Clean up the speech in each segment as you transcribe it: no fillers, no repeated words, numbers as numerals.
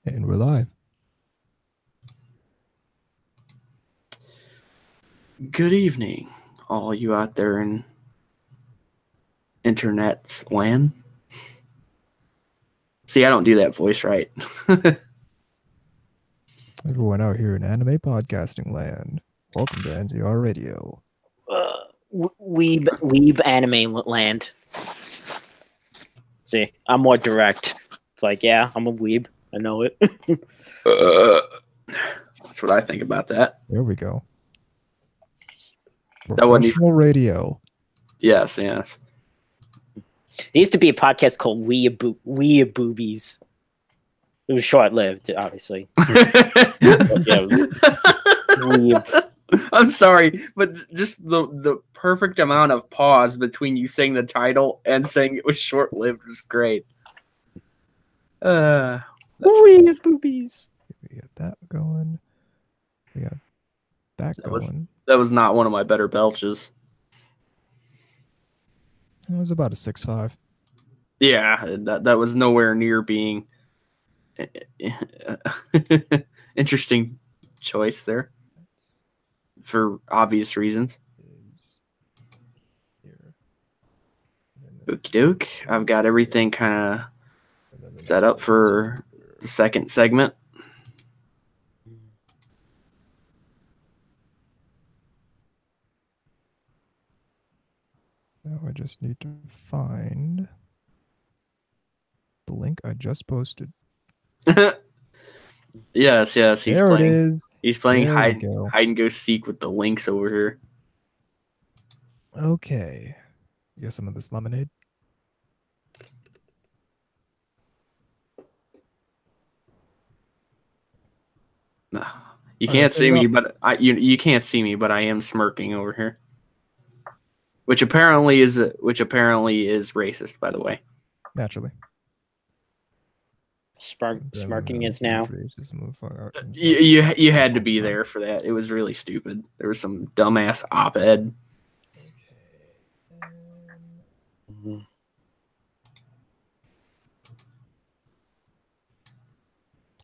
And we're live. Good evening, all you out there in internet's land. See, I don't do that voice right. Everyone out here in anime podcasting land. Welcome to NTR Radio. Weeb anime land. See, I'm more direct. It's like, yeah, I'm a weeb. I know it. That's what I think about that. There we go. That wasn't Professional radio. Yes. There used to be a podcast called Weeb Boobies. It was short-lived, obviously. Weeb. I'm sorry, but just the perfect amount of pause between you saying the title and saying it was short-lived was great. Weeb Boobies. We got that going. We got that going. That was not one of my better belches. It was about a 6.5. Yeah, that was nowhere near being interesting choice there for obvious reasons. Okie doke. I've got everything kind of set up for the second segment. Now I just need to find the link I just posted. Yes. He's there playing. It is. He's playing There hide and go seek with the links over here. Okay. Get some of this lemonade. No, you can't see me, but you can't see me, but I am smirking over here, which apparently is racist, by the way. Naturally. Smirking is now. You had to be there for that. It was really stupid. There was some dumbass op-ed. Okay.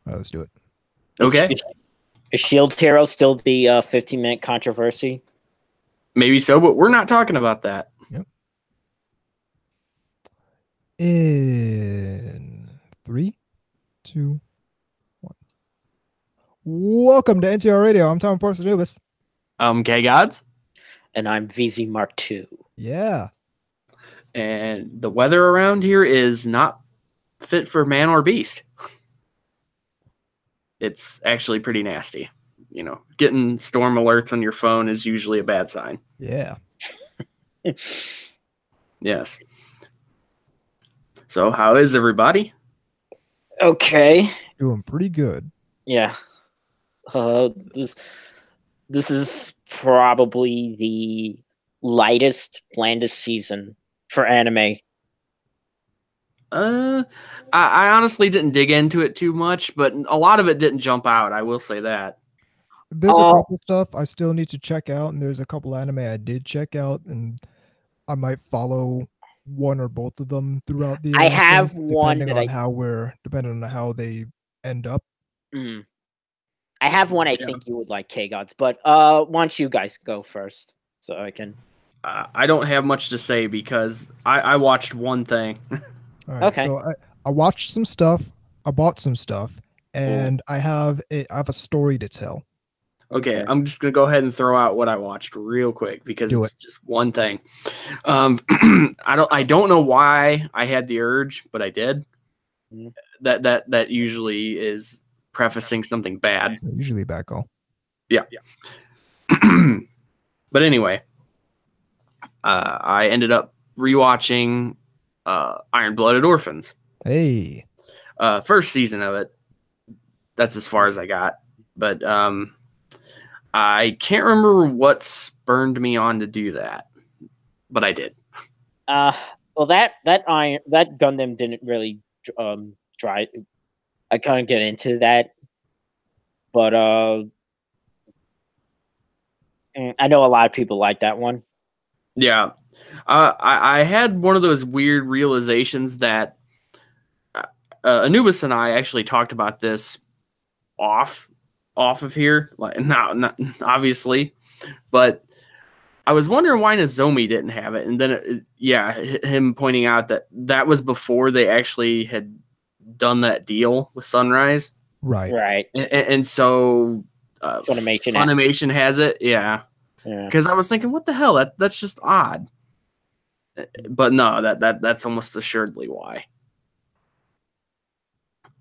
All right, let's do it. Okay. Is Shield Hero still the 15-minute controversy? Maybe so, but we're not talking about that. Yep. In 3, 2, 1. Welcome to NTR Radio. I'm Tom Force Anubis. K-Gods. And I'm VZ Mark II. Yeah. And the weather around here is not fit for man or beast. It's actually pretty nasty. You know, getting storm alerts on your phone is usually a bad sign. Yeah. Yes. So how is everybody? Okay. Doing pretty good. Yeah. This is probably the lightest, blandest season for anime. I honestly didn't dig into it too much, but a lot of it didn't jump out. I will say that. There's a couple stuff I still need to check out, and there's a couple anime I did check out, and I might follow one or both of them throughout the. I have one that depending on how they end up. I have one I think you would like, K-Gods, but why don't you guys go first so I can. I don't have much to say because I watched one thing. All right, okay. So I watched some stuff, I bought some stuff, and I have a story to tell. Okay, I'm just gonna go ahead and throw out what I watched real quick because it's just one thing. I don't know why I had the urge, but I did. That usually is prefacing something bad. Usually a bad call. Yeah. But anyway, I ended up rewatching Iron-Blooded Orphans. Hey. First season of it. That's as far as I got. But I can't remember what spurred me on to do that. But I did. Well, that Gundam didn't really try. I couldn't get into that. But I know a lot of people like that one. Yeah. I had one of those weird realizations that Anubis and I actually talked about this off of here, like not obviously, but I was wondering why Nozomi didn't have it, and then him pointing out that was before they actually had done that deal with Sunrise, right, and so Funimation has it, yeah. Because I was thinking, what the hell? That's just odd. But no, that's almost assuredly why.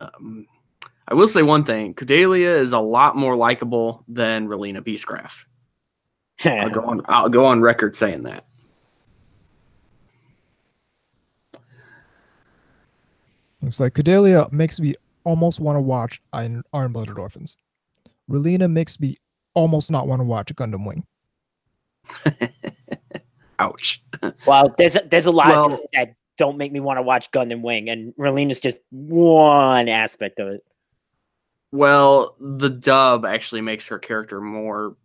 I will say one thing: Cordelia is a lot more likable than Relina Beastcraft. I'll go on record saying that. It's like Cordelia makes me almost want to watch Iron-Blooded Orphans. Relina makes me almost not want to watch Gundam Wing. Ouch. Well, there's a lot of things that don't make me want to watch Gundam Wing, and Relina's just one aspect of it. Well, the dub actually makes her character more.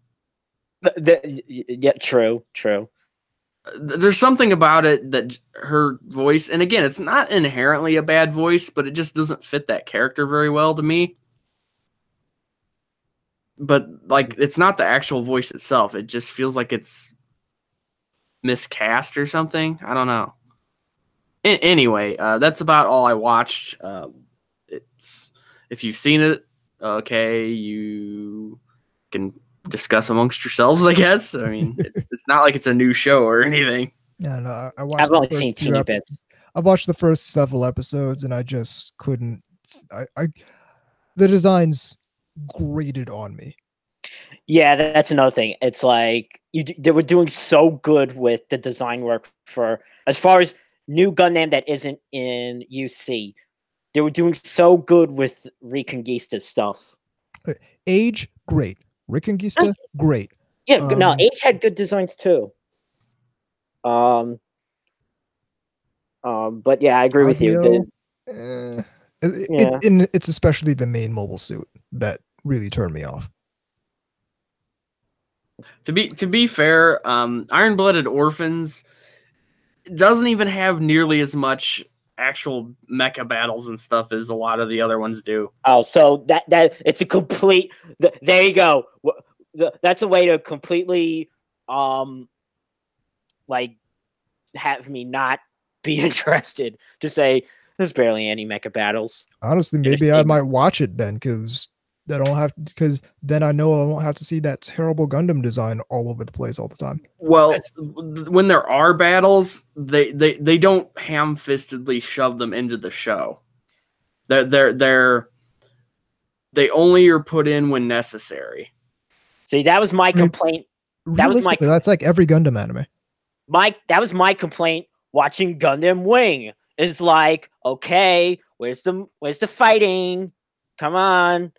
Yeah, true. There's something about it that her voice, and again, it's not inherently a bad voice, but it just doesn't fit that character very well to me. But like, it's not the actual voice itself. It just feels like it's miscast or something. I don't know. Anyway, that's about all I watched. It's if you've seen it, okay, you can discuss amongst yourselves, I guess. I mean, it's not like it's a new show or anything. Yeah, no, I've only seen teeny bits. I've watched the first several episodes, and I just couldn't. The designs grated on me. Yeah, that's another thing. It's like they were doing so good with the design work for as far as new Gundam that isn't in UC. They were doing so good with Reconquista stuff. Age, great. Reconquista, great. Yeah, no, Age had good designs too. But yeah, I agree with you. It's especially the main mobile suit that really turned me off. To be fair, Iron-Blooded Orphans doesn't even have nearly as much actual mecha battles and stuff as a lot of the other ones do. Oh, so that it's a complete. There you go. That's a way to completely like have me not be interested. To say there's barely any mecha battles. Honestly, maybe I might watch it then, because then I know I won't have to see that terrible Gundam design all over the place all the time. Well, when there are battles, they don't ham-fistedly shove them into the show. They only are put in when necessary. See, that was my complaint. That's like every Gundam anime. That was my complaint watching Gundam Wing. It's like, okay, where's the fighting? Come on.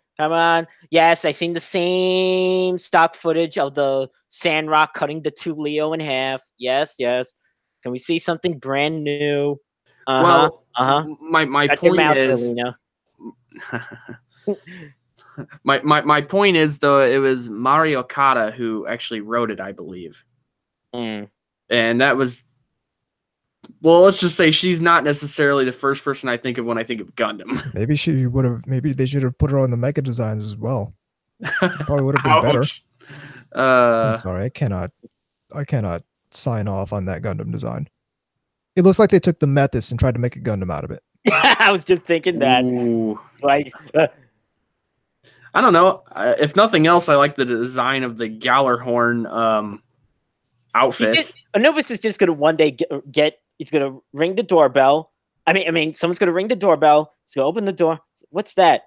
Yes, I seen the same stock footage of the Sandrock cutting the 2 Leo in half. Yes. Can we see something brand new? My point is my point is, though, it was Mari Okada who actually wrote it, I believe. And that was, well, let's just say she's not necessarily the first person I think of when I think of Gundam. Maybe they should have put her on the mecha designs as well. Probably would have been better. I'm sorry, I cannot sign off on that Gundam design. It looks like they took the Methis and tried to make a Gundam out of it. I was just thinking that. Like, I don't know. If nothing else, I like the design of the Gallarhorn outfit. Anubis is just gonna one day get. He's gonna ring the doorbell. I mean, someone's gonna ring the doorbell. He's gonna open the door. What's that?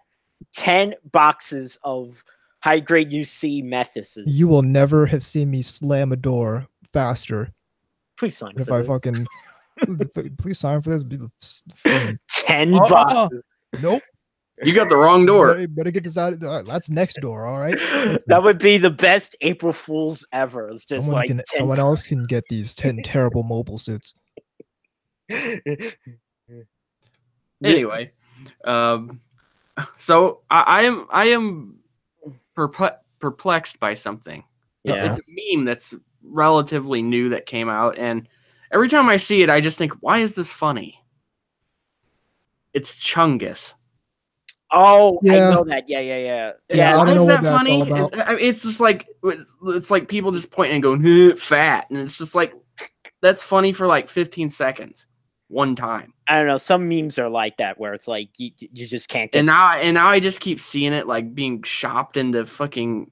10 boxes of high-grade UC Methises. You will never have seen me slam a door faster. Please sign for if this. I fucking please sign for this. 10 boxes. Nope. You got the wrong door. Better get this out. That's next door. All right. That would be the best April Fool's ever. It's just someone else can get these 10 terrible mobile suits. Anyway, so I am perplexed by something. Yeah. It's a meme that's relatively new that came out, and every time I see it, I just think, why is this funny? It's Chungus. Oh, yeah. I know that. Yeah. Why is that funny? It's just like it's like people just pointing and going fat, and it's just like that's funny for like 15 seconds, one time. I don't know. Some memes are like that, where it's like you just can't get. And now I just keep seeing it like being chopped into fucking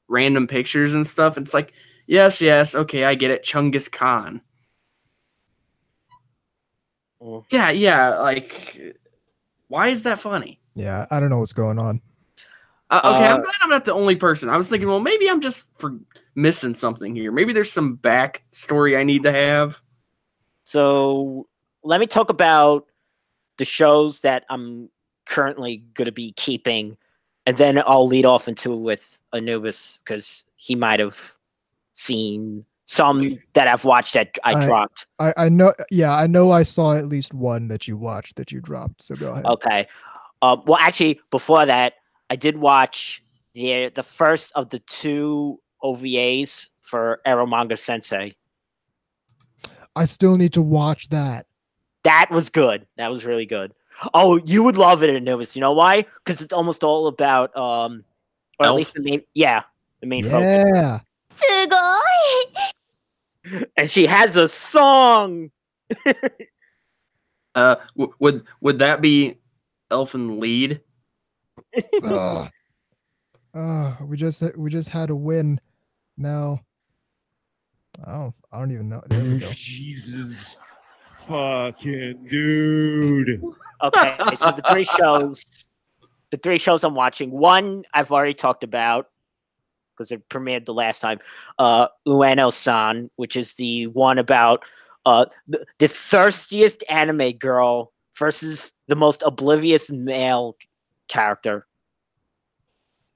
random pictures and stuff. It's like yes, okay, I get it. Chungus Khan. Oh. Yeah. Like, why is that funny? Yeah, I don't know what's going on. Okay, I'm glad I'm not the only person. I was thinking, well, maybe I'm just missing something here. Maybe there's some backstory I need to have. So let me talk about the shows that I'm currently going to be keeping, and then I'll lead off into with Anubis, because he might have seen some that I've watched that I dropped. I know. Yeah, I know. I saw at least one that you watched that you dropped. So go ahead. Okay. Well, actually, before that, I did watch the first of the 2 OVAs for Eromanga Sensei. I still need to watch that. That was good. That was really good. Oh, you would love it, Anubis. You know why? Because it's almost all about, or at least the main focus. Yeah. And she has a song. Would that be Elfin Lead? We just had a win. Now, I don't even know. There we go. Jesus, fucking dude. Okay, so the 3 shows I'm watching. One I've already talked about because it premiered the last time. Luanne Osan, which is the one about the thirstiest anime girl versus the most oblivious male character.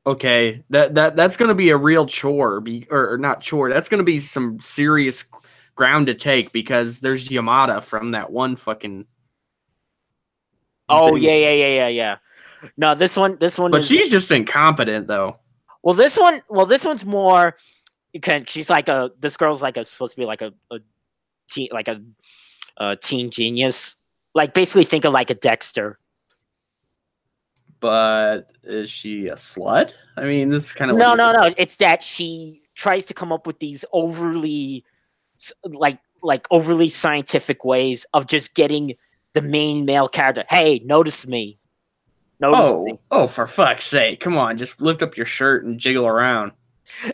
Okay, that's going to be a real chore, or not chore. That's going to be some serious ground to take, because there's Yamada from that one fucking. Oh yeah. No, this one. But she's just incompetent, though. Well, this one's more. She's like this girl's like supposed to be like a teen, like a teen genius. Like, basically think of like a Dexter. But is she a slut? I mean, this is kind of no. It's that she tries to come up with these overly, like overly scientific ways of just getting the main male character. Hey, notice me. Oh, for fuck's sake! Come on, just lift up your shirt and jiggle around.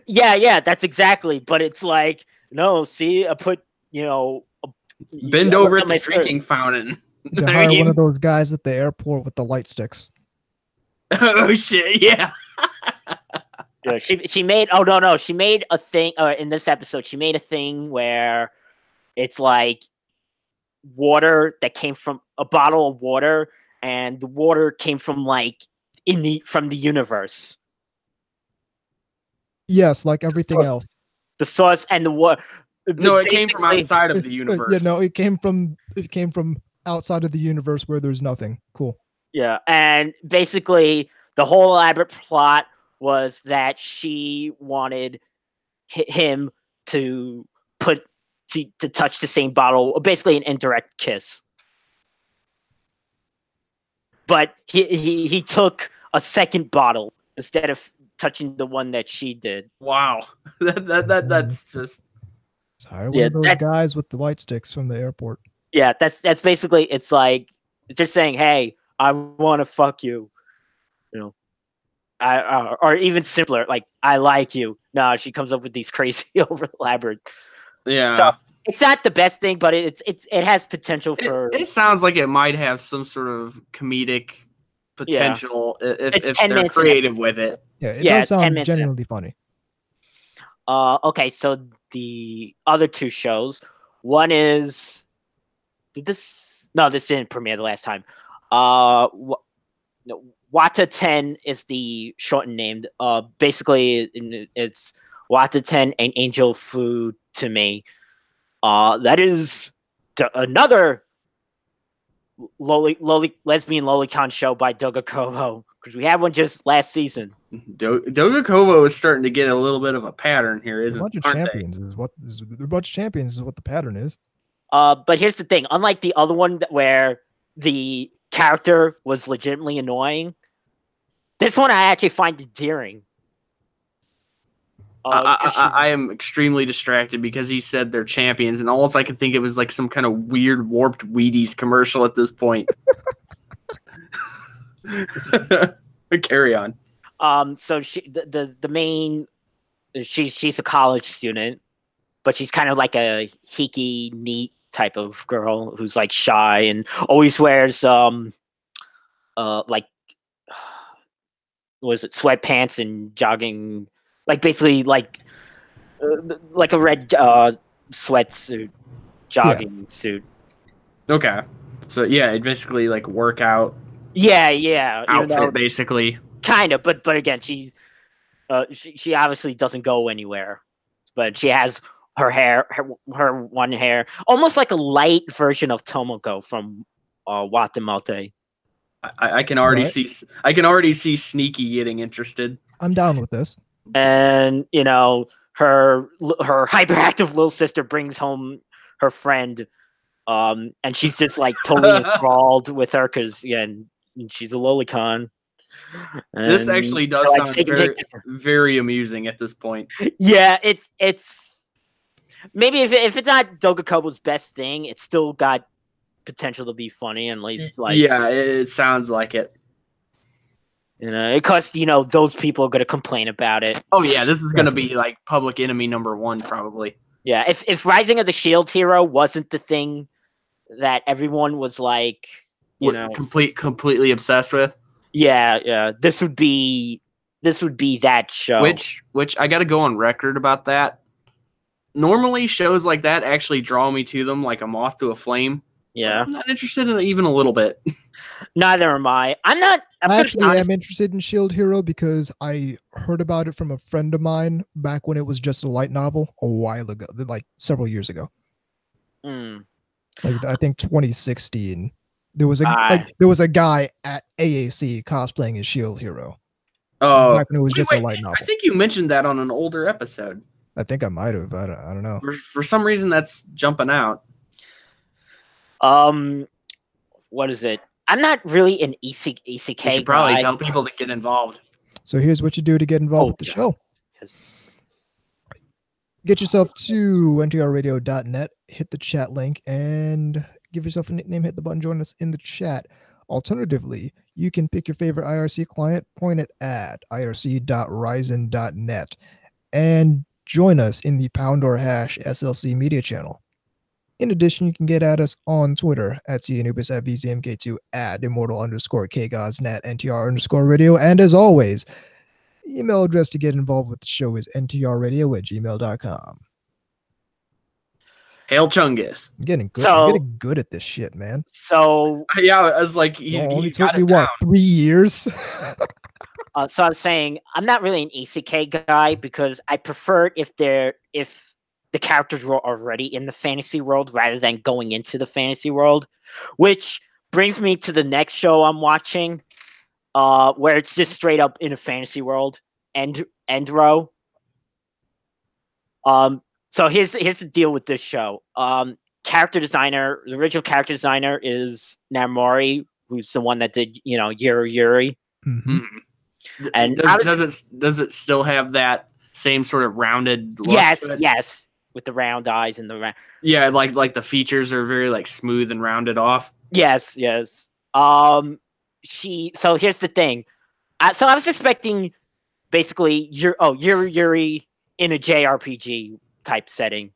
Yeah, that's exactly. But it's like, no, see, I put bend over at the drinking fountain. You can hire one of those guys at the airport with the light sticks. Oh shit! Yeah. Yeah, she made. Oh no! She made a thing. In this episode, she made a thing where it's like water that came from a bottle of water, and the water came from from the universe. Yes, like everything else. The source and the water. No, it came from outside of the universe. Yeah, no, it came from outside of the universe where there's nothing. Cool. Yeah, and basically the whole elaborate plot was that she wanted him to touch the same bottle, basically an indirect kiss. But he took a second bottle instead of touching the one that she did. Wow, that's just. Sorry, one of those guys with the light sticks from the airport. Yeah, that's basically, it's like just saying, "Hey, I want to fuck you," or even simpler, like, "I like you." No, she comes up with these crazy over elaborate. Yeah, so it's not the best thing, but it has potential for. It sounds like it might have some sort of comedic potential if they're creative with it. Yeah, it does sound genuinely funny. Okay, so the other 2 shows, one is this didn't premiere the last time. Wata 10 is the shortened named. Basically, it's Wata 10, an angel flew to me. That is another lesbian lolicon show by Dogakobo, because we had one just last season. Dogakobo is starting to get a little bit of a pattern here, isn't it? A bunch of champions is what the pattern is. But here's the thing: unlike the other one where the character was legitimately annoying. This one I actually find endearing. I am extremely distracted because he said they're champions, and all I could think it was like some kind of weird warped Wheaties commercial at this point. Carry on. So the main, she's a college student, but she's kind of like a hickey, neat type of girl who's like shy and always wears like was it sweatpants and jogging, like basically like a red sweatsuit, jogging suit. Okay, so yeah, it basically like workout. Yeah, outfit basically. Kind of, but again, she obviously doesn't go anywhere. But she has her hair, her one hair, almost like a light version of Tomoko from Watamote. I can already see. I can already see Sneaky getting interested. I'm down with this. And her hyperactive little sister brings home her friend, and she's just like totally enthralled with her because and she's a lolicon. This actually does sound very amusing at this point. Yeah, it's maybe if it's not Dogakobo's best thing, it's still got potential to be funny, at least like it sounds like it. Because those people are going to complain about it. Oh yeah, this is going to be like public enemy number 1 probably. Yeah, if Rising of the Shield Hero wasn't the thing that everyone was like, completely obsessed with. Yeah, this would be that show. Which I got to go on record about that. Normally, shows like that actually draw me to them like a moth to a flame. Yeah, I'm not interested in it even a little bit. Neither am I. I actually am interested in Shield Hero because I heard about it from a friend of mine back when it was just a light novel a while ago, like several years ago. Like I think 2016. There was a guy at AAC cosplaying as Shield Hero. Oh, back when it was just a light novel. I think you mentioned that on an older episode. I think I might have. I don't know. For some reason, that's jumping out. What is it? I'm not really an ECK guy. You should probably tell people to get involved. So here's what you do to get involved with the show. Yes. Get yourself to ntrradio.net, hit the chat link, and give yourself a nickname, hit the button, join us in the chat. Alternatively, you can pick your favorite IRC client, point it at irc.ryzen.net, and join us in the # SLC media channel. In addition, you can get at us on Twitter at Anubis, at VZMK2, at immortal_KGOZNet, NTR_radio, and as always, email address to get involved with the show is ntrradio@gmail.com. Hail Chungus. I'm getting good. I'm getting good at this shit, man. So yeah, I was like, only took me what, 3 years? So I was saying I'm not really an ECK guy because I prefer if the characters were already in the fantasy world rather than going into the fantasy world, which brings me to the next show I'm watching, where it's just straight up in a fantasy world. Endro. So here's the deal with this show. Character designer, the original character designer is Namori, who's the one that did, Yuri. Mm-hmm. And does it still have that same sort of rounded look? Yes, with the round eyes and the round. Yeah, like the features are very like smooth and rounded off. Yes. So here's the thing. So I was expecting basically Yuri in a JRPG type setting.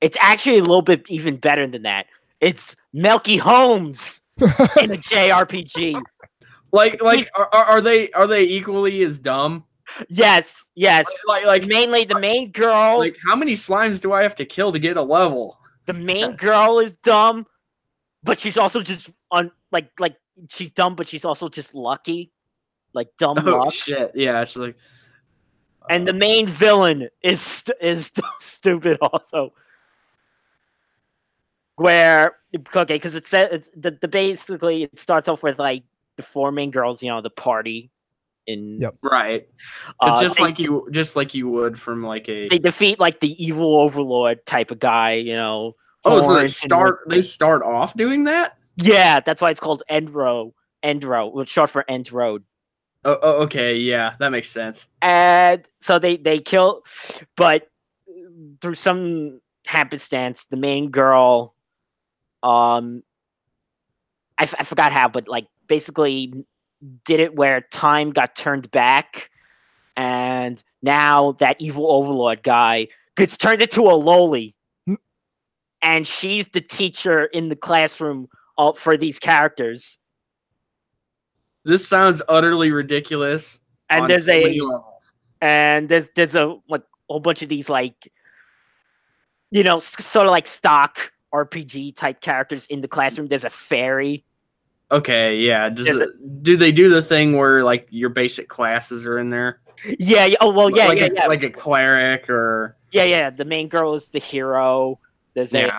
It's actually a little bit even better than that. It's Melky Holmes in a JRPG. Like are they equally as dumb? Yes. Like mainly the main girl. Like how many slimes do I have to kill to get a level? The main girl is dumb, but she's also just like she's dumb, but she's also just lucky, like dumb luck. Oh shit! Yeah, it's like. And the main villain is stupid also. Because it says basically it starts off with like the 4 main girls, the party. Right. Just like you would from like a. They defeat like the evil overlord type of guy, Oh, so they start off doing that? Yeah, that's why it's called End Road. End Road, which is short for End Road. Oh, okay, yeah, that makes sense. And so they kill, but through some happenstance, the main girl, I forgot how, but like basically did it where time got turned back, and now that evil overlord guy gets turned into a loli, and she's the teacher in the classroom for these characters. This sounds utterly ridiculous. And there's so many levels. And there's a like whole bunch of these like, you know, sort of like stock RPG type characters in the classroom. There's a fairy. Okay, yeah. Do they do the thing where like your basic classes are in there? Yeah. Oh well, yeah, like yeah. Like a cleric or yeah. The main girl is the hero. There's I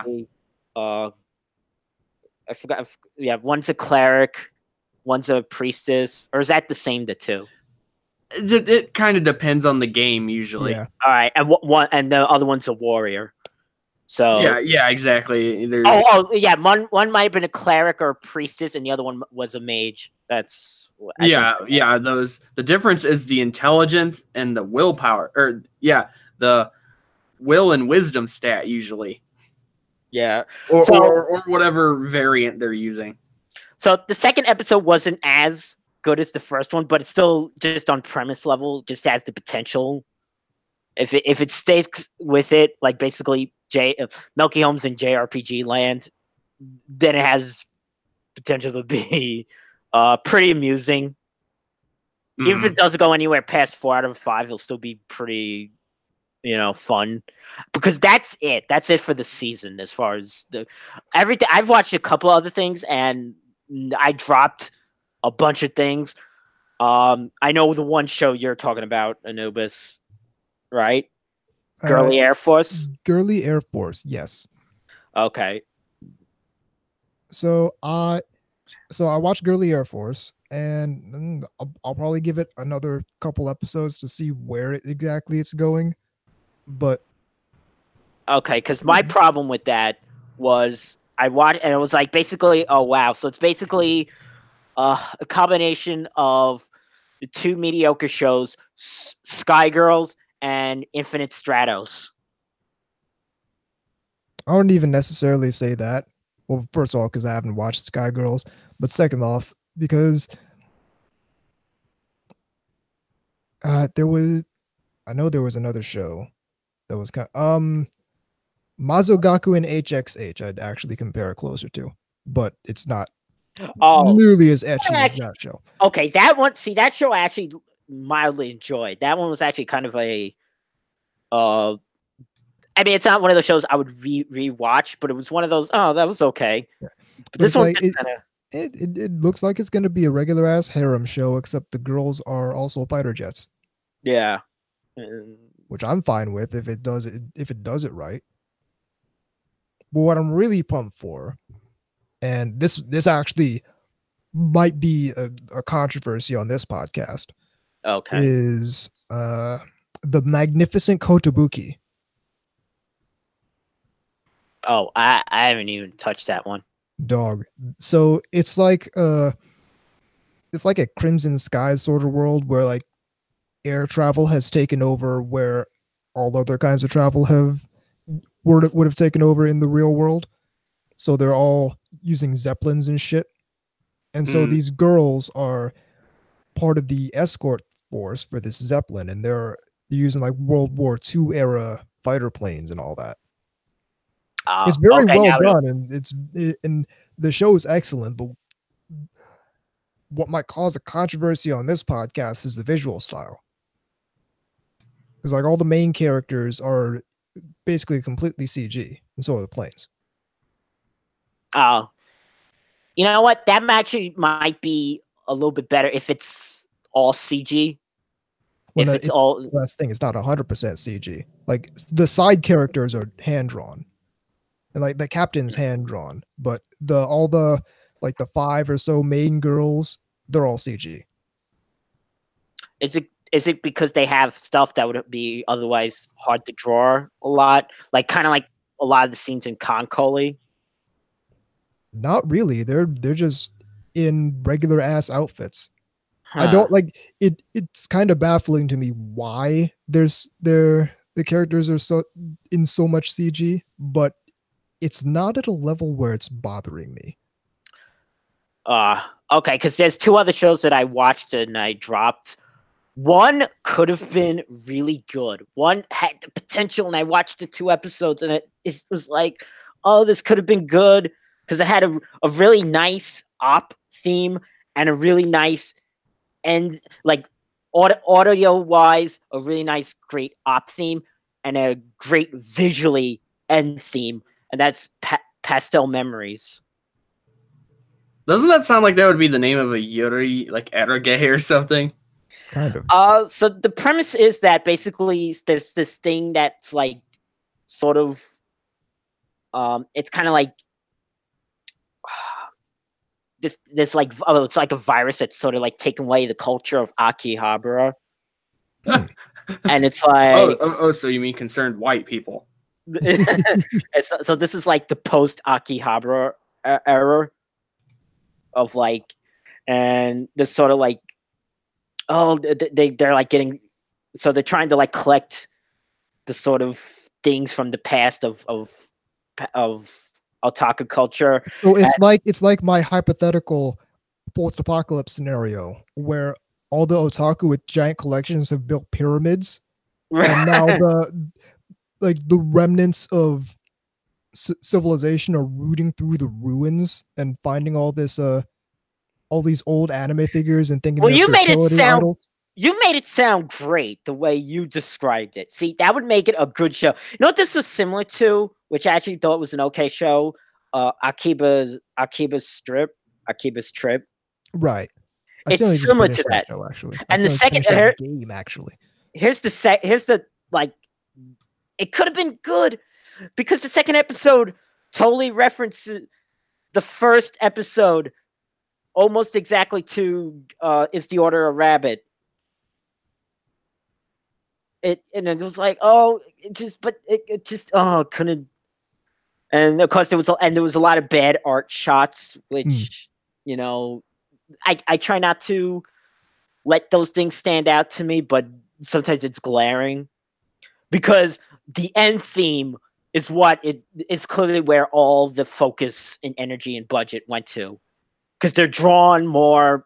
forgot. Yeah, one's a cleric, one's a priestess, or is that the same? The two. It kind of depends on the game usually. Yeah. All right, and one and the other one's a warrior. So yeah, exactly. Yeah, one might have been a cleric or a priestess, and the other one was a mage. That's those. The difference is the intelligence and the willpower, or the will and wisdom stat usually. Yeah, or whatever variant they're using. So the second episode wasn't as good as the first one, but it's still just on premise level. Just has the potential. If it stays with it, like basically Milky Homes in JRPG land, then it has potential to be pretty amusing. Mm. Even if it doesn't go anywhere past 4 out of 5, it'll still be pretty, fun. Because that's it. That's it for the season as far as everything. I've watched a couple other things and I dropped a bunch of things. I know the one show you're talking about, Anubis, right? Girly Air Force? Girly Air Force, yes. Okay. So I watched Girly Air Force, and I'll probably give it another couple episodes to see where exactly it's going. But okay, because my problem with that was I watched, and it was like basically, oh wow, so it's basically a combination of the 2 mediocre shows, Sky Girls and Infinite Stratos. I wouldn't even necessarily say that. Well, first of all, because I haven't watched Sky Girls, but second off, because there was another show that was kind of, Mazogaku and HXH I'd actually compare it closer to, but it's not nearly as etchy as that show. Okay, that one, see, that show I actually mildly enjoyed. That one was actually kind of a I mean, it's not one of those shows I would re-watch, but it was one of those, oh, that was okay. Yeah. But this one like, it looks like it's going to be a regular ass harem show, except the girls are also fighter jets. Yeah. Which I'm fine with if it does it right. But what I'm really pumped for, and this actually might be a controversy on this podcast, okay, is the Magnificent Kotobuki. Oh, I haven't even touched that one. Dog. So it's like a Crimson Skies sort of world where like air travel has taken over where all other kinds of travel would have taken over in the real world. So they're all using Zeppelins and shit. And so these girls are part of the escort force for this Zeppelin, and they're using like World War II era fighter planes and all that. It's very well done, and the show is excellent. But what might cause a controversy on this podcast is the visual style, because like all the main characters are basically completely CG, and so are the planes. Oh, you know what? That actually might be a little bit better if it's all CG. Well, last thing, it's not 100% CG. Like the side characters are hand drawn. And like the captain's hand drawn, but all the 5 or so main girls, they're all CG. Is it because they have stuff that would be otherwise hard to draw a lot, like kind of like a lot of the scenes in Concoli? Not really. They're just in regular ass outfits. Huh. I don't like it. It's kind of baffling to me why the characters are in so much CG, but it's not at a level where it's bothering me. Okay, because there's two other shows that I watched and I dropped. One could have been really good. One had the potential, and I watched the 2 episodes, and it was like, oh, this could have been good because it had a really nice op theme and a really nice and like audio wise, a really nice, great op theme and a great visually end theme, and that's Pastel Memories. Doesn't that sound like that would be the name of a Yuri, like Eroge or something? Kind of. So the premise is that basically there's this thing that's like sort of it's kind of like this like it's like a virus that's sort of like taking away the culture of Akihabara. And it's like so you mean concerned white people? So this is like the post Akihabara era of like, and this sort of like, oh, they're like getting, so they're trying to like collect the sort of things from the past of otaku culture. So it's like my hypothetical post-apocalypse scenario where all the otaku with giant collections have built pyramids, and now the remnants of civilization are rooting through the ruins and finding all these old anime figures and thinking. Well, you made it sound great the way you described it. See, that would make it a good show. You know what this was similar to, which I actually thought was an okay show? Akiba's Trip. Right. It's similar to that show, actually. And the second game, actually. Here's the like, it could have been good because the second episode totally references the first episode almost exactly to Is the Order a Rabbit. It was like, couldn't. And of course there was a lot of bad art shots, which you know, I try not to let those things stand out to me, but sometimes it's glaring because the end theme is is clearly where all the focus and energy and budget went to, because they're drawn more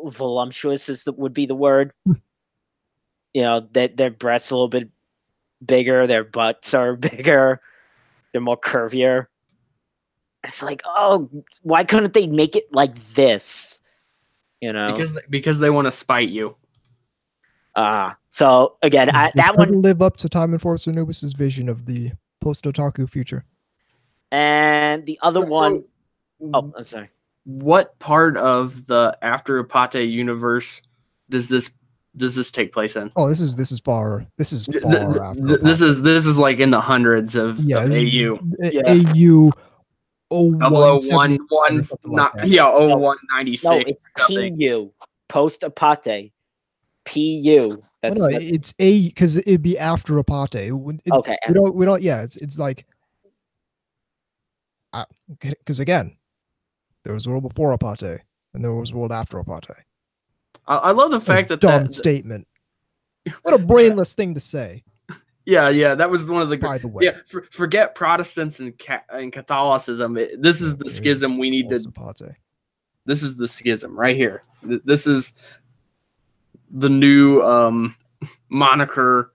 voluptuous would be the word. You know, their breasts are a little bit bigger, their butts are bigger, they're more curvier. It's like, oh, why couldn't they make it like this? You know, because they want to spite you. So again, that one live up to Time Enforcer Anubis's vision of the post-otaku future. And the other one, I'm sorry. What part of the After Apate universe does this take place in? Oh, this is far after. This is like in the hundreds of AU. AU 0196. No, it's PU. Post Apate. PU. That's it's A because it'd be after Apate. Okay. We don't. Yeah, it's like because again, there was a world before Apate and there was a world after Apate. I love the fact that dumb statement. What a brainless thing to say. Yeah, that was one of the. By the way, forget Protestants and Catholicism. This is the schism we need to. This is the schism right here. This is the new moniker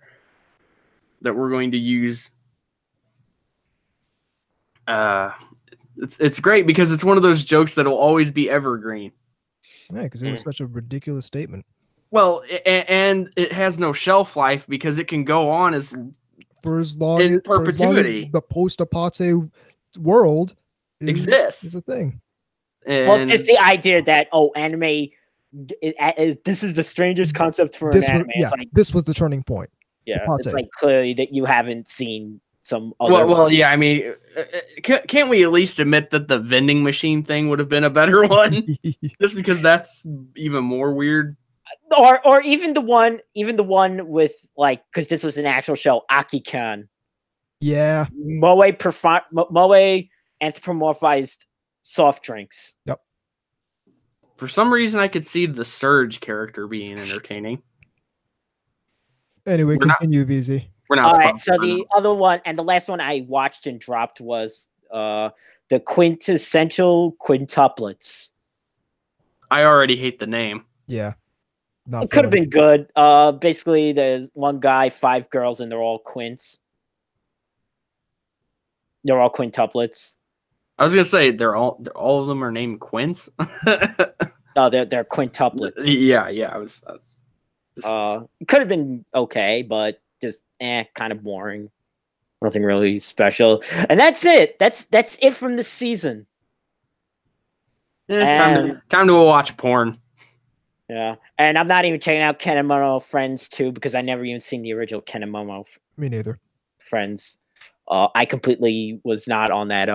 that we're going to use. It's great because it's one of those jokes that will always be evergreen. Yeah, because it was such a ridiculous statement. Well, and it has no shelf life because it can go on for as long in perpetuity. The post-Apate world exists. Is a thing. Well, just the idea that anime. This is the strangest concept for an anime. Yeah, this was the turning point. Yeah, it's like clearly that you haven't seen some other. Well, yeah. I mean, can't we at least admit that the vending machine thing would have been a better one? Just because that's even more weird. Or even the one with like, because this was an actual show, Aki-kan. Yeah. Moe anthropomorphized soft drinks. Yep. For some reason, I could see the Surge character being entertaining. Anyway, continue, VZ. We're not. All right. So the other one and the last one I watched and dropped was the quintessential quintuplets. I already hate the name. Yeah. It could have been good. Basically, there's one guy, 5 girls, and they're all quints. They're all quintuplets. I was gonna say all of them are named Quints. No, they're quintuplets. Yeah. It could have been okay, but just kind of boring. Nothing really special. And that's it. That's it from the season. Time to watch porn. Yeah, and I'm not even checking out Kenemono Friends 2 because I never even seen the original Kenemono. Me neither. Friends. I completely was not on that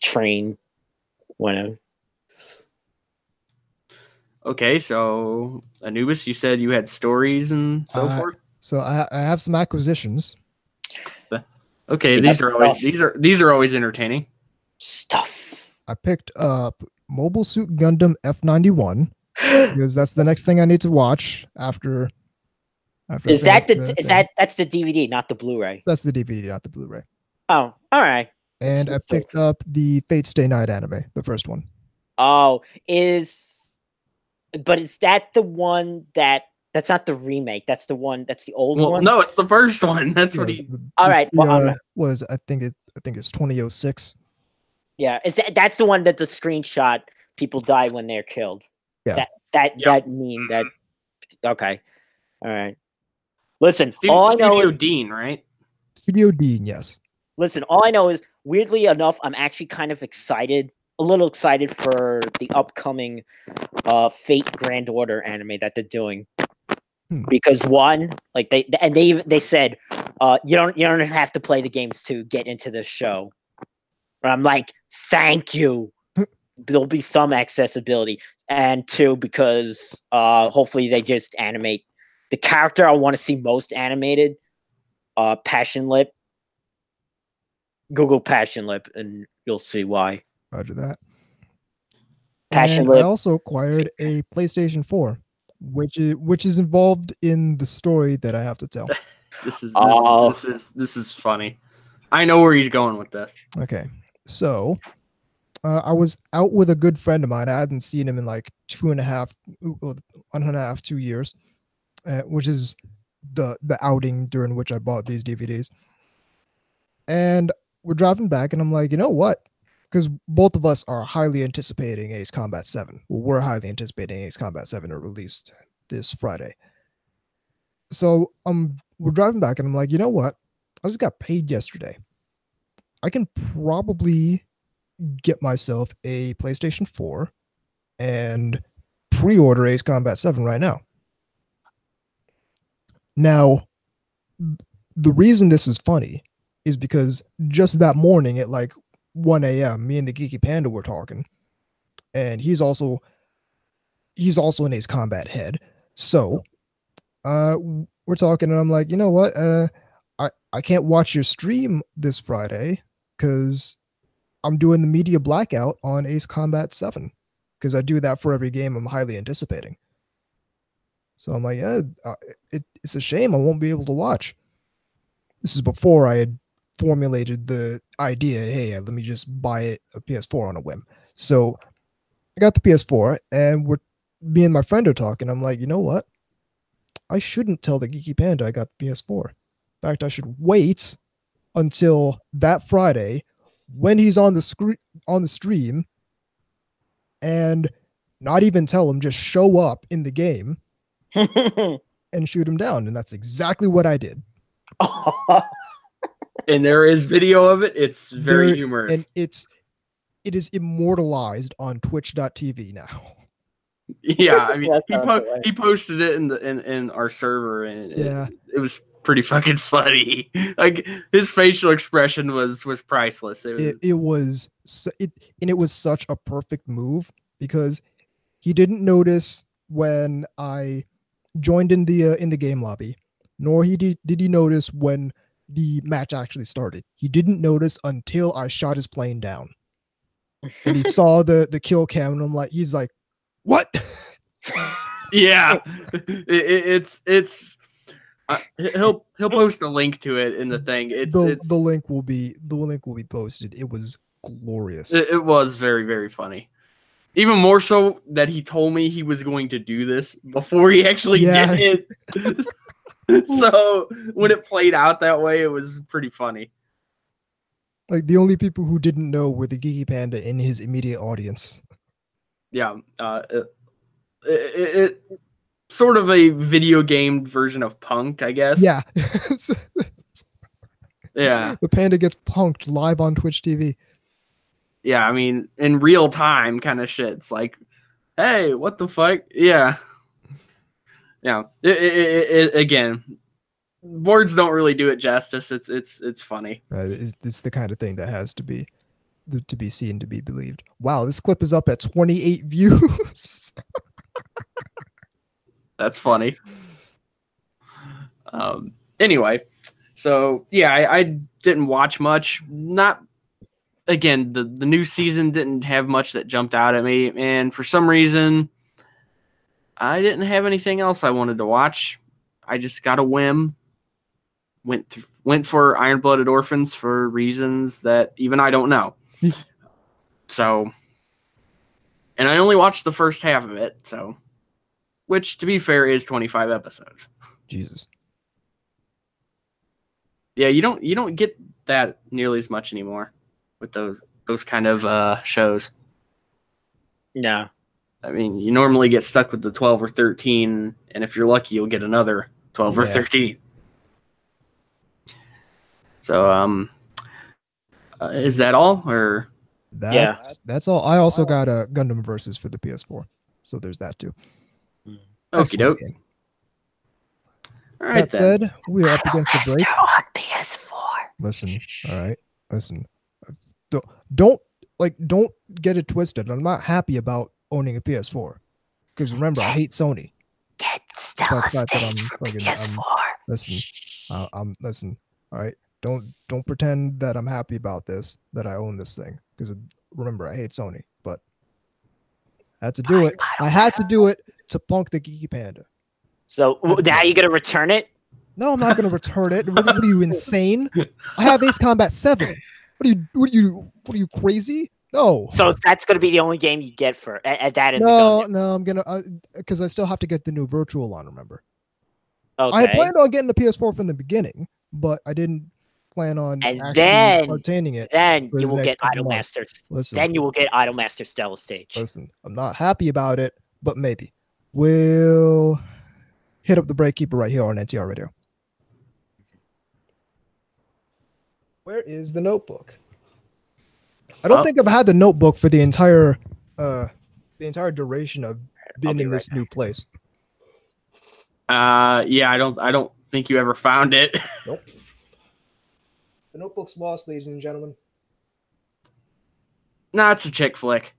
train when. Okay, so Anubis, you said you had stories and so forth. So I have some acquisitions. Okay, these are always entertaining. Stuff. I picked up Mobile Suit Gundam F91 because that's the next thing I need to watch after. Is that's the DVD, not the Blu-ray? That's the DVD, not the Blu-ray. Oh, all right. And I picked up the Fate Stay Night anime, the first one. Oh, is that the one that's not the remake? That's the one. That's the old one. No, it's the first one. That's what he. All right. Well, I think it's 2006. Yeah, that's the one that the screenshot people die when they're killed. Yeah. That meme. That okay. All right. Listen, Studio Dean, right? Studio Dean, yes. Listen, all I know is, weirdly enough, I'm actually kind of excited, a little excited for the upcoming Fate Grand Order anime that they're doing. Because one, like they said, you don't have to play the games to get into this show. But I'm like, thank you. There'll be some accessibility. And 2, because hopefully they just animate the character I want to see most animated, Passion Lip. Google Passion Lip, and you'll see why. Roger that. Passion and Lip. I also acquired a PlayStation 4, which is involved in the story that I have to tell. This is funny. I know where he's going with this. Okay, so I was out with a good friend of mine. I hadn't seen him in like 2 years. Which is the outing during which I bought these DVDs. And we're driving back, and I'm like, you know what? Because both of us are highly anticipating Ace Combat 7. Well, we're highly anticipating Ace Combat 7 to release this Friday. So we're driving back, and I'm like, you know what? I just got paid yesterday. I can probably get myself a PlayStation 4 and pre-order Ace Combat 7 right now. Now, the reason this is funny is because just that morning at like 1 a.m., me and the Geeky Panda were talking, and he's also an Ace Combat head. So, we're talking, and I'm like, you know what? I can't watch your stream this Friday because I'm doing the media blackout on Ace Combat 7 because I do that for every game I'm highly anticipating. So I'm like, yeah, it's a shame I won't be able to watch. This is before I had formulated the idea, hey, let me just buy a PS4 on a whim. So I got the PS4, and me and my friend are talking. I'm like, you know what? I shouldn't tell the Geeky Panda I got the PS4. In fact, I should wait until that Friday when he's on the stream, and not even tell him, just show up in the game and shoot him down. And that's exactly what I did. And there is video of it. It's very humorous. And it is immortalized on twitch.tv now. Yeah, I mean, he posted it in our server, and it was pretty fucking funny. Like, his facial expression was priceless. It was such a perfect move because he didn't notice when I joined in the game lobby, nor did he notice when the match actually started. He didn't notice until I shot his plane down. and he saw the kill cam, and I'm like, he's like, what? Yeah, it's he'll post a link to it in the thing. The link will be posted. It was glorious. It was very, very funny. Even more so that he told me he was going to do this before he actually did it. So when it played out that way, it was pretty funny. Like, the only people who didn't know were the Geeky Panda in his immediate audience. Yeah, it sort of a video game version of Punk'd, I guess. Yeah. Yeah. The panda gets punked live on Twitch TV. Yeah, I mean, in real time kind of shit. It's like, hey, what the fuck? Yeah. Yeah. Again, words don't really do it justice. It's funny. It's the kind of thing that has to be seen to be believed. Wow, this clip is up at 28 views. That's funny. Anyway, so yeah, I didn't watch much. Not again, the new season didn't have much that jumped out at me, and for some reason, I didn't have anything else I wanted to watch. I just got a whim. Went for Iron-Blooded Orphans for reasons that even I don't know. So, and I only watched the first half of it, so, which to be fair is 25 episodes. Jesus. Yeah, you don't get that nearly as much anymore with those kind of shows. No. I mean, you normally get stuck with the 12 or 13, and if you're lucky, you'll get another 12 or 13. So, is that all, or? That's all. I also got a Gundam Versus for the PS4, so there's that too. Okie doke. All right, that said, we are up against the break. On PS4. Listen, all right, listen. Don't get it twisted. I'm not happy about owning a PS4 because remember, I hate Sony. Get Stella Stage for PS4. Listen. All right, don't pretend that I'm happy about this, that I own this thing, because remember, I hate Sony, but I had to do it. I had to do it to punk the Geeky Panda. So now you're gonna return it? No, I'm not gonna return it. What are you, insane? I have Ace Combat 7. What are you crazy? No. So that's gonna be the only game you get for at that. No, I'm gonna because I still have to get the new Virtual on. Remember? Okay. I had planned on getting the PS4 from the beginning, but I didn't plan on obtaining it. Then you will get Idolmaster. Then you will get Idolmaster Stella Stage. Listen, I'm not happy about it, but maybe we'll hit up the Breakkeeper right here on NTR Radio. Where is the notebook? I don't think I've had the notebook for the entire duration of being in this new place. Yeah, I don't think you ever found it. Nope. The notebook's lost, ladies and gentlemen. Nah, it's a chick flick.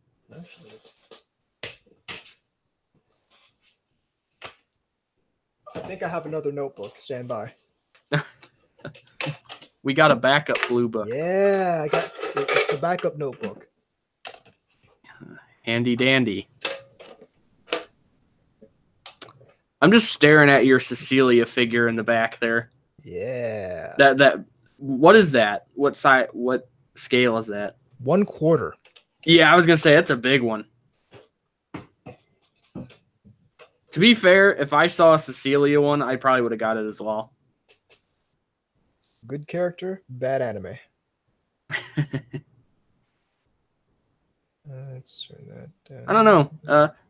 I think I have another notebook. Stand by. We got a backup blue book. Yeah, it's the backup notebook. Handy dandy. I'm just staring at your Cecilia figure in the back there. Yeah. That what is that? What size? What scale is that? 1/4. Yeah, I was gonna say that's a big one. To be fair, if I saw a Cecilia one, I probably would have got it as well. Good character, bad anime. Let's turn that down. I don't know.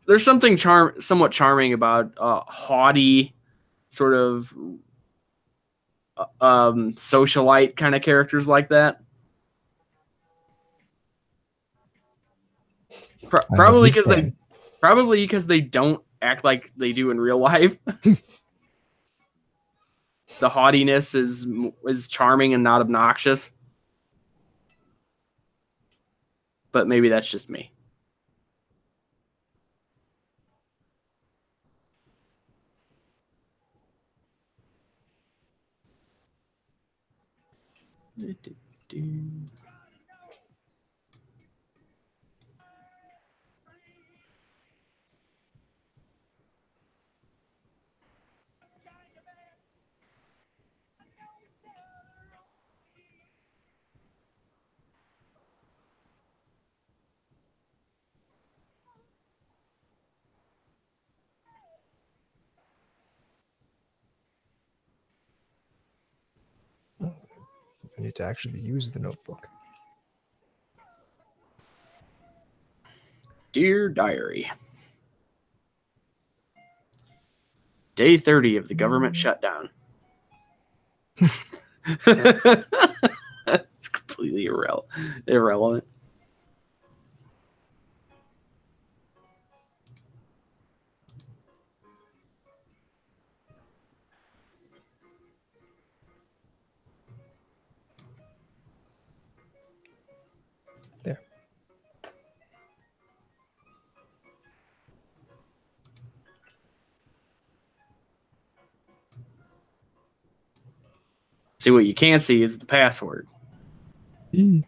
There's something somewhat charming about haughty, sort of socialite kind of characters like that. Probably because they don't act like they do in real life. The haughtiness is charming and not obnoxious. But maybe that's just me. I need to actually use the notebook. Dear Diary. Day 30 of the government shutdown. It's completely irrelevant. There. See, what you can't see is the password. E.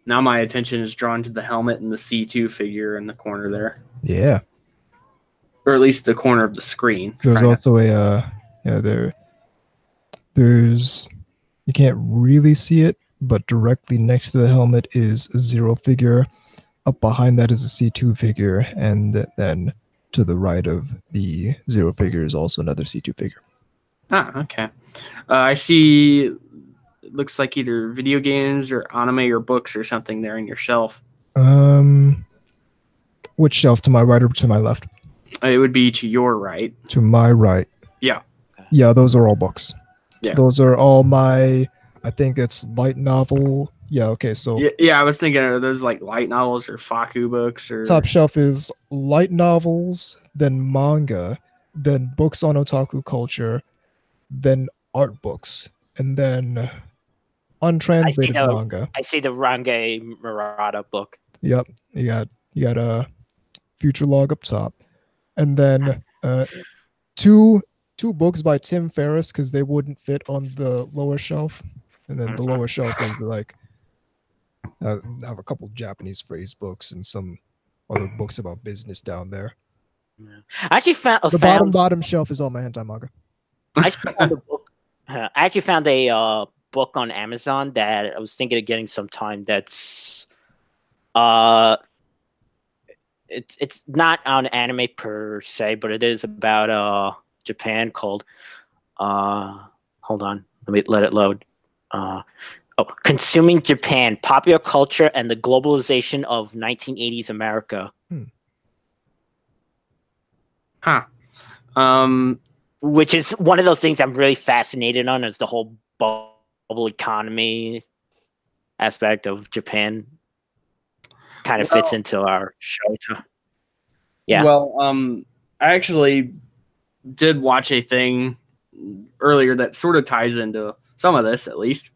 Now my attention is drawn to the helmet and the C2 figure in the corner there. Yeah. Or at least the corner of the screen. There's also there's, you can't really see it, but directly next to the helmet is a Zero figure. Up behind that is a C2 figure, and then to the right of the Zero figure is also another C2 figure. Ah, okay. I see, it looks like either video games or anime or books or something there in your shelf. Which shelf? To my right or to my left? It would be to your right. To my right. Yeah. Yeah, those are all books. Yeah. Those are all my, I think it's light novel. Yeah, okay, so. Yeah, I was thinking, are those like light novels or faku books? Or Top shelf is light novels, then manga, then books on otaku culture, then art books, and then untranslated manga. I see the Range Murata book. Yep, you got a Future Log up top, and then two books by Tim Ferriss because they wouldn't fit on the lower shelf, and then the lower shelf ones are like have a couple Japanese phrase books and some other books about business down there. I actually found the bottom shelf is all my hentai manga. I actually found a book on Amazon that I was thinking of getting sometime. That's it's not on anime per se, but it is about Japan called hold on, let it load. Consuming Japan, Popular Culture and the Globalization of 1980s America. Which is one of those things I'm really fascinated on, is the whole bubble economy aspect of Japan. Kind of fits into our show. Yeah. Well, I actually did watch a thing earlier that sort of ties into some of this, at least.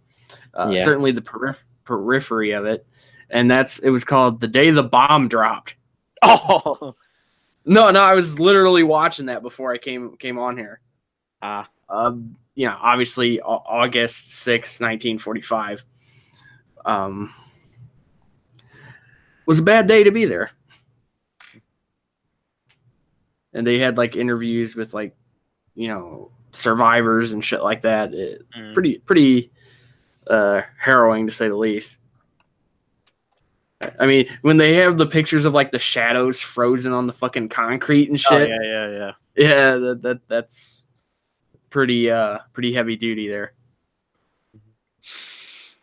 Certainly the periphery of it. And it was called The Day the Bomb Dropped. Oh! No, I was literally watching that before I came on here. Obviously August 6th, 1945. Was a bad day to be there. And they had like interviews with like, survivors and shit like that. Pretty harrowing to say the least. I mean, when they have the pictures of like the shadows frozen on the fucking concrete and shit. Oh, yeah. Yeah, that's pretty heavy duty there.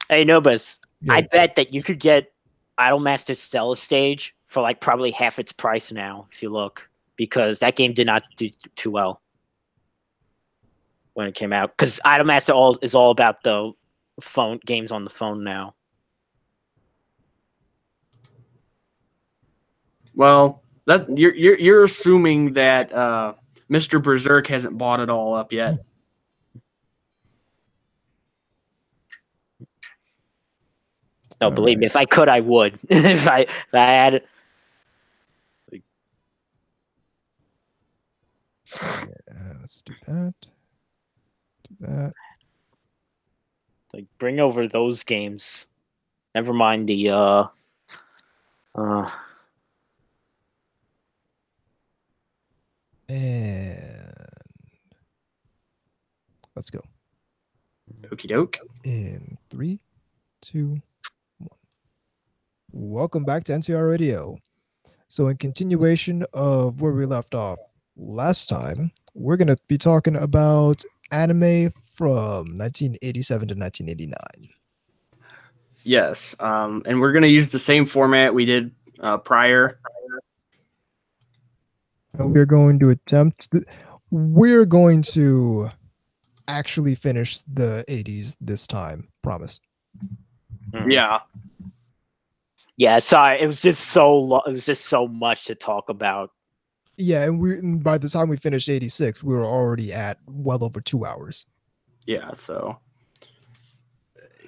Hey, Nobus, I bet that you could get Idolmaster Stella Stage for like probably half its price now if you look, because that game did not do too well when it came out. Because Idolmaster is all about the phone games on the phone now. Well, you're assuming that Mr. Berserk hasn't bought it all up yet. No, believe me, if I could, I would. if I had. Let's do that. Like, bring over those games. Never mind the And let's go. Okie doke. In 3, 2, 1. Welcome back to NTR Radio. So, in continuation of where we left off last time, we're going to be talking about anime from 1987 to 1989. Yes, and we're going to use the same format we did prior. And we're going to actually finish the 80s this time. Promise. Yeah. Yeah, sorry, it was just so much to talk about. Yeah, and by the time we finished 86, we were already at well over 2 hours. Yeah, so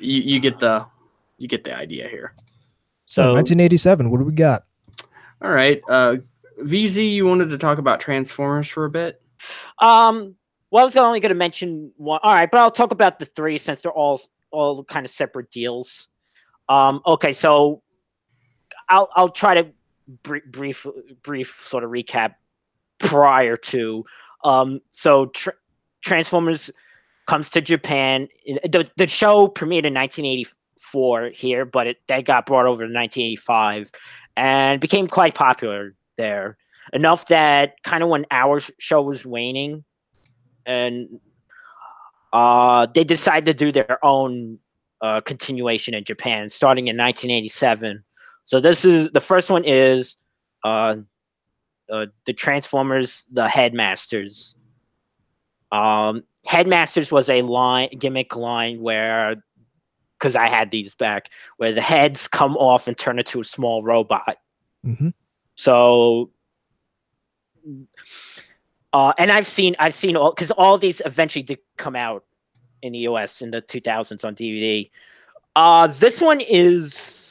you get the idea here. So 1987, what do we got? All right, VZ, you wanted to talk about Transformers for a bit? Well, I was only going to mention one. All right, but I'll talk about the three since they're all kind of separate deals. Okay, so I'll try to brief sort of recap prior to. So Transformers comes to Japan. The show premiered in 1984 here, but that got brought over in 1985 and became quite popular there. Enough that kind of when our show was waning, and they decided to do their own continuation in Japan, starting in 1987. So this is the first one is the Transformers, the Headmasters. Headmasters was a gimmick line where, because I had these back, where the heads come off and turn into a small robot. Mm-hmm. So, and I've seen all, because all these eventually did come out in the US in the 2000s on DVD. This one is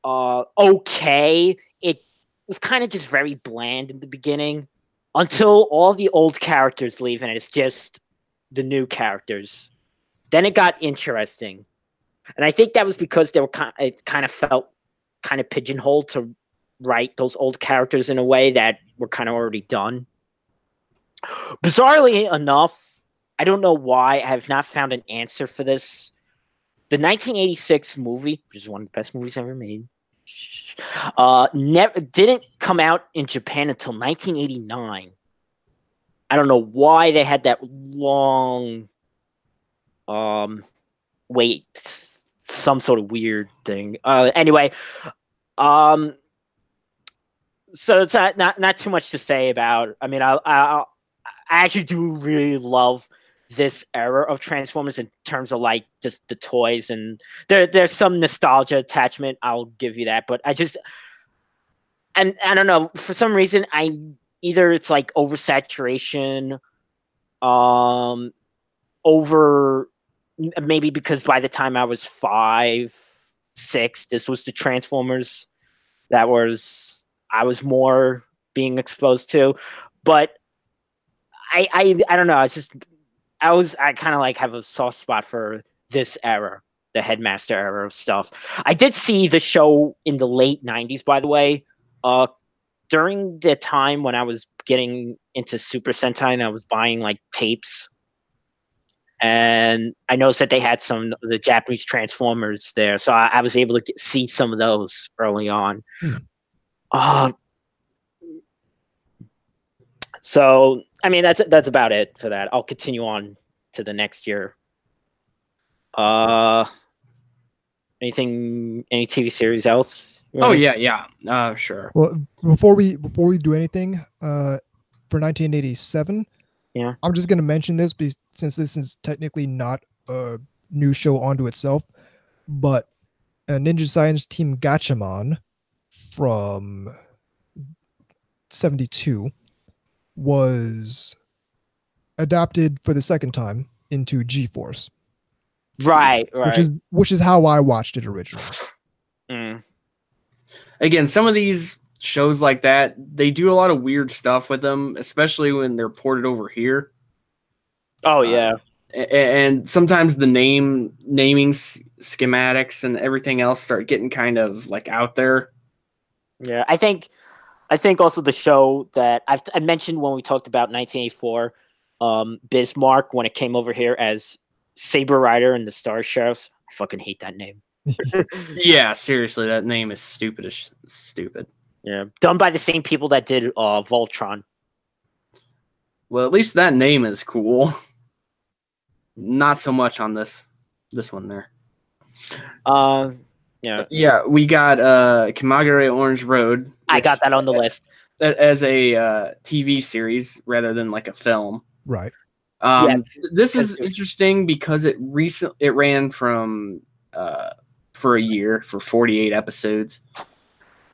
okay. It was kind of just very bland in the beginning until all the old characters leave and it's just the new characters. Then it got interesting, and I think that was because it kind of felt kind of pigeonholed to write those old characters in a way that were kind of already done. Bizarrely enough, I don't know why I have not found an answer for this. The 1986 movie, which is one of the best movies ever made, didn't come out in Japan until 1989. I don't know why they had that long wait, some sort of weird thing. Anyway, so it's not too much to say about. I mean, I actually do really love this era of Transformers in terms of like just the toys, and there's some nostalgia attachment. I'll give you that, but I don't know, for some reason either it's like oversaturation, maybe because by the time I was 5, 6, this was the Transformers that I was more being exposed to, but I don't know. It's just I kind of like have a soft spot for this era, the Headmaster era of stuff. I did see the show in the late 90s, by the way. During the time when I was getting into Super Sentai and I was buying like tapes, and I noticed that they had some of the Japanese Transformers there, so I was able to see some of those early on. So, I mean, that's about it for that. I'll continue on to the next year. Any TV series else? Oh yeah. Sure. Well, before we do anything, for 1987, yeah, I'm just gonna mention this since this is technically not a new show onto itself, but Ninja Science Team Gatchaman from 72 was adapted for the second time into G-Force. Right. Which is how I watched it originally. Again, some of these shows like that, they do a lot of weird stuff with them, especially when they're ported over here. Oh yeah. And sometimes the naming schematics and everything else start getting kind of like out there. Yeah, I think also the show that I mentioned when we talked about 1984, Bismarck, when it came over here as Saber Rider and the Star Sheriffs. I fucking hate that name. Yeah, seriously, that name is stupid. Yeah, done by the same people that did Voltron. Well, at least that name is cool. Not so much on this one there. Yeah, we got Kamagure Orange Road. I got that on the list as a TV series rather than like a film. Right. This is interesting because it ran from for a year for 48 episodes.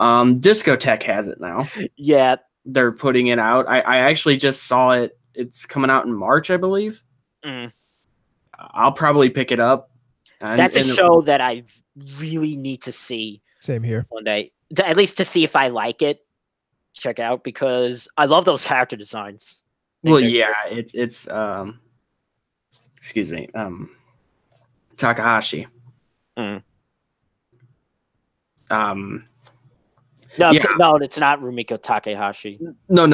Discotheque has it now. Yeah, they're putting it out. I actually just saw it. It's coming out in March, I believe. I'll probably pick it up. That's a show that I really need to see. Same here. One day, at least to see if I like it. Check out because I love those character designs. Well, yeah, it's excuse me, Takahashi. No, yeah. No, it's not Rumiko Takahashi. No.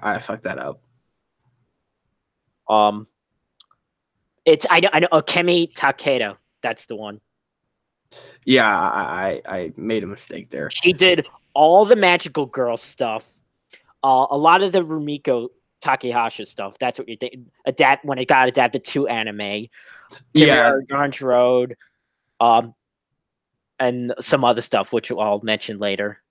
I fucked that up. It's I know Kemi Takeda. That's the one. Yeah, I made a mistake there. She did all the Magical Girl stuff, a lot of the Rumiko Takahashi stuff. That's what you think. When it got adapted to anime. Orange Road, and some other stuff, which I'll mention later.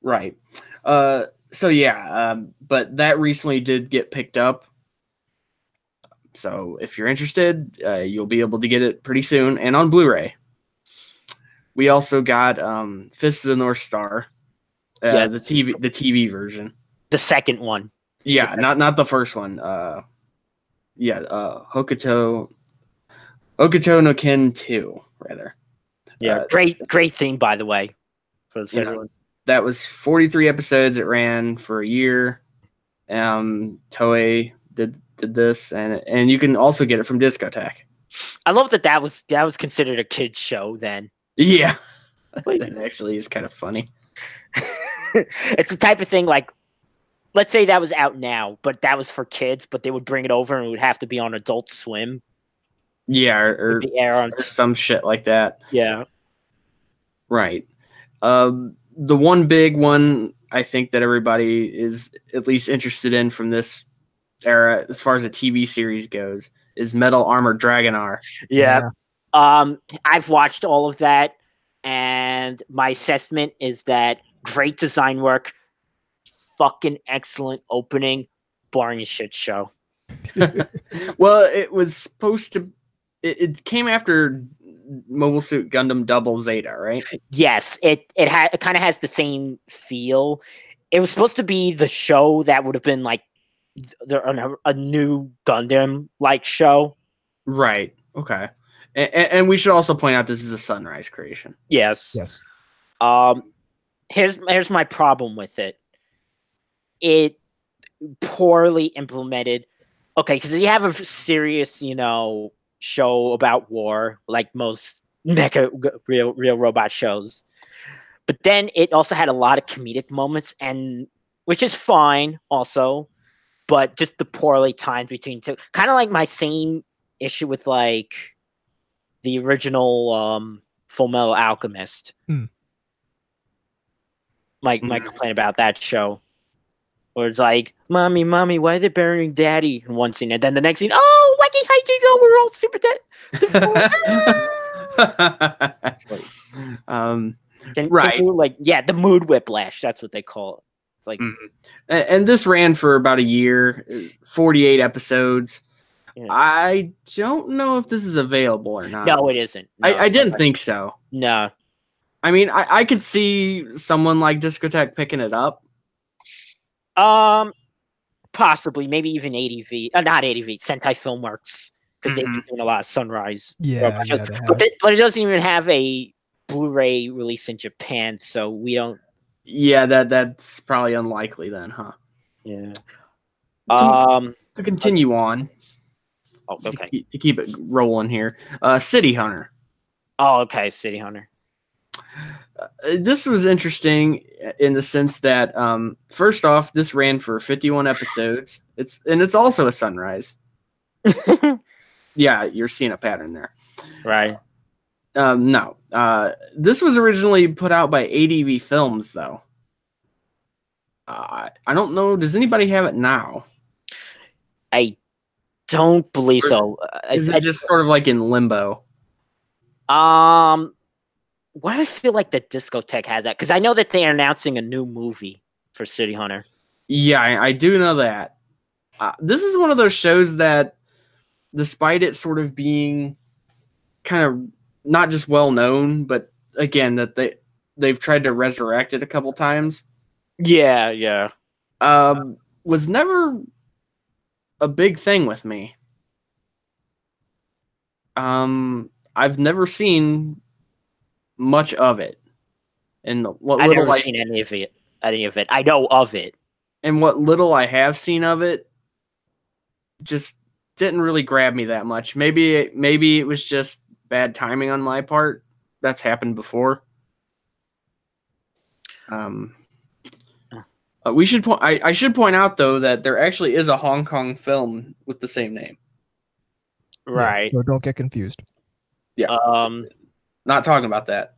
Right. So yeah, but that recently did get picked up. So if you're interested, you'll be able to get it pretty soon and on Blu-ray. We also got Fist of the North Star, the TV version, the second one. Yeah, not the first one. Hokuto no Ken 2, rather. Yeah, great theme, by the way. For the second one. That was 43 episodes. It ran for a year. Toei did this, and you can also get it from Discotheque. I love that was considered a kid's show then. Yeah, that actually is kind of funny. It's the type of thing like, let's say that was out now, but that was for kids, but they would bring it over and it would have to be on Adult Swim. Yeah, or some shit like that. Yeah. Right. The one big one I think that everybody is at least interested in from this era, as far as a TV series goes, is Metal Armor Dragonar. Yeah. I've watched all of that, and my assessment is that great design work, fucking excellent opening, boring as shit show. Well, it was supposed to. It came after Mobile Suit Gundam Double Zeta, right? Yes, it kind of has the same feel. It was supposed to be the show that would have been like a new Gundam like show. Right. Okay. And we should also point out this is a Sunrise creation. Yes. Yes. Here's my problem with it. It poorly implemented. Okay, because you have a serious, show about war, like most real robot shows. But then it also had a lot of comedic moments, and which is fine also, but just the poorly timed between two. Kind of like my same issue with like the original Full Metal Alchemist. My complaint about that show. Where it's like, mommy, why are they burying daddy in one scene? And then the next scene, oh, wacky hijinks, oh, we're all super dead. Right. The mood whiplash, that's what they call it. It's like, and this ran for about a year, 48 episodes. Yeah. I don't know if this is available or not. No, it isn't. No, I didn't think so. No. I mean, I could see someone like Discotheque picking it up. Possibly, maybe even ADV. Not ADV, Sentai Filmworks, because they've been doing a lot of Sunrise. Yeah, but it doesn't even have a Blu-ray release in Japan, so we don't. Yeah, that's probably unlikely then, huh? Yeah. To continue on. Oh, okay. To keep it rolling here. City Hunter. Oh, okay, City Hunter. This was interesting in the sense that, first off, this ran for 51 episodes. It's also a Sunrise. Yeah, you're seeing a pattern there. Right. No. This was originally put out by ADV Films, though. I don't know. Does anybody have it now? I don't believe so. Is it just sort of like in limbo? Why do I feel like the Discotheque has that? Because I know that they're announcing a new movie for City Hunter. Yeah, I do know that. This is one of those shows that, despite it sort of being kind of not just well known, but again that they've tried to resurrect it a couple times. Yeah. Was never a big thing with me. I've never seen much of it, and I've never seen any of it. I know of it, and what little I have seen of it just didn't really grab me that much. Maybe it was just bad timing on my part. That's happened before. I should point out though that there actually is a Hong Kong film with the same name. Right. Yeah, so don't get confused. Yeah. Not talking about that.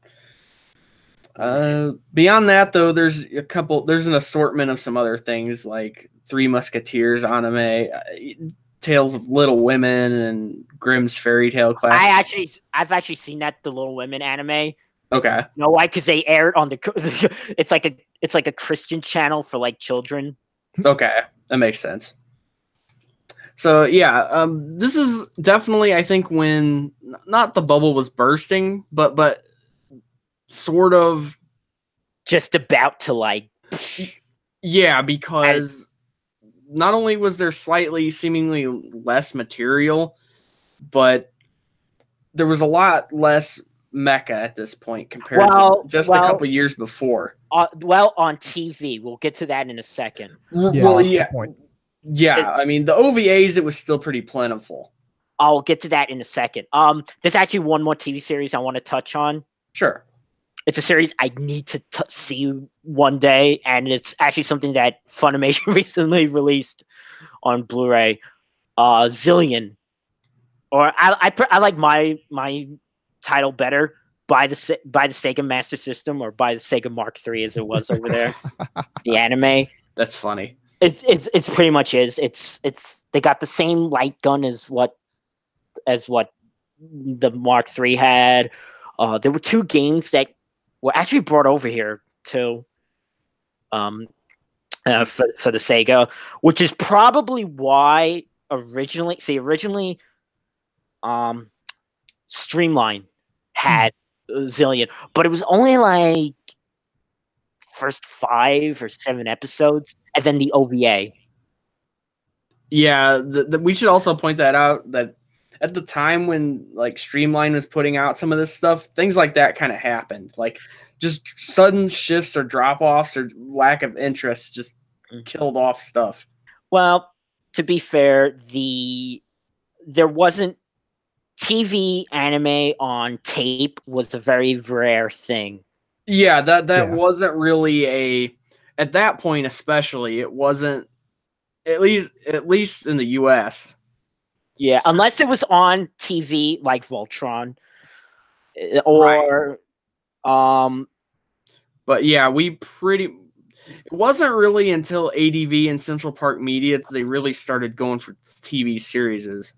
Beyond that though, there's an assortment of some other things like Three Musketeers anime, Tales of Little Women, and Grimm's Fairy Tale Class. I've actually seen the Little Women anime. Okay. You know why? Because they aired on it's like a Christian channel for like children. Okay, that makes sense. So yeah, this is definitely, I think, when not the bubble was bursting, but sort of just about to like. Yeah, because not only was there seemingly less material, but there was a lot less mecha at this point compared to just a couple years before. On TV, we'll get to that in a second. Yeah. I mean, the OVAs, it was still pretty plentiful. I'll get to that in a second. There's actually one more TV series I want to touch on. Sure. It's a series I need to see one day, and it's actually something that Funimation recently released on Blu-ray. Zillion, or I like my title better, by the Sega Master System, or by the Sega Mark III as it was over there. The anime. That's funny. It's pretty much is. It's they got the same light gun as what the Mark III had. There were two games that were actually brought over here too, for the Sega, which is probably why originally Streamline had Zillion, but it was only like first 5 or 7 episodes, and then the OVA. Yeah, we should also point that out, that at the time when like Streamline was putting out some of this stuff, things like that kind of happened. Like just sudden shifts or drop-offs or lack of interest just killed off stuff. Well, to be fair, there wasn't TV anime on tape was a very rare thing. Yeah, that wasn't really at that point especially, it wasn't, at least in the US. Yeah, unless it was on TV like Voltron, or but yeah, it wasn't really until ADV and Central Park Media that they really started going for TV series.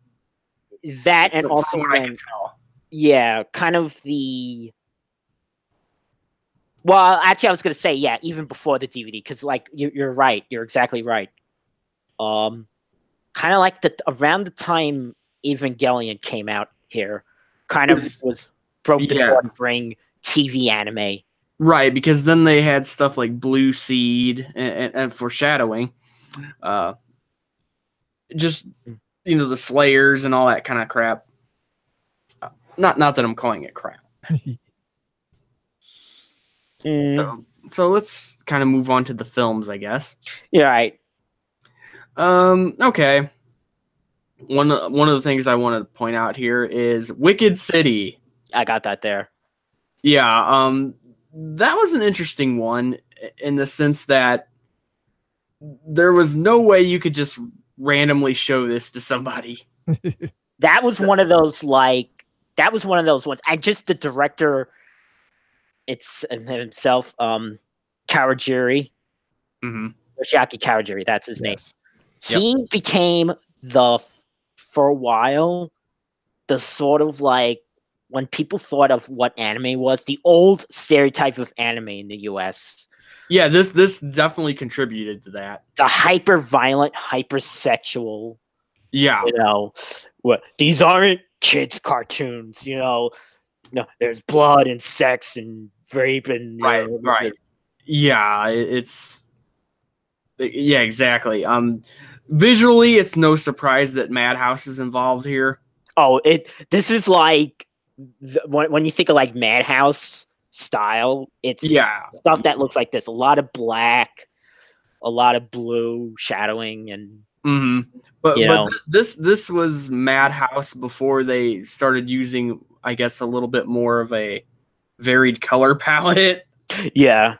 That, and also kind of the. Well, actually, I was going to say, even before the DVD, because like you're right, you're exactly right. Kind of like around the time Evangelion came out here, kind of broke the code to bring TV anime. Right, because then they had stuff like Blue Seed and Foreshadowing, just the Slayers and all that kind of crap. Not that I'm calling it crap. So let's kind of move on to the films, I guess. Yeah, right. Okay. One of the things I want to point out here is Wicked City. I got that there. Yeah, that was an interesting one in the sense that there was no way you could just randomly show this to somebody. That was one of those, like, that was one of those ones. And just the director, it's himself, Kawajiri. Yoshiaki Kawajiri, that's his name. He became for a while, the sort of like, when people thought of what anime was, the old stereotype of anime in the US. Yeah, this definitely contributed to that. The hyper-violent, hyper-sexual. Yeah. You know, these aren't kids' cartoons, you know. No, there's blood and sex and rape and... Right. Yeah, yeah, exactly. Visually, it's no surprise that Madhouse is involved here. Oh, this is like... when you think of like Madhouse style, it's stuff that looks like this. A lot of black, a lot of blue shadowing, and but this was Madhouse before they started using, I guess, a little bit more of a varied color palette. Yeah.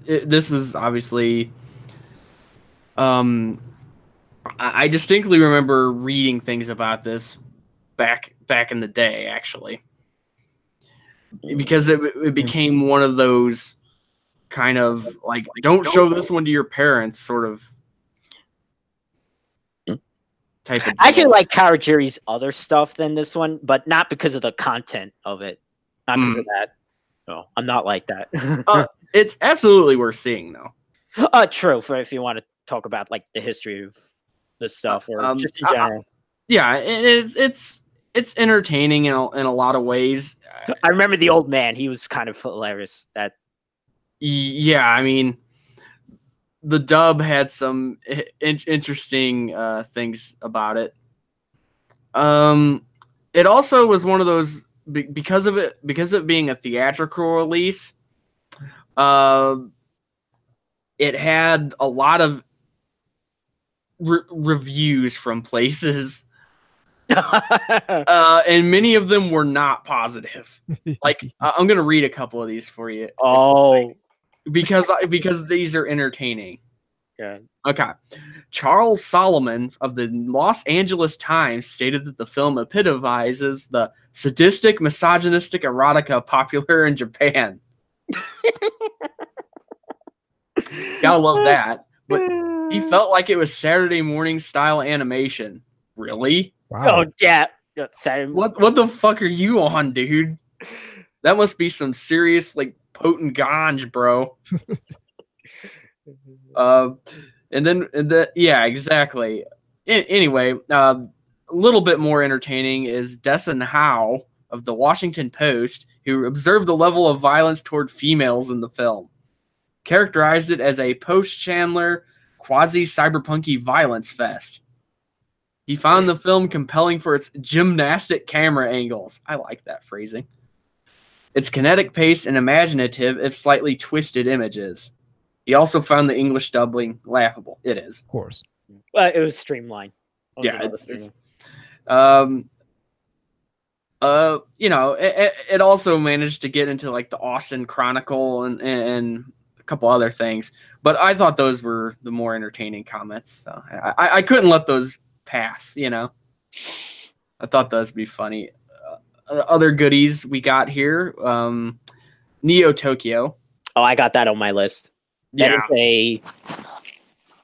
This was obviously I distinctly remember reading things about this back in the day, actually, because it became one of those kind of like, don't show this one to your parents sort of type of. I actually like Kawajiri's other stuff than this one, but not because of the content of it. Not because of that. No, I'm not like that. It's absolutely worth seeing, though. True. If you want to talk about like the history of this stuff, or just in general. Yeah, it's entertaining in a lot of ways. I remember the old man; he was kind of hilarious. Yeah, I mean, the dub had some interesting things about it. It also was one of those, because of it being a theatrical release. It had a lot of reviews from places, and many of them were not positive. Like, I'm gonna read a couple of these for you. Oh, because these are entertaining. Yeah. Okay. Charles Solomon of the Los Angeles Times stated that the film epitomizes the sadistic, misogynistic erotica popular in Japan. Gotta love that. But he felt like it was Saturday morning style animation. Really? Wow. Oh, yeah. What the fuck are you on, dude? That must be some serious, like, potent ganj, bro. Yeah, exactly. Anyway, a little bit more entertaining is Dessen Howe of the Washington Post, who observed the level of violence toward females in the film. Characterized it as a post-Chandler, quasi-cyberpunky violence fest. He found the film compelling for its gymnastic camera angles. I like that phrasing. Its kinetic pace and imaginative, if slightly twisted images. He also found the English dubbing laughable. It is. Of course. Well, it was streamlined. Yeah. It also managed to get into like the Austin Chronicle and a couple other things, but I thought those were the more entertaining comments. So I couldn't let those pass, you know. I thought those would be funny. Other goodies we got here, Neo Tokyo. Oh, I got that on my list. That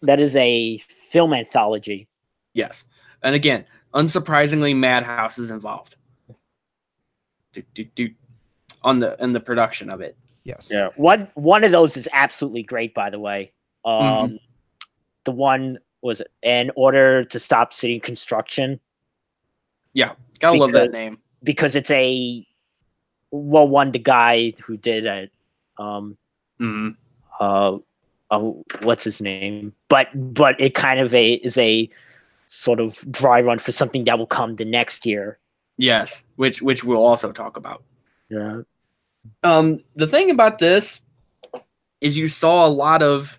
is a film anthology. Yes, and again, unsurprisingly, Madhouse is involved. In the production of it. Yes. Yeah. One of those is absolutely great, by the way. The one was In Order to Stop City Construction. Yeah, gotta love that name. Because it's the guy who did it. What's his name? But it kind of is a sort of dry run for something that will come the next year. Yes, which we'll also talk about. Yeah. The thing about this is you saw a lot of,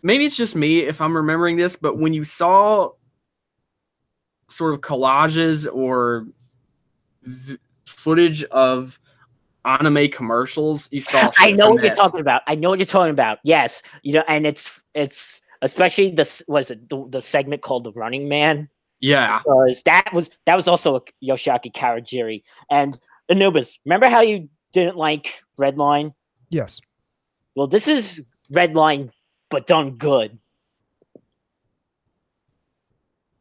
maybe it's just me if I'm remembering this, but when you saw sort of collages or footage of anime commercials, you saw. I know what you're talking about. Yes, and it's especially the segment called the Running Man. Yeah, because that was also a Yoshiaki Kawajiri. And Anubis, remember how you didn't like Redline? Yes. Well, this is Redline, but done good.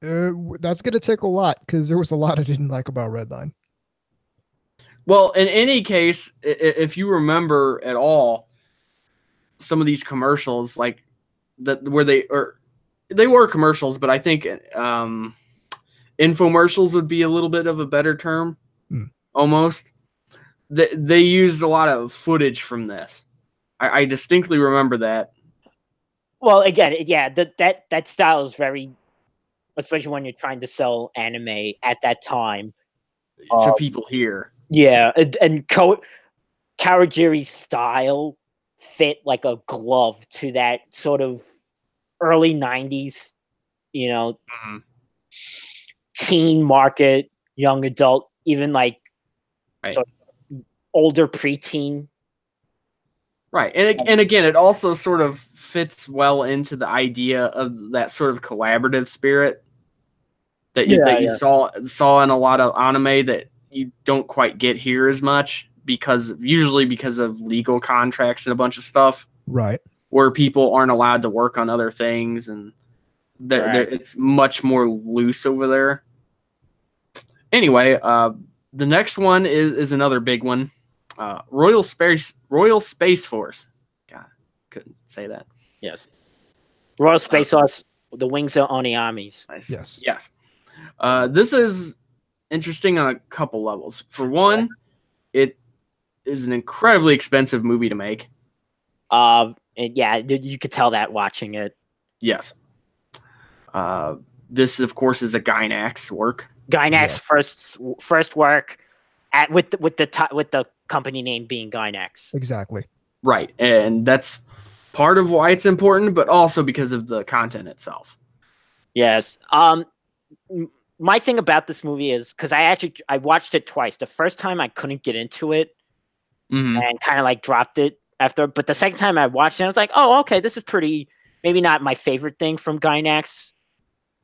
That's gonna take a lot because there was a lot I didn't like about Redline. Well, in any case, if you remember at all, some of these commercials, like that, where they were commercials, but I think infomercials would be a little bit of a better term. Almost. They used a lot of footage from this. I distinctly remember that. Well, again, yeah, that style is very, especially when you're trying to sell anime at that time to people here. Yeah, and Kawajiri's style fit like a glove to that sort of early 90s, teen market, young adult, even like sort of older preteen. Right. And again, it also sort of fits well into the idea of that sort of collaborative spirit that you saw in a lot of anime that you don't quite get here as much usually because of legal contracts and a bunch of stuff. Right. Where people aren't allowed to work on other things and it's much more loose over there. Anyway, the next one is another big one. Royal Space Force. God, couldn't say that. Yes. Royal Space Force, the wings of Oniamis. Nice. Yes. Yeah. This is interesting on a couple levels. For one, it is an incredibly expensive movie to make. And yeah, you could tell that watching it. Yes. This, of course, is a Gainax work. Gainax first work with the company name being Gainax. Exactly. Right, and that's part of why it's important, but also because of the content itself. Yes. My thing about this movie is because I watched it twice. The first time I couldn't get into it and kind of like dropped it after, but the second time I watched it, I was like, oh, okay, this is maybe not my favorite thing from Gainax,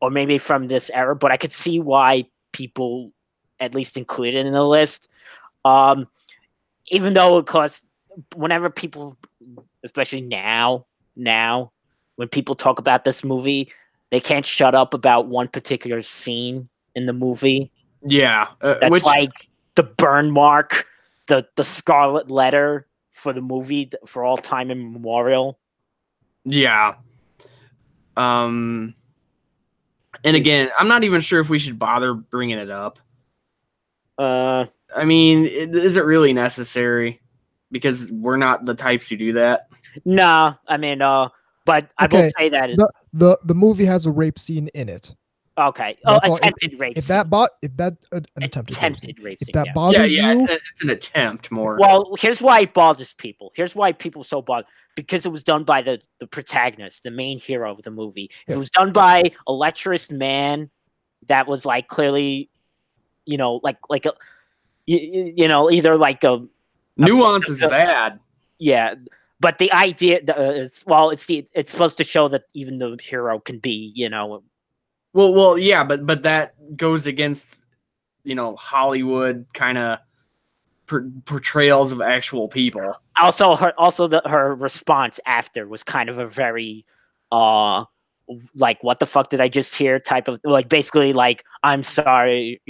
or maybe from this era, but I could see why people at least include it in the list. Even though, of course, whenever people, especially now, when people talk about this movie, they can't shut up about one particular scene in the movie. Yeah. That's like the burn mark, the scarlet letter for the movie for all time immemorial. Yeah. And again, I'm not even sure if we should bother bringing it up. I mean, is it really necessary? Because we're not the types who do that. No, I mean, but I will say that the movie has a rape scene in it. Okay. Attempted rape. If that attempted rape. If that bothers you, it's an attempt more. Well, here's why it bothers people. Here's why people so bothered, because it was done by the protagonist, the main hero of the movie. If it was done by a lecherous man that was like clearly, like a, either like a nuance is bad. Yeah. But the idea, it's supposed to show that even the hero can be, Well, yeah, but that goes against, Hollywood kind of portrayals of actual people. Also, her response after was kind of a very, like, what the fuck did I just hear type of, like, basically like, I'm sorry,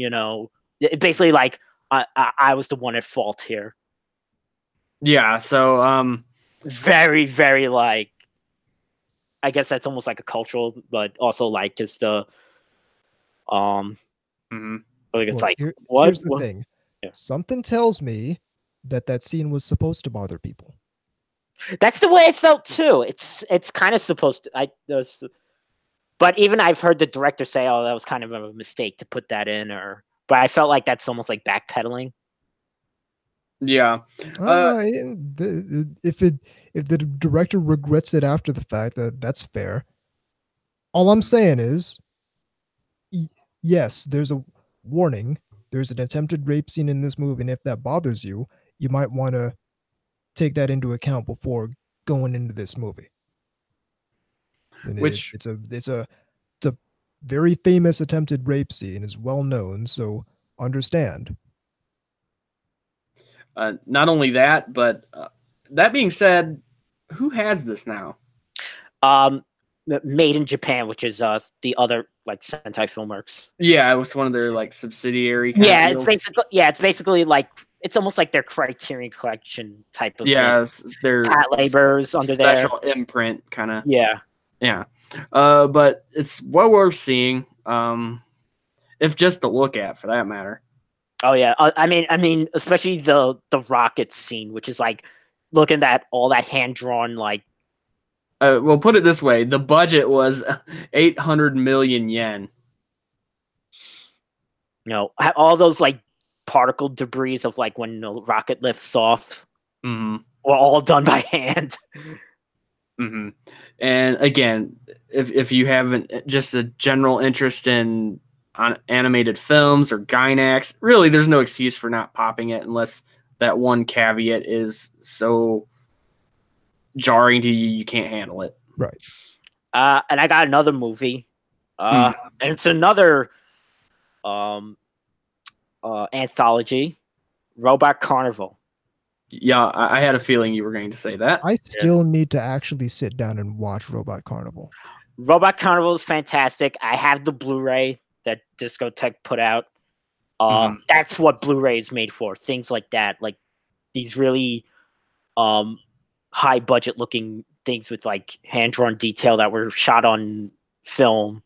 basically like I was the one at fault here. Yeah. So, very, very like, I guess that's almost like a cultural, but also like just I think it's what? Here's the thing. Yeah. Something tells me that scene was supposed to bother people. That's the way I felt too. It's kind of supposed to. But even I've heard the director say, "Oh, that was kind of a mistake to put that in," but I felt like that's almost like backpedaling. Yeah. If the director regrets it after the fact, that's fair. All I'm saying is, yes, there's a warning. There's an attempted rape scene in this movie, and if that bothers you, you might want to take that into account before going into this movie. And Which it's a very famous attempted rape scene. Is well known, so understand. Not only that, but that being said, who has this now? Made in Japan, which is the other like Sentai Filmworks. Yeah, it was one of their like subsidiary. It's basically like it's almost like their Criterion Collection type of thing. Their cat labors under there, special imprint kind of. Yeah. But it's what we're seeing. If just to look at, for that matter. Oh yeah, I mean, especially the rocket scene, which is like looking at all that hand drawn like. Well, put it this way: the budget was 800 million yen. All those like particle debris of like when the rocket lifts off, were all done by hand. Mm-hmm. And again, if you haven't just a general interest in animated films or Gainax, really, there's no excuse for not popping it unless that one caveat is so jarring to you can't handle it. Right. And I got another movie. And it's another anthology, Robot Carnival. Yeah, I had a feeling you were going to say that. I still need to actually sit down and watch Robot Carnival. Robot Carnival is fantastic. I have the Blu-ray that Discotheque put out. That's what Blu-ray is made for. Things like that, like these really high budget looking things with like hand-drawn detail that were shot on film,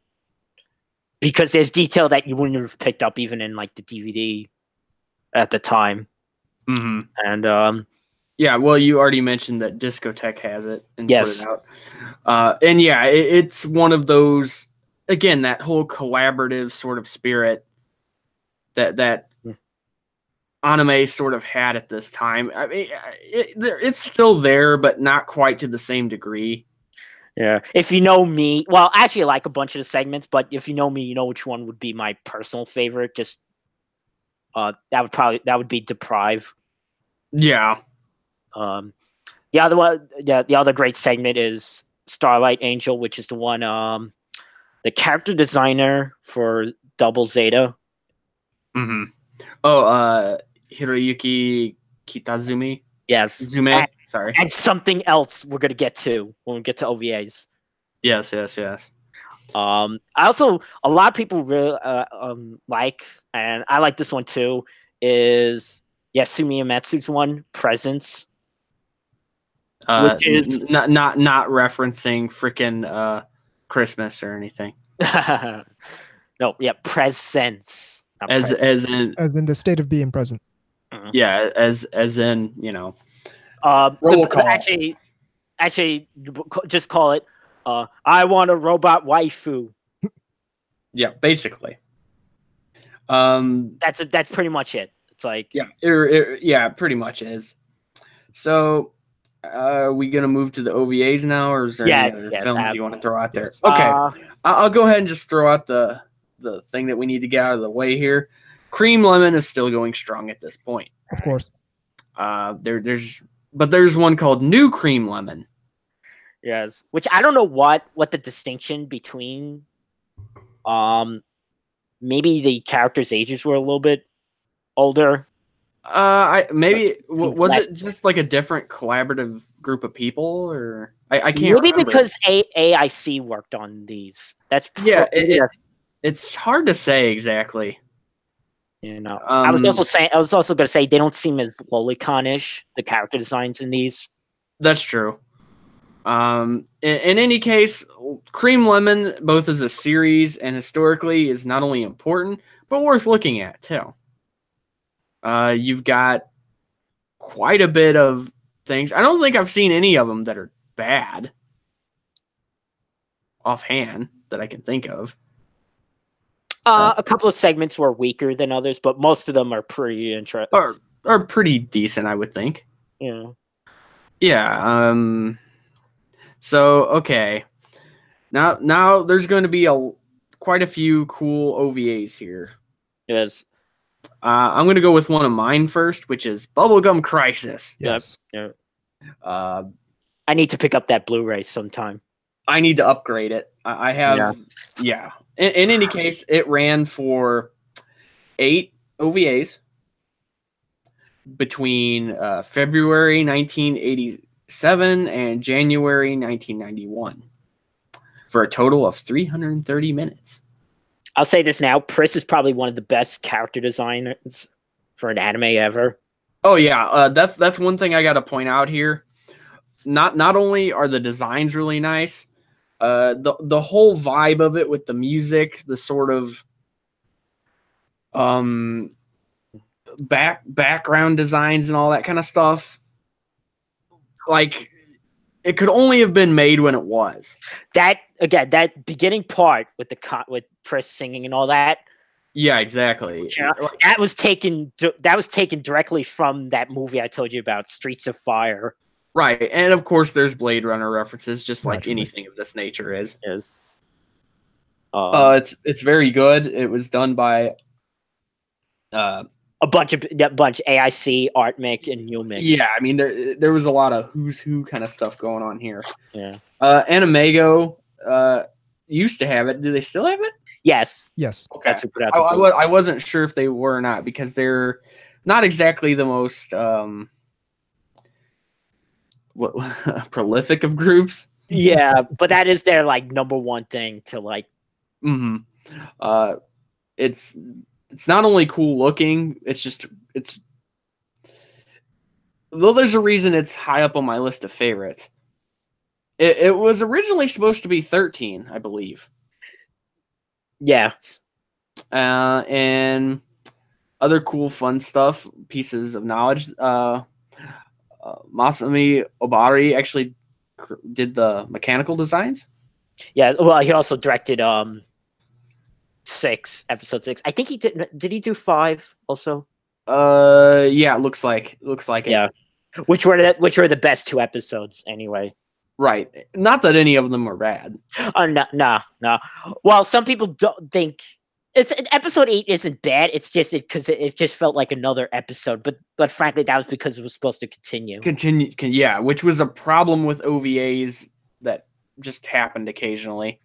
because there's detail that you wouldn't have picked up even in like the DVD at the time. And yeah, well, you already mentioned that Discotheque has it and put it out. And yeah, it's one of those, again, that whole collaborative sort of spirit that anime sort of had at this time. I mean, it's still there, but not quite to the same degree. Yeah. If you know me, well, actually I like a bunch of the segments, but if you know me, you know which one would be my personal favorite. Just that would be Deprive. Yeah. The other one, the other great segment is Starlight Angel, which is the one the character designer for Double Zeta. Hiroyuki Kitazumi. Yes. Zume. Sorry. And something else we're gonna get to when we get to OVAs. Yes. I also, a lot of people really like, and I like this one too, is Yasumi Amatsu's one, Presence. Which is not referencing freaking Christmas or anything. No, yeah, presence. As in the state of being present. Yeah, as in, you know. Actually, just call it. I want a robot waifu. Yeah, basically. That's pretty much it. It's like yeah, pretty much is. So, are we gonna move to the OVAs now, or is there any other films you want to throw out there? Okay, I'll go ahead and just throw out the thing that we need to get out of the way here. Cream Lemon is still going strong at this point. Of course. There's one called New Cream Lemon. Yes, which I don't know what the distinction between, maybe the characters' ages were a little bit older. Was it just like a different collaborative group of people, or I can't maybe remember. Because AIC worked on these. That's it's hard to say exactly. You know, I was also going to say they don't seem as lolicon-ish, the character designs in these. That's true. In any case, Cream Lemon, both as a series and historically, is not only important but worth looking at too. You've got quite a bit of things. I don't think I've seen any of them that are bad offhand that I can think of. A couple of segments were weaker than others, but most of them are pretty interesting. Are pretty decent, I would think. Yeah. Yeah. So okay. Now there's going to be quite a few cool OVAs here. Yes. I'm going to go with one of mine first, which is Bubblegum Crisis. Yes. Yeah. I need to pick up that Blu-ray sometime. I need to upgrade it. I have, yeah. In any case, it ran for 8 OVAs between February 1987 and January 1991 for a total of 330 minutes. I'll say this now. Pris is probably one of the best character designers for an anime ever. Oh, yeah. That's one thing I got to point out here. Not only are the designs really nice, the whole vibe of it with the music, the sort of background designs and all that kind of stuff, like it could only have been made when it was. That again, that beginning part with with Pris singing and all that. Yeah, exactly. That was taken directly from that movie I told you about, Streets of Fire. Right, and of course there's Blade Runner references, just like anything of this nature is. Yes. It's very good. It was done by a bunch AIC, Artmic, and Newman. Yeah, I mean there was a lot of who's who kind of stuff going on here. Yeah. Animego used to have it. Do they still have it? Yes. Yes. Okay. I wasn't sure if they were or not because they're not exactly the most prolific of groups. Yeah, but that is their like number one thing to like. Mm-hmm. It's not only cool looking. It's though there's a reason it's high up on my list of favorites. It was originally supposed to be 13, I believe. Yeah. And other cool, fun stuff, pieces of knowledge. Masami Obari actually did the mechanical designs. Yeah, well, he also directed episode 6. I think he did he do 5 also? Yeah, looks like it. Yeah. Which were the best 2 episodes anyway. Right. Not that any of them are bad. No. Well, some people don't think episode 8 isn't bad. It's just because it just felt like another episode. But frankly, that was because it was supposed to continue. Yeah, which was a problem with OVAs that just happened occasionally.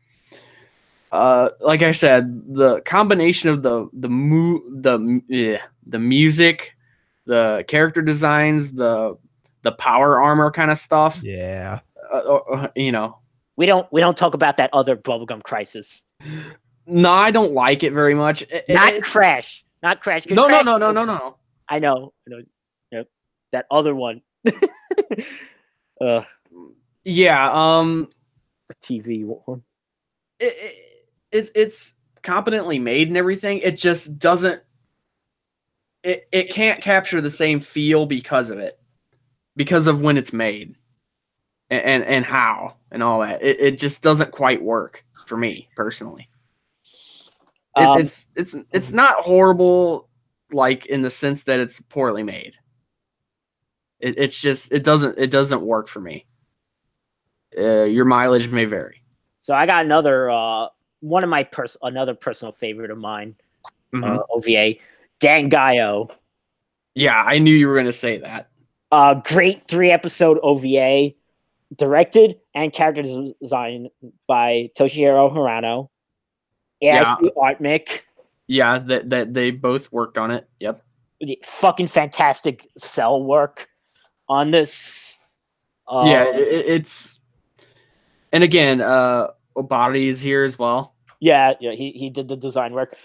Like I said, the combination of the music, the character designs, the power armor kind of stuff. Yeah. We don't talk about that other Bubblegum Crisis. No, I don't like it very much. Crash. Not Crash. No. I know. Yep. That other one. Yeah. The TV one. It's competently made and everything. It just doesn't. It can't capture the same feel because of it, because of when it's made, and how and all that. It just doesn't quite work for me personally. It's not horrible, like in the sense that it's poorly made. It's just it doesn't work for me. Your mileage may vary. So I got another one of my another personal favorite of mine, OVA, Dangayo. Yeah, I knew you were going to say that. Great 3-episode OVA, directed and character designed by Toshihiro Hirano. AIC Artmic. Yeah, that they both worked on it. Yep. Fucking fantastic cell work on this. It's, and again, Obari is here as well. Yeah, he did the design work.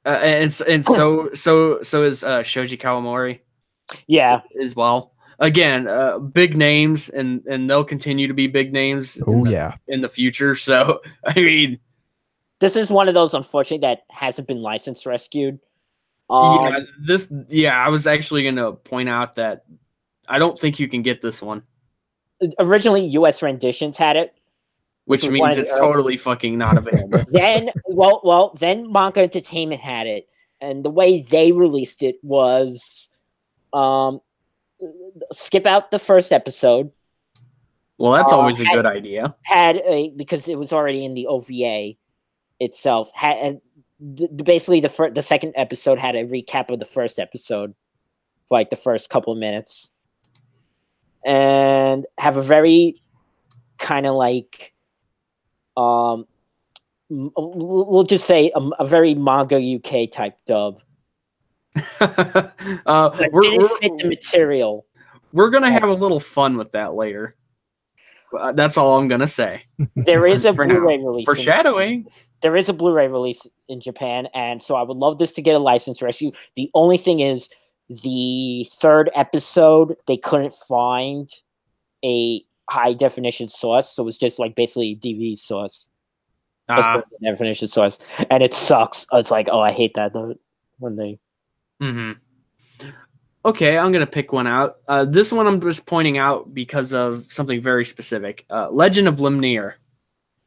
And so is Shoji Kawamori. Yeah, as well. Again, big names, and they'll continue to be big names. In the future. So I mean, this is one of those, unfortunately, that hasn't been licensed rescued. I was actually going to point out that I don't think you can get this one. Originally, U.S. renditions had it, which means it's totally fucking not available. Then Manga Entertainment had it, and the way they released it was skip out the first episode. Well, that's always a good idea. Because it was already in the OVA itself. Basically, the second episode had a recap of the first episode for like the first couple of minutes, and have a very kind of like we'll just say a very manga UK type dub. Didn't fit the material. We're gonna have a little fun with that later. That's all I'm gonna say. There is a Blu-ray release. Foreshadowing. There is a Blu-ray release in Japan, and so I would love this to get a license issue. The only thing is, the third episode they couldn't find a high definition source, so it was just like basically DVD source. Definition source, and it sucks. It's like, oh, I hate that when they. Okay, I'm gonna pick one out. This one I'm just pointing out because of something very specific. Legend of Lemnir.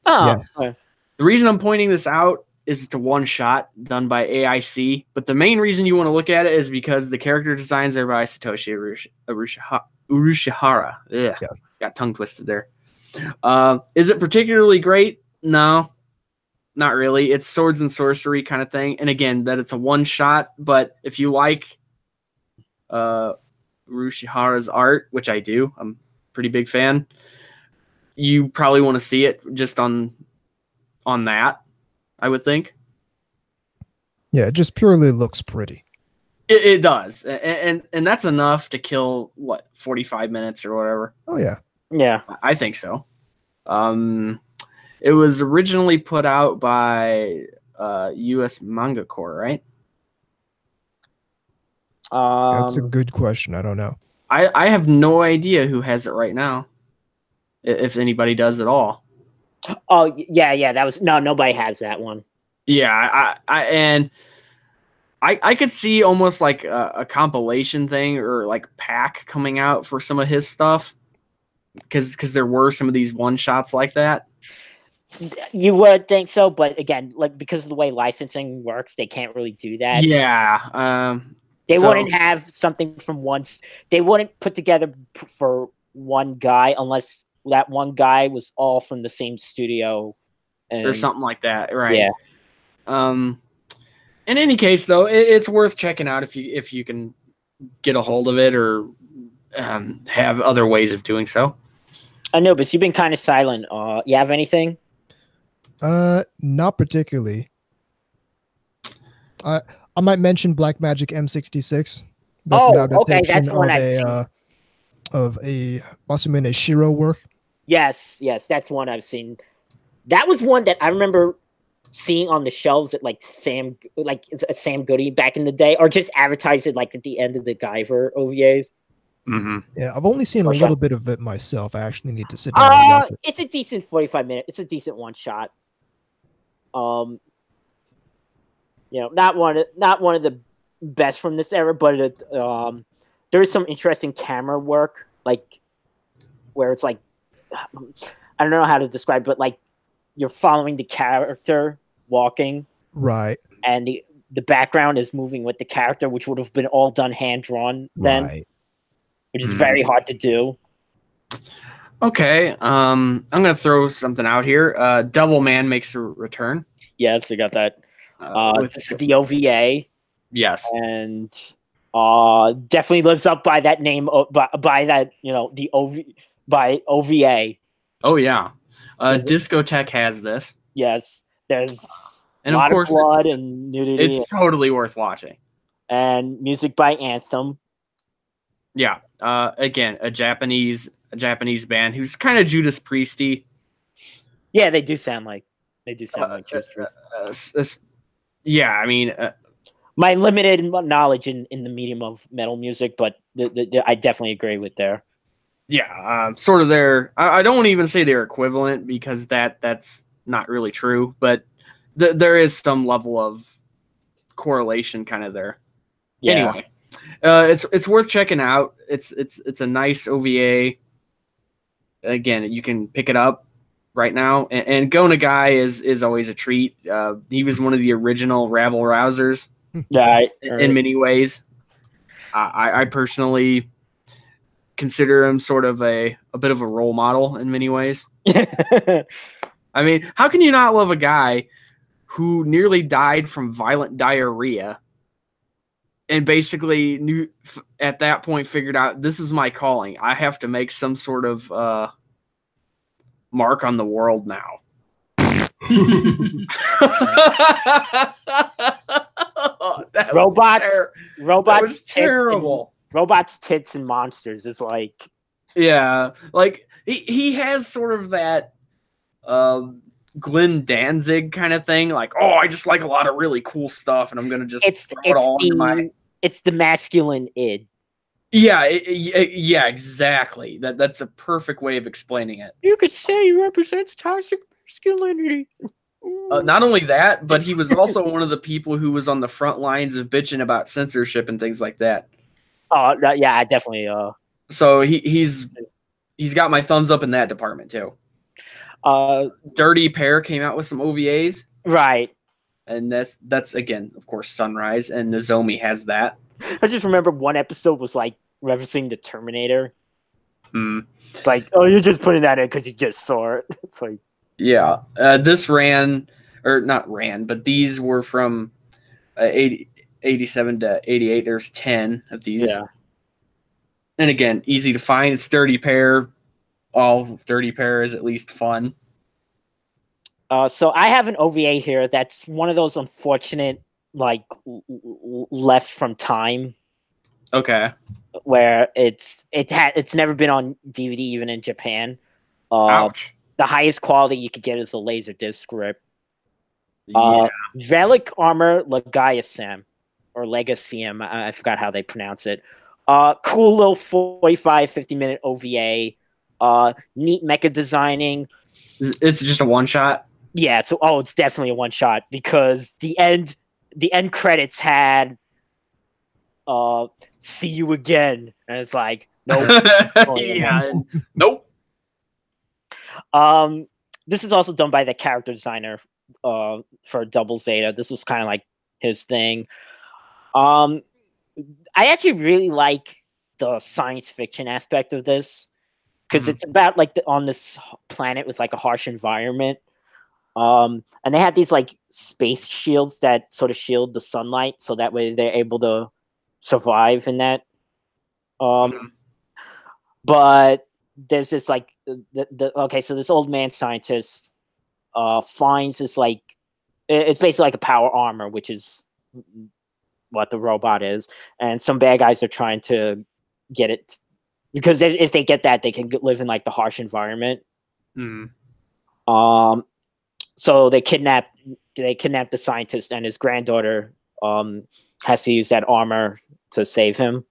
Oh, yes. The reason I'm pointing this out is it's a one-shot done by AIC, but the main reason you want to look at it is because the character designs are by Satoshi Urushihara. Yeah, got tongue twisted there. Is it particularly great? No, not really. It's swords and sorcery kind of thing. And again, that it's a one-shot, but if you like Urushihara's art, which I do, I'm a pretty big fan, you probably want to see it just on that, I would think. Yeah, it just purely looks pretty. It does, and that's enough to kill 45 minutes or whatever. Oh yeah, yeah, I think so. It was originally put out by U.S. Manga Corps, right? That's a good question. I don't know. I have no idea who has it right now, if anybody does at all. Oh yeah. That was nobody has that one. Yeah, I could see almost like a compilation thing or like pack coming out for some of his stuff, because there were some of these one shots like that. You would think so, but again, like because of the way licensing works, they can't really do that. Yeah. They wouldn't have something from once. They wouldn't put together for one guy unless that one guy was all from the same studio or something like that, right? Yeah. In any case, though, it's worth checking out if you can get a hold of it or have other ways of doing so. Anubis, you've been kind of silent. You have anything? Not particularly. I might mention Black Magic M66. That's an adaptation okay, that's one I've seen. Of a Masumune Shiro work. Yes, that's one I've seen. That was one that I remember seeing on the shelves at Sam Goody back in the day, or just advertised it like at the end of the Guyver OVAs. Mm-hmm. Yeah, I've only seen a little bit of it myself. I actually need to sit down and watch it. It's a decent 45-minute. It's a decent one shot. Not one of the best from this era, but there is some interesting camera work, like where it's like, I don't know how to describe, but like you're following the character walking, right, and the background is moving with the character, which would have been all done hand drawn then, right, which is very hard to do. Okay, I'm gonna throw something out here. Devilman makes a return. Yes, I got that. This is the OVA. Yes, and definitely lives up by that name, by that by OVA. Oh yeah, Discotheque has this. Yes, there's and a lot of course of blood and nudity. It's totally worth watching. And music by Anthem. Yeah, again, a Japanese band who's kind of Judas Priesty. Yeah, they do sound like Judas Priest. Yeah, I mean, my limited knowledge in the medium of metal music, but I definitely agree with there. Yeah, sort of their. I don't even say they're equivalent because that's not really true, but there is some level of correlation kind of there. Yeah. Anyway, it's worth checking out. It's a nice OVA. Again, you can pick it up right now, and Go Nagai is always a treat. He was one of the original rabble rousers. Yeah, in many ways. I personally consider him sort of a bit of a role model in many ways. I mean, how can you not love a guy who nearly died from violent diarrhea and basically knew at that point figured out this is my calling. I have to make some sort of mark on the world now. Robots, terrible. Robots, tits, and monsters is like, yeah, like he has sort of that Glenn Danzig kind of thing. Like, oh, I just like a lot of really cool stuff, and I'm gonna just it's the masculine id. Yeah, yeah, exactly. That's a perfect way of explaining it. You could say he represents toxic masculinity. Not only that, but he was also one of the people who was on the front lines of bitching about censorship and things like that. Oh, yeah, I definitely. So he's got my thumbs up in that department too. Dirty Pair came out with some OVAs, right? And that's again, of course, Sunrise, and Nozomi has that. I just remember one episode was like referencing the Terminator. It's like, oh, you're just putting that in because you just saw it. It's like, yeah, this but these were from 87 to 88. There's 10 of these. Yeah. And again, easy to find. It's Dirty Pair. All Dirty Pair is at least fun. So I have an OVA here that's one of those unfortunate, like, left from time. Okay. Where it's never been on DVD even in Japan. Ouch. The highest quality you could get is a Laserdisc rip. Relic Armor Legacy, or Legacium. I forgot how they pronounce it. Cool little 45-50-minute OVA. Neat mecha designing. It's just a one shot. Yeah, it's definitely a one shot because the end credits had see you again, and it's like, nope. Yeah, nope. This is also done by the character designer for Double Zeta. This was kind of like his thing. I actually really like the science fiction aspect of this because it's about like on this planet with like a harsh environment. And they had these like space shields that sort of shield the sunlight, so that way they're able to survive in that. But there's this like so this old man scientist finds this like it's basically like a power armor, which is what the robot is, and some bad guys are trying to get it because if they get that, they can live in like the harsh environment. So they kidnap the scientist, and his granddaughter has to use that armor to save him.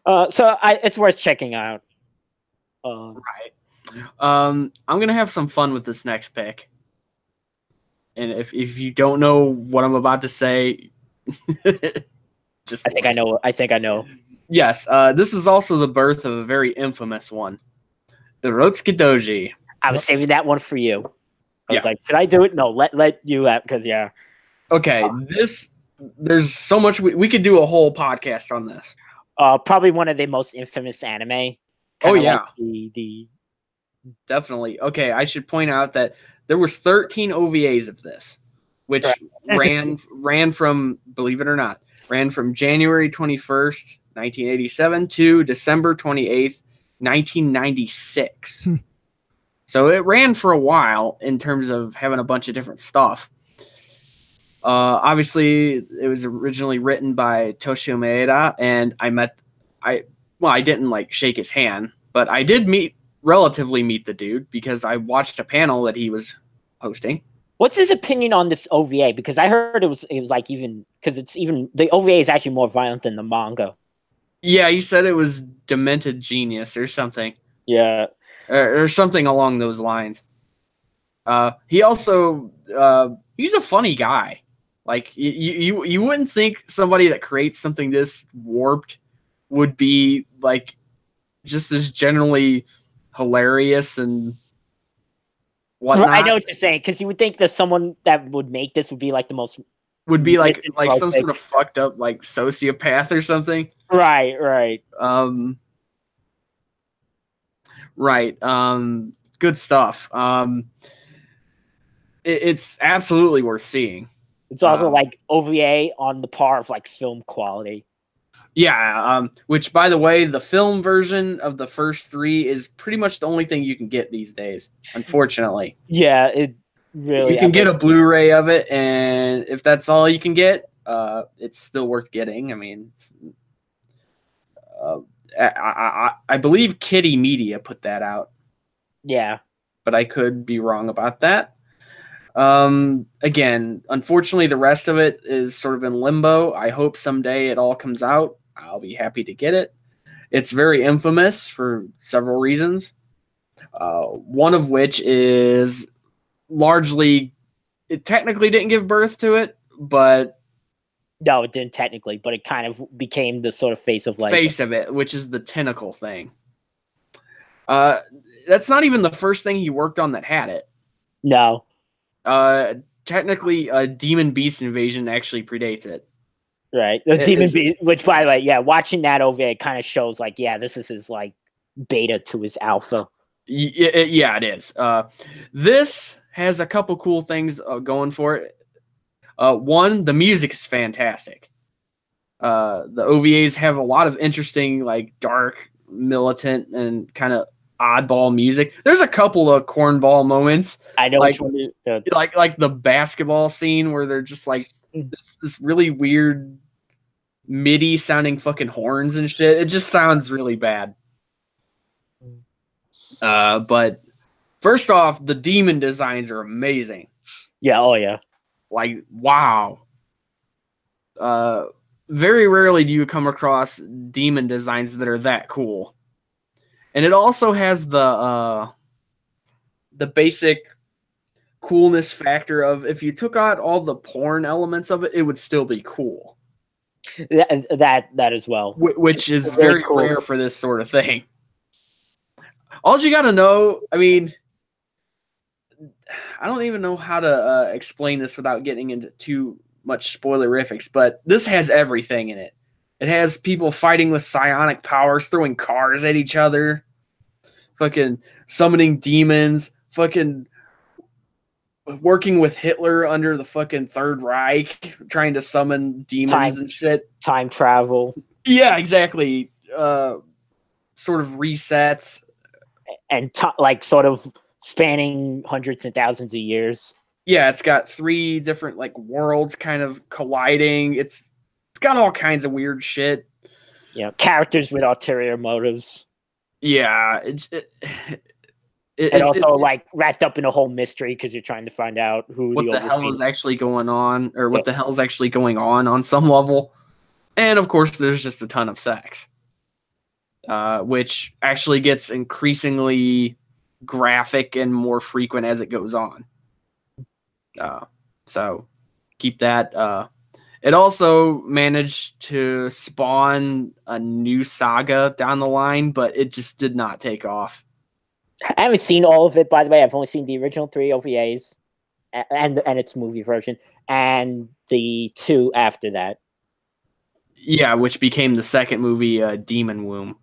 So it's worth checking out. Right. I'm gonna have some fun with this next pick, and if you don't know what I'm about to say, just I think I know. Yes. This is also the birth of a very infamous one, the Rotsuki Doji. I was saving that one for you. I was like, should I do it? No, let you out because yeah. Okay, there's so much we could do a whole podcast on this. Probably one of the most infamous anime. Oh yeah, like the definitely. Okay, I should point out that there was 13 OVAs of this, which ran from, believe it or not, ran from January 21st, 1987 to December 28th, 1996. So it ran for a while in terms of having a bunch of different stuff. Obviously, it was originally written by Toshio Maeda, and I didn't like shake his hand, but I did relatively meet the dude because I watched a panel that he was hosting. What's his opinion on this OVA? Because I heard it was like even because it's even the OVA is actually more violent than the manga. Yeah, he said it was demented genius or something. Yeah. Or something along those lines. He also he's a funny guy. Like you wouldn't think somebody that creates something this warped would be like just as generally hilarious and whatnot. I know what you're saying because you would think that someone that would make this would be like the most would be like some sort of fucked up like sociopath or something. Right. Right. Good stuff. It's absolutely worth seeing. It's also like OVA on the par of like film quality. Yeah, which, by the way, the film version of the first 3 is pretty much the only thing you can get these days, unfortunately. Yeah, it really... You can get a Blu-ray of it, and if that's all you can get, it's still worth getting. I mean, I believe Kitty Media put that out. Yeah. But I could be wrong about that. Again, unfortunately, the rest of it is sort of in limbo. I hope someday it all comes out. I'll be happy to get it. It's very infamous for several reasons. One of which is largely, it technically didn't give birth to it, but... No, it didn't technically, but it kind of became the sort of face of it, which is the tentacle thing. That's not even the first thing he worked on that had it. No. Technically, Demon Beast Invasion actually predates it. Right. The Demon Beast, which, by the way, yeah, watching that OVA kind of shows, like, yeah, this is his, like, beta to his alpha. Yeah, it is. This has a couple cool things going for it. One, the music is fantastic. The OVAs have a lot of interesting, like, dark, militant, and kind of oddball music. There's a couple of cornball moments. I know, like, which one like the basketball scene where they're just like this really weird MIDI sounding fucking horns and shit. It just sounds really bad. But first off, the demon designs are amazing. Yeah, oh yeah. Like, wow. Very rarely do you come across demon designs that are that cool. And it also has the basic coolness factor of, if you took out all the porn elements of it, it would still be cool. That as well. Which is very cool. Rare for this sort of thing. All you got to know, I mean, I don't even know how to explain this without getting into too much spoilerifics, but this has everything in it. It has people fighting with psionic powers, throwing cars at each other, fucking summoning demons, fucking working with Hitler under the fucking Third Reich, trying to summon demons and shit. Time travel. Yeah, exactly. Sort of resets. And like sort of spanning hundreds and thousands of years. Yeah, it's got 3 different like worlds kind of colliding. It's got all kinds of weird shit. Yeah, characters with ulterior motives. Yeah, and also like wrapped up in a whole mystery because you're trying to find out what the hell is actually going on, or what the hell is actually going on some level. And of course, there's just a ton of sex, which actually gets increasingly graphic and more frequent as it goes on. So keep that. It also managed to spawn a new saga down the line, but it just did not take off. I haven't seen all of it, by the way. I've only seen the original 3 OVAs and its movie version, and the 2 after that. Yeah, which became the second movie, Demon Womb,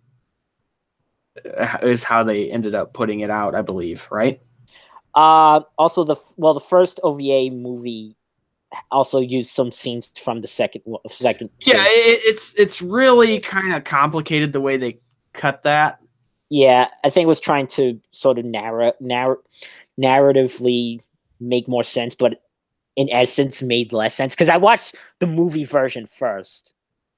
is how they ended up putting it out, I believe, right? Also, the first OVA movie also used some scenes from the second. Yeah, it's really kind of complicated the way they cut that. Yeah, I think it was trying to sort of narratively make more sense, but in essence made less sense. Because I watched the movie version first.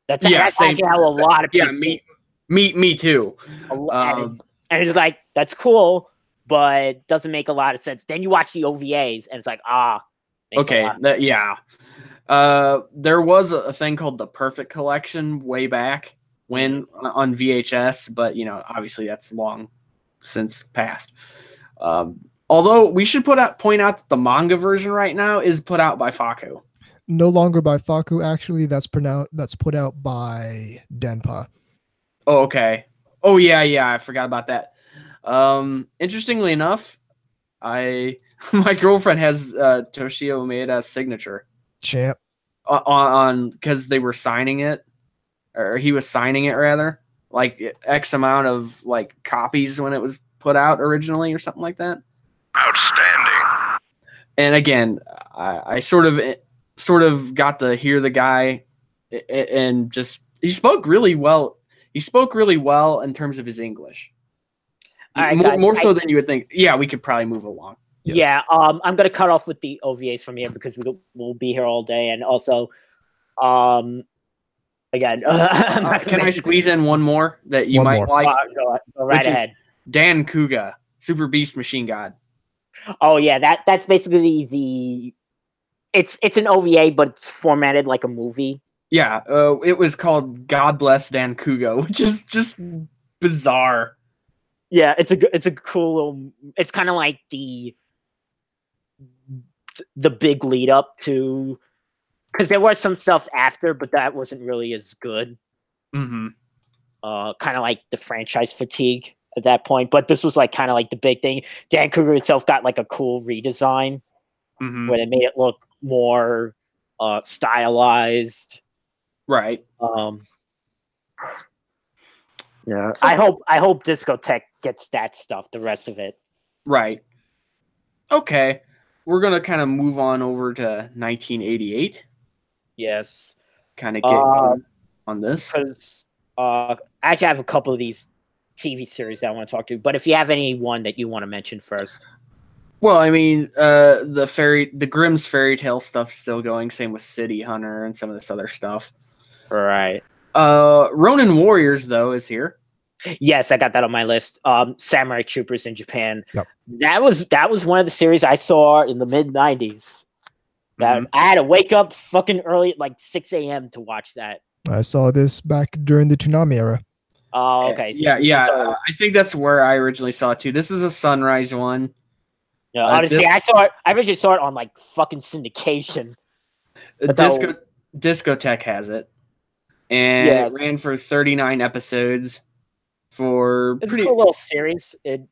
That's actually how a lot of people. Yeah, me too. And it's like, that's cool, but doesn't make a lot of sense. Then you watch the OVAs, and it's like, okay, yeah. There was a thing called the Perfect Collection way back when on VHS, but obviously that's long since passed. Although we should point out that the manga version right now is put out by Faku. No longer by Faku, actually. That's put out by Denpa. Oh, okay. Oh yeah, I forgot about that. Interestingly enough, my girlfriend has Toshio Ueda's signature. Champ. On because they were signing it, or he was signing it rather, like X amount of like copies when it was put out originally, or something like that. Outstanding. And again, I sort of got to hear the guy and just He spoke really well. He spoke really well in terms of his English. All right, more so than you would think. Yeah, we could probably move along. Yes. Yeah, I'm gonna cut off with the OVAs from here because we'll be here all day, and also, again, can I squeeze in one more that you might like? Go right ahead. Dan Kuga, Super Beast Machine God. Oh yeah, that's basically the. It's an OVA, but it's formatted like a movie. Yeah, it was called God Bless Dan Kuga, which is just bizarre. Yeah, it's a cool little. It's kind of like the big lead up to, because there was some stuff after, but that wasn't really as good. Mm-hmm. Kind of like the franchise fatigue at that point, but this was like kind of like the big thing. Dan Kuga itself got like a cool redesign where they made it look more stylized. Right. Yeah. I hope Discotheque gets that stuff, the rest of it. Right. Okay. We're going to kind of move on over to 1988. Yes. Kind of get going on this. Because actually I have a couple of these TV series that I want to talk to, but if you have any one that you want to mention first. Well, I mean, the Grimm's fairy tale stuff's still going. Same with City Hunter and some of this other stuff. Right. Ronin Warriors though is here. Yes, I got that on my list. Samurai Troopers in Japan. Yep. That was one of the series I saw in the mid-90s. That I had to wake up fucking early at like 6 a.m. to watch that. I saw this back during the Toonami era. Oh, okay. So I think that's where I originally saw it too. This is a Sunrise one. Yeah, honestly, I originally saw it on like fucking syndication. Discotheque has it. And it ran for 39 episodes for it's pretty a cool little series. Of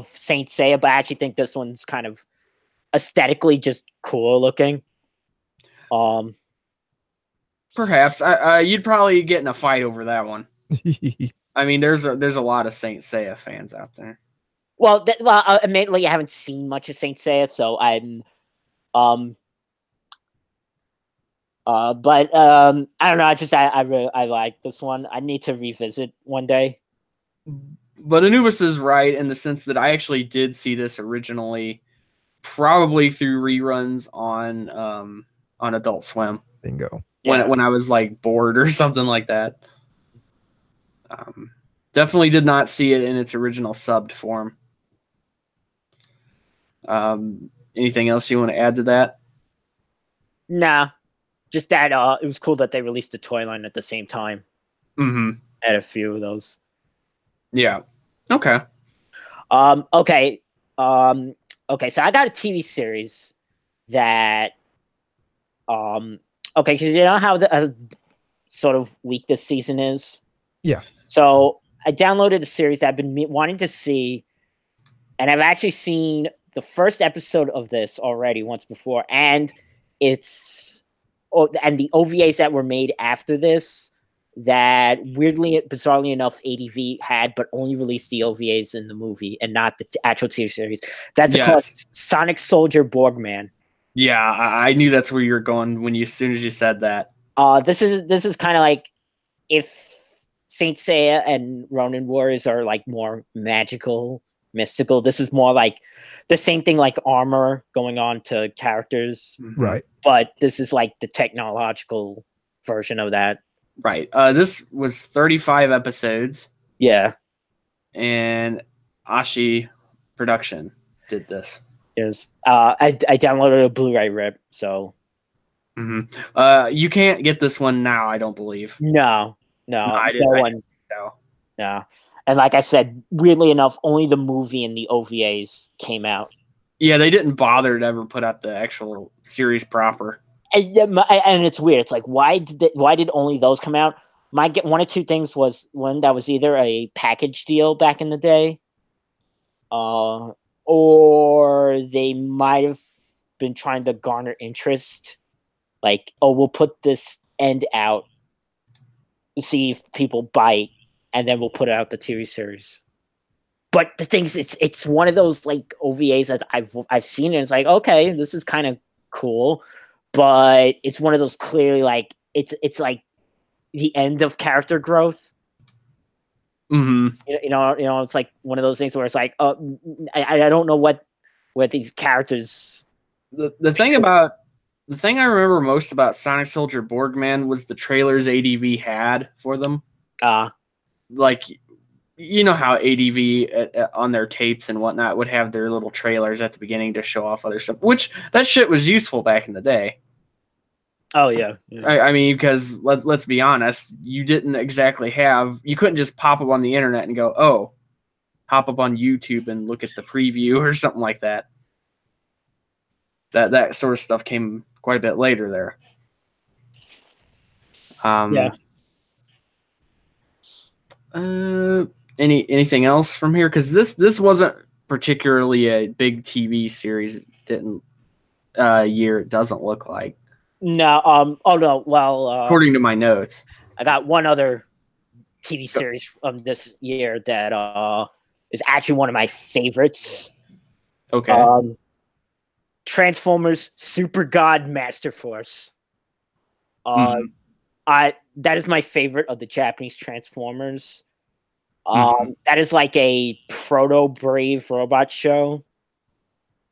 Saint Seiya, but I actually think this one's kind of aesthetically just cool looking. Perhaps you'd probably get in a fight over that one. I mean, there's a lot of Saint Seiya fans out there. Well, admittedly, I haven't seen much of Saint Seiya, so I'm, but I don't know. I like this one. I need to revisit one day. But Anubis is right in the sense that I actually did see this originally, probably through reruns on Adult Swim. Bingo. When I was like bored or something like that. Definitely did not see it in its original subbed form. Anything else you want to add to that? Nah, just that it was cool that they released the toy line at the same time. Mm-hmm. Had a few of those. Yeah. Okay. Okay. Okay. So I got a TV series that. Okay, because you know how the sort of week this season is. Yeah. So I downloaded a series that I've been wanting to see, and I've actually seen the first episode of this already once before, and and the OVAs that were made after this that bizarrely enough, ADV had, but only released the OVAs in the movie and not the actual TV series. That's called Sonic Soldier Borgman. Yeah, I knew that's where you were going as soon as you said that. This is kind of like if Saint Seiya and Ronin Warriors are like more mystical. This is more like the same thing, like armor going on to characters, right? But this is like the technological version of that, right? This was 35 episodes. Yeah, and Ashi Production did this. Yes, I downloaded a Blu-ray rip, so. You can't get this one now, I don't believe. No, and like I said, weirdly enough, only the movie and the OVAs came out. Yeah, they didn't bother to ever put out the actual series proper. And it's weird. It's like, why did only those come out? One of two things was one that was either a package deal back in the day, or they might have been trying to garner interest. Like, oh, we'll put this end out to see if people bite, and then we'll put out the TV series. But the thing is, it's one of those like OVAs that I've seen, and it's like, okay, this is kind of cool, but it's one of those clearly like it's like the end of character growth. Mm-hmm. You know, it's like one of those things where it's like, I don't know what these characters. The thing I remember most about Sonic Soldier Borgman was the trailers ADV had for them. Like, you know how ADV on their tapes and whatnot would have their little trailers at the beginning to show off other stuff, which that shit was useful back in the day. Oh yeah. I mean, because let's be honest, you couldn't just pop up on the internet and go, oh, hop up on YouTube and look at the preview or something like that. That sort of stuff came quite a bit later there. Yeah. Anything else from here? Because this wasn't particularly a big TV series. It didn't year. It doesn't look like. No. Oh no. Well, according to my notes, I got one other TV series from this year that is actually one of my favorites. Okay. Transformers Super God Master Force. That is my favorite of the Japanese Transformers. That is like a proto Brave robot show.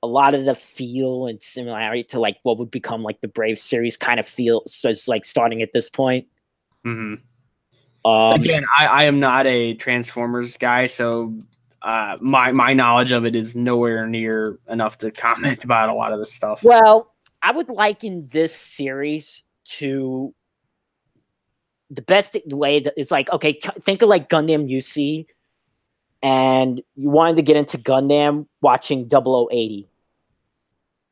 A lot of the feel and similarity to like what would become like the Brave series kind of starts like starting at this point. Again, I am not a Transformers guy, so my knowledge of it is nowhere near enough to comment about a lot of this stuff. Well, I would liken this series to the best way that it's like, okay, think of like Gundam UC, and you wanted to get into Gundam watching 0080.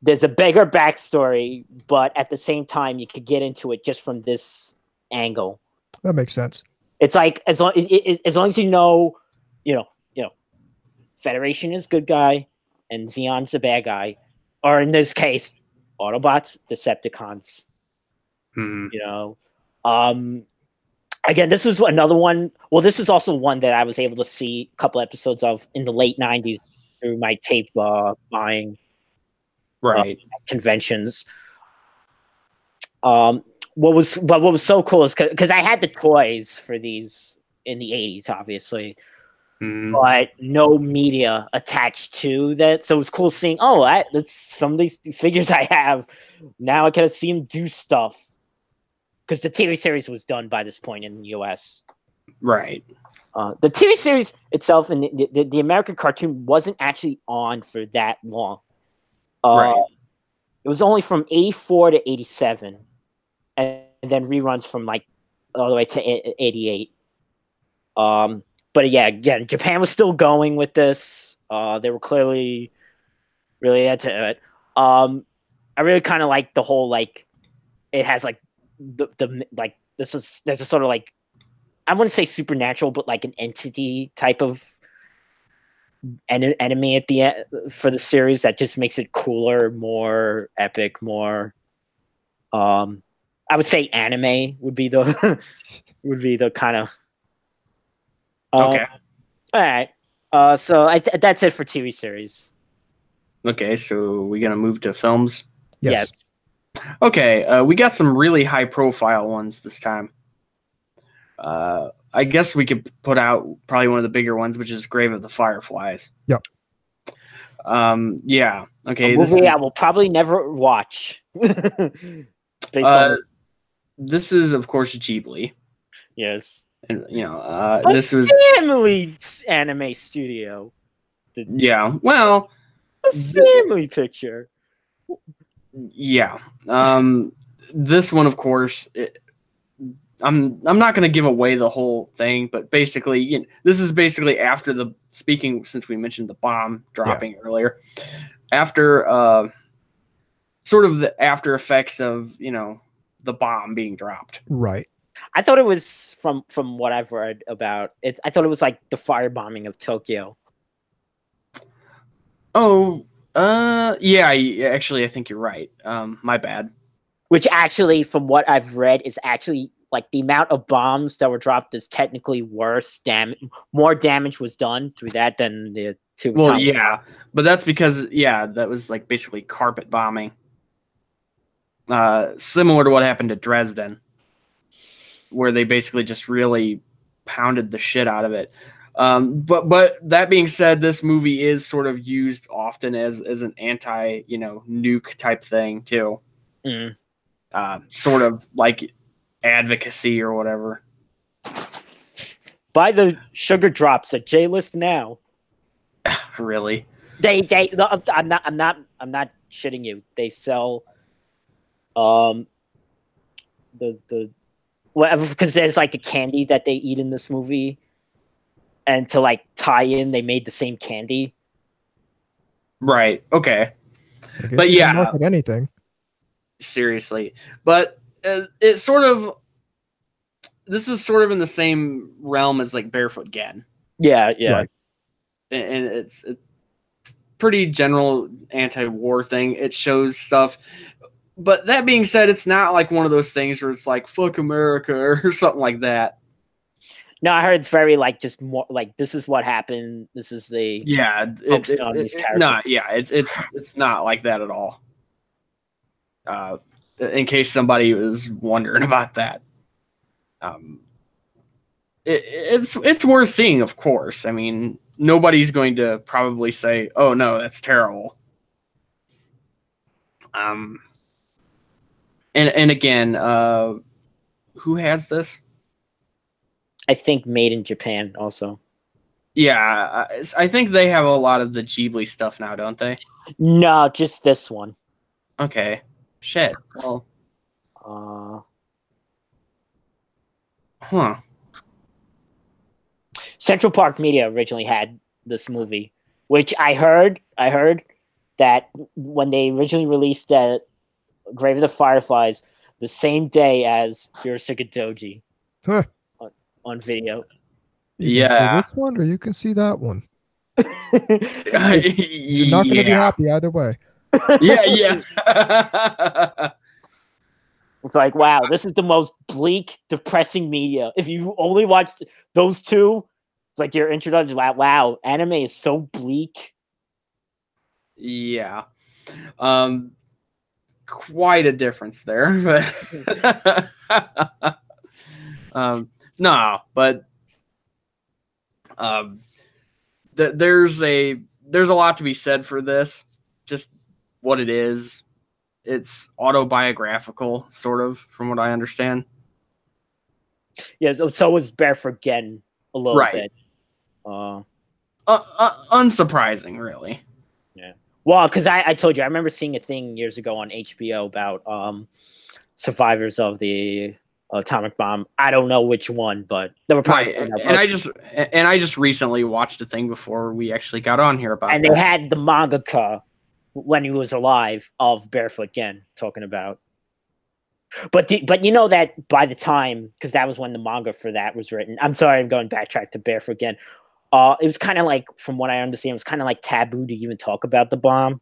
There's a bigger backstory, but at the same time, you could get into it just from this angle. That makes sense. It's like as long as you know, Federation is good guy and Zeon's the bad guy, or in this case, Autobots, Decepticons. Again, this was another one. Well, this is also one that I was able to see a couple episodes of in the late 90s through my tape buying conventions. What was so cool is because I had the toys for these in the 80s, obviously, but no media attached to that. So it was cool seeing, that's some of these figures I have. Now I kind of see them do stuff. Because the TV series was done by this point in the US. Right. The TV series itself and the American cartoon wasn't actually on for that long. Right. It was only from 84 to 87. And then reruns from like all the way to 88. But yeah, again, Japan was still going with this. They were clearly really into it. I really kind of like the whole, like, it has like, there's a sort of like, I wouldn't say supernatural, but like an entity type of enemy at the end for the series that just makes it cooler, more epic, more I would say anime would be the kind of okay. All right. So that's it for TV series. Okay, so we're gonna move to films. Yes. Yeah. Okay, we got some really high-profile ones this time. I guess we could put out probably one of the bigger ones, which is Grave of the Fireflies. Yep. Yeah. Okay. A movie I will probably never watch. This is, of course, Ghibli. Yes. And this was family anime studio. Yeah. Well, a family picture. Yeah. This one, of course, I'm not going to give away the whole thing, but basically, this is basically after since we mentioned the bomb dropping earlier, after sort of the after effects of, the bomb being dropped. Right. I thought it was from what I've read about it. I thought it was like the firebombing of Tokyo. Oh, yeah, actually, I think you're right. My bad. Which actually, from what I've read, is actually like the amount of bombs that were dropped is technically worse. More damage was done through that than the two. Well, yeah, but that's because that was like basically carpet bombing. Similar to what happened to Dresden. where they basically just really pounded the shit out of it. But that being said, this movie is sort of used often as an anti, nuke type thing too. Sort of like advocacy or whatever. Buy the sugar drops at J-List now. Really? I'm not shitting you. They sell the whatever, because there's like a candy that they eat in this movie, and to like tie in, they made the same candy. Right. Okay. But yeah, market anything. Seriously, but it's sort of. This is sort of in the same realm as like Barefoot Gen. Yeah. Right. And it's a pretty general anti-war thing. It shows stuff. But that being said, it's not like one of those things where it's like, fuck America or something like that. No, I heard it's very like just more like this is what happened. This is the it's not like that at all. In case somebody was wondering about that. It's worth seeing, of course. I mean, nobody's going to probably say, "Oh no, that's terrible." And again, who has this? I think made in Japan also. Yeah, I think they have a lot of the Ghibli stuff now, don't they? No, just this one. Okay. Shit. Well. Huh. Central Park Media originally had this movie, which I heard that when they originally released that Grave of the Fireflies, the same day as Hiroshika Doji on video. You can see this one, or you can see that one. You're not going to be happy either way. Yeah. It's like, wow, this is the most bleak, depressing media. If you only watched those two, it's like your introduction. Wow, anime is so bleak. Yeah. Quite a difference there. No, but there's a lot to be said for this. Just what it is. It's autobiographical, sort of, from what I understand. Yeah, so was Barefoot Gen a little bit. Unsurprising, really. Yeah. Well, because I told you, I remember seeing a thing years ago on HBO about survivors of the atomic bomb. I don't know which one, but there were probably. Right. And I just recently watched a thing before we actually got on here about. And they had the mangaka when he was alive of Barefoot Gen talking about. But you know that by the time, because that was when the manga for that was written. I'm sorry, I'm going backtrack to Barefoot Gen. It was kind of like, from what I understand, it was kind of like taboo to even talk about the bomb.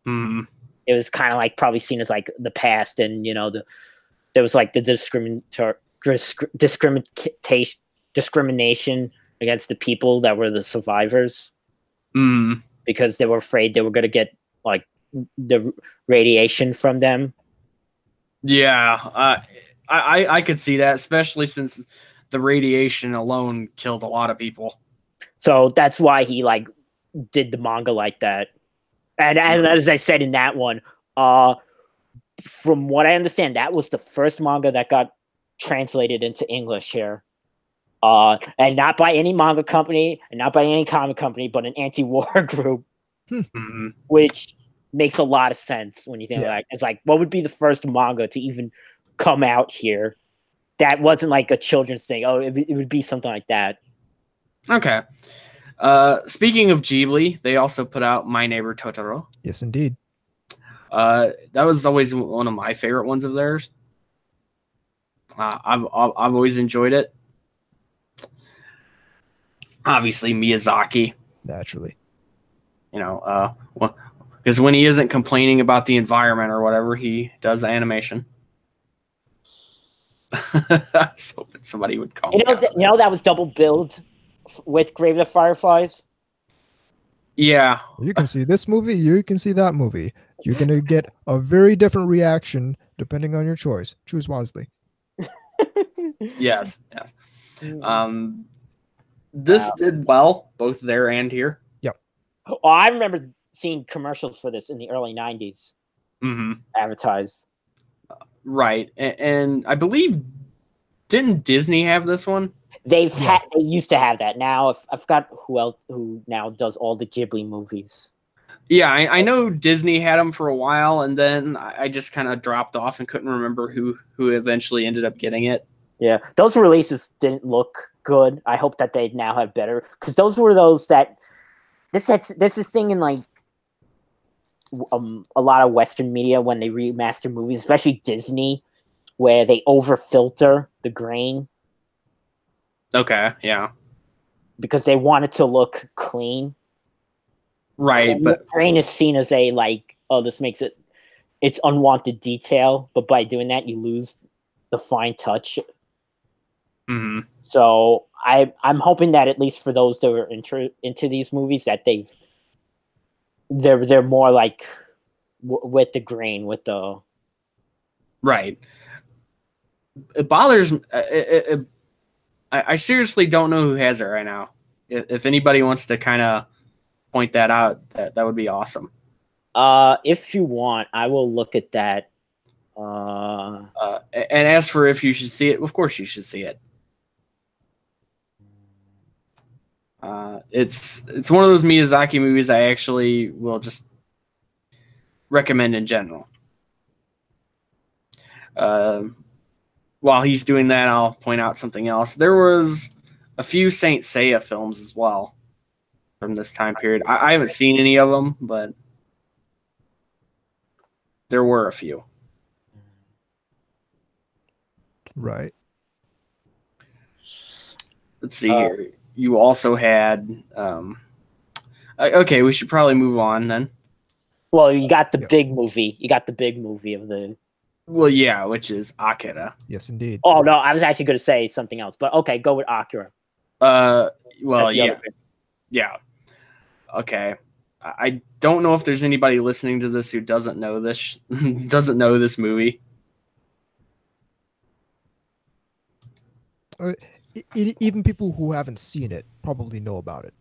Mm-hmm. It was kind of like probably seen as like the past, and there was like the discrimination against the people that were the survivors, because they were afraid they were going to get like the radiation from them. Yeah, I could see that, especially since the radiation alone killed a lot of people. So that's why he like did the manga like that. And as I said in that one, from what I understand, that was the first manga that got translated into English here. And not by any manga company, and not by any comic company, but an anti-war group. Which makes a lot of sense when you think about it. It's like, what would be the first manga to even come out here that wasn't like a children's thing? Oh, it would be something like that. Okay. Speaking of Ghibli, they also put out My Neighbor Totoro. Yes, indeed. That was always one of my favorite ones of theirs. I've always enjoyed it. Obviously, Miyazaki. Naturally. Because when he isn't complaining about the environment or whatever, he does animation. I was hoping somebody would call me out. That was double billed with Grave of the Fireflies. Yeah. You can see this movie, you can see that movie. You're going to get a very different reaction depending on your choice. Choose wisely. Yes. This did well, both there and here. Yep. Well, I remember seeing commercials for this in the early 90s. Advertised. Right. And I believe, didn't Disney have this one? They used to have that. Now I forgot who now does all the Ghibli movies. Yeah, I know Disney had them for a while, and then I just kind of dropped off and couldn't remember who eventually ended up getting it. Yeah, those releases didn't look good. I hope that they now have better, because those were those that this is thing in like a lot of Western media when they remaster movies, especially Disney, where they over filter the grain. Okay, yeah, because they want it to look clean. Right, so but the grain is seen as a like, oh, this makes it's unwanted detail, but by doing that you lose the fine touch. So I'm hoping that at least for those that are into these movies, that they're more like with the grain, with the right. It bothers me. I seriously don't know who has it right now. If anybody wants to kind of point that out, that would be awesome. If you want, I will look at that. And as for if you should see it, of course you should see it. It's one of those Miyazaki movies I actually will just recommend in general. While he's doing that, I'll point out something else. There was a few Saint Seiya films as well from this time period. I haven't seen any of them, but there were a few. Right. Let's see here. You also had... okay, we should probably move on then. Well, you got the big movie. You got the big movie of the... Well, yeah, which is Akira. Yes, indeed. Oh, no, I was actually going to say something else, but okay, go with Akira. Well, yeah. Yeah. Okay. I don't know if there's anybody listening to this who doesn't know this movie. Even people who haven't seen it probably know about it.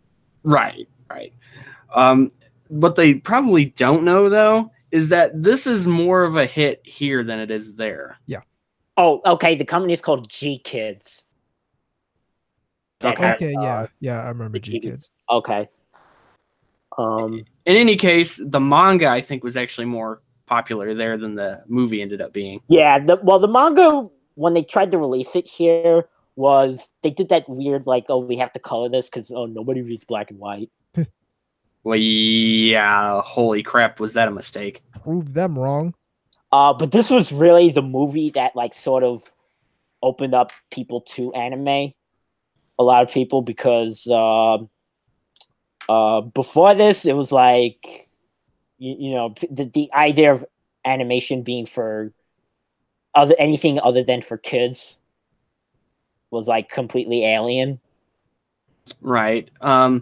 Right. What they probably don't know, though, is that this is more of a hit here than it is there. Yeah. Oh, okay. The company is called G-Kids. Okay, yeah, I remember G-Kids. Okay. In any case, the manga, I think, was actually more popular there than the movie ended up being. Yeah, the manga, when they tried to release it here, they did that weird, like, oh, we have to color this because, oh, nobody reads black and white. Well, yeah, holy crap, was that a mistake? Prove them wrong. But this was really the movie that, like, sort of opened up people to anime. A lot of people, because before this, it was like, you know, the idea of animation being for anything other than for kids was like completely alien. Right. Well,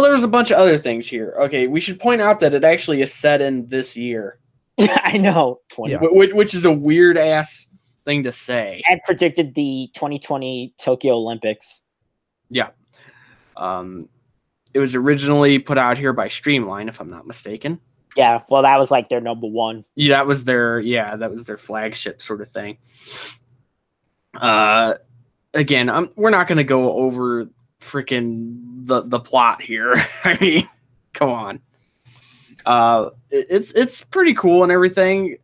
there was a bunch of other things here. Okay, we should point out that it actually is set in this year. I know. Which is a weird ass thing to say. And predicted the 2020 Tokyo Olympics. Yeah. It was originally put out here by Streamline, if I'm not mistaken. Yeah, well, that was like their number one. Yeah, that was their flagship sort of thing. Again, we're not going to go over freaking the plot here. I mean, come on. It's pretty cool and everything.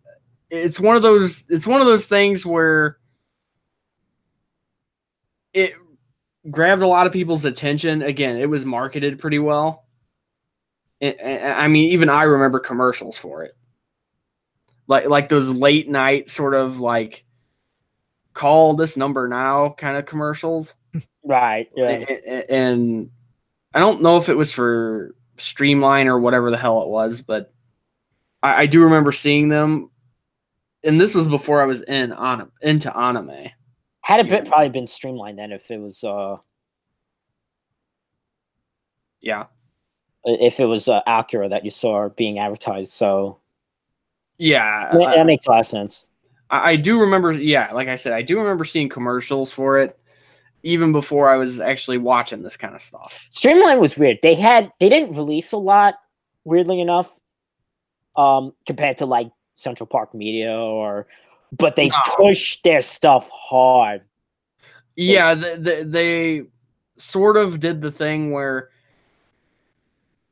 It's one of those things where it grabbed a lot of people's attention. Again, it was marketed pretty well. I mean, even I remember commercials for it. Like those late night sort of like call this number now kind of commercials. Right. Yeah. And I don't know if it was for Streamline or whatever the hell it was, but I do remember seeing them. And this was before I was into anime. Had it probably been Streamline then if it was yeah. If it was Acura that you saw being advertised, so yeah, that makes a lot of sense. I do remember, yeah, like I said, I do remember seeing commercials for it even before I was actually watching this kind of stuff. Streamline was weird. They didn't release a lot, weirdly enough, compared to like Central Park Media but they pushed their stuff hard. Yeah, they sort of did the thing where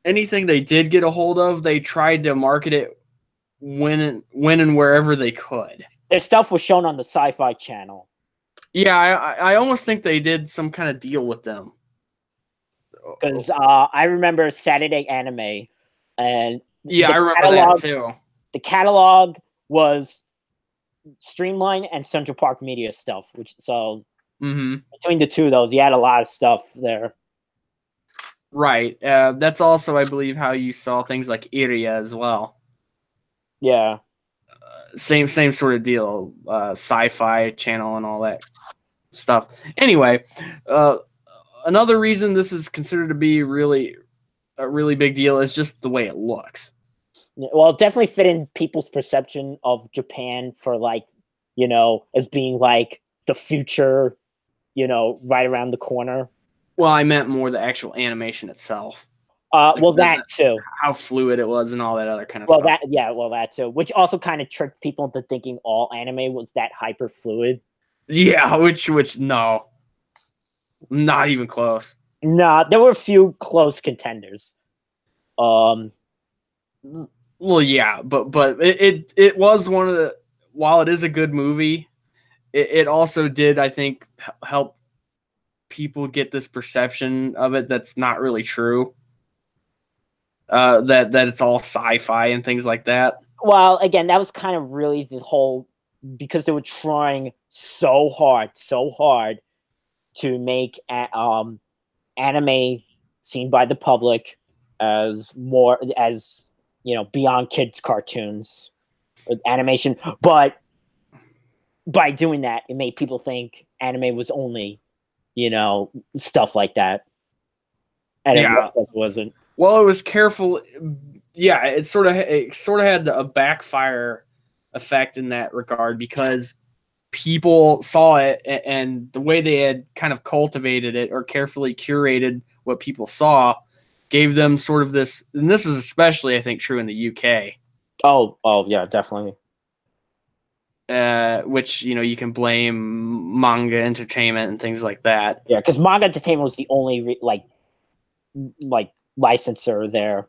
anything they did get a hold of, they tried to market it when and wherever they could. Their stuff was shown on the Sci-Fi Channel. Yeah, I almost think they did some kind of deal with them. Because I remember Saturday Anime, and yeah, I remember that too. The catalog was Streamline and Central Park Media stuff, between the two of those, you had a lot of stuff there. Right. That's also, I believe, how you saw things like Iria as well. Yeah. Same sort of deal. Sci-Fi Channel and all that stuff. Anyway, another reason this is considered to be a really big deal is just the way it looks. Well, it definitely fit in people's perception of Japan for as being like the future, right around the corner. Well, I meant more the actual animation itself. That too. How fluid it was and all that other kind of stuff. That too. Which also kind of tricked people into thinking all anime was that hyper fluid. Yeah, which no. Not even close. Nah, there were a few close contenders. Well, yeah, but it was one of the, while it is a good movie, it also did, I think, help people get this perception of it that's not really true. That it's all sci-fi and things like that. Well, again, that was kind of really the whole, because they were trying so hard to make anime seen by the public as beyond kids cartoons with animation, but by doing that, it made people think anime was only stuff like that, and it wasn't. Well, it was careful. Yeah, it sort of had a backfire effect in that regard, because people saw it, and the way they had kind of cultivated it or carefully curated what people saw gave them sort of this, and this is especially, I think, true in the UK. Oh yeah, definitely. Which, you can blame manga entertainment and things like that. Yeah, because manga entertainment was the only licensor there.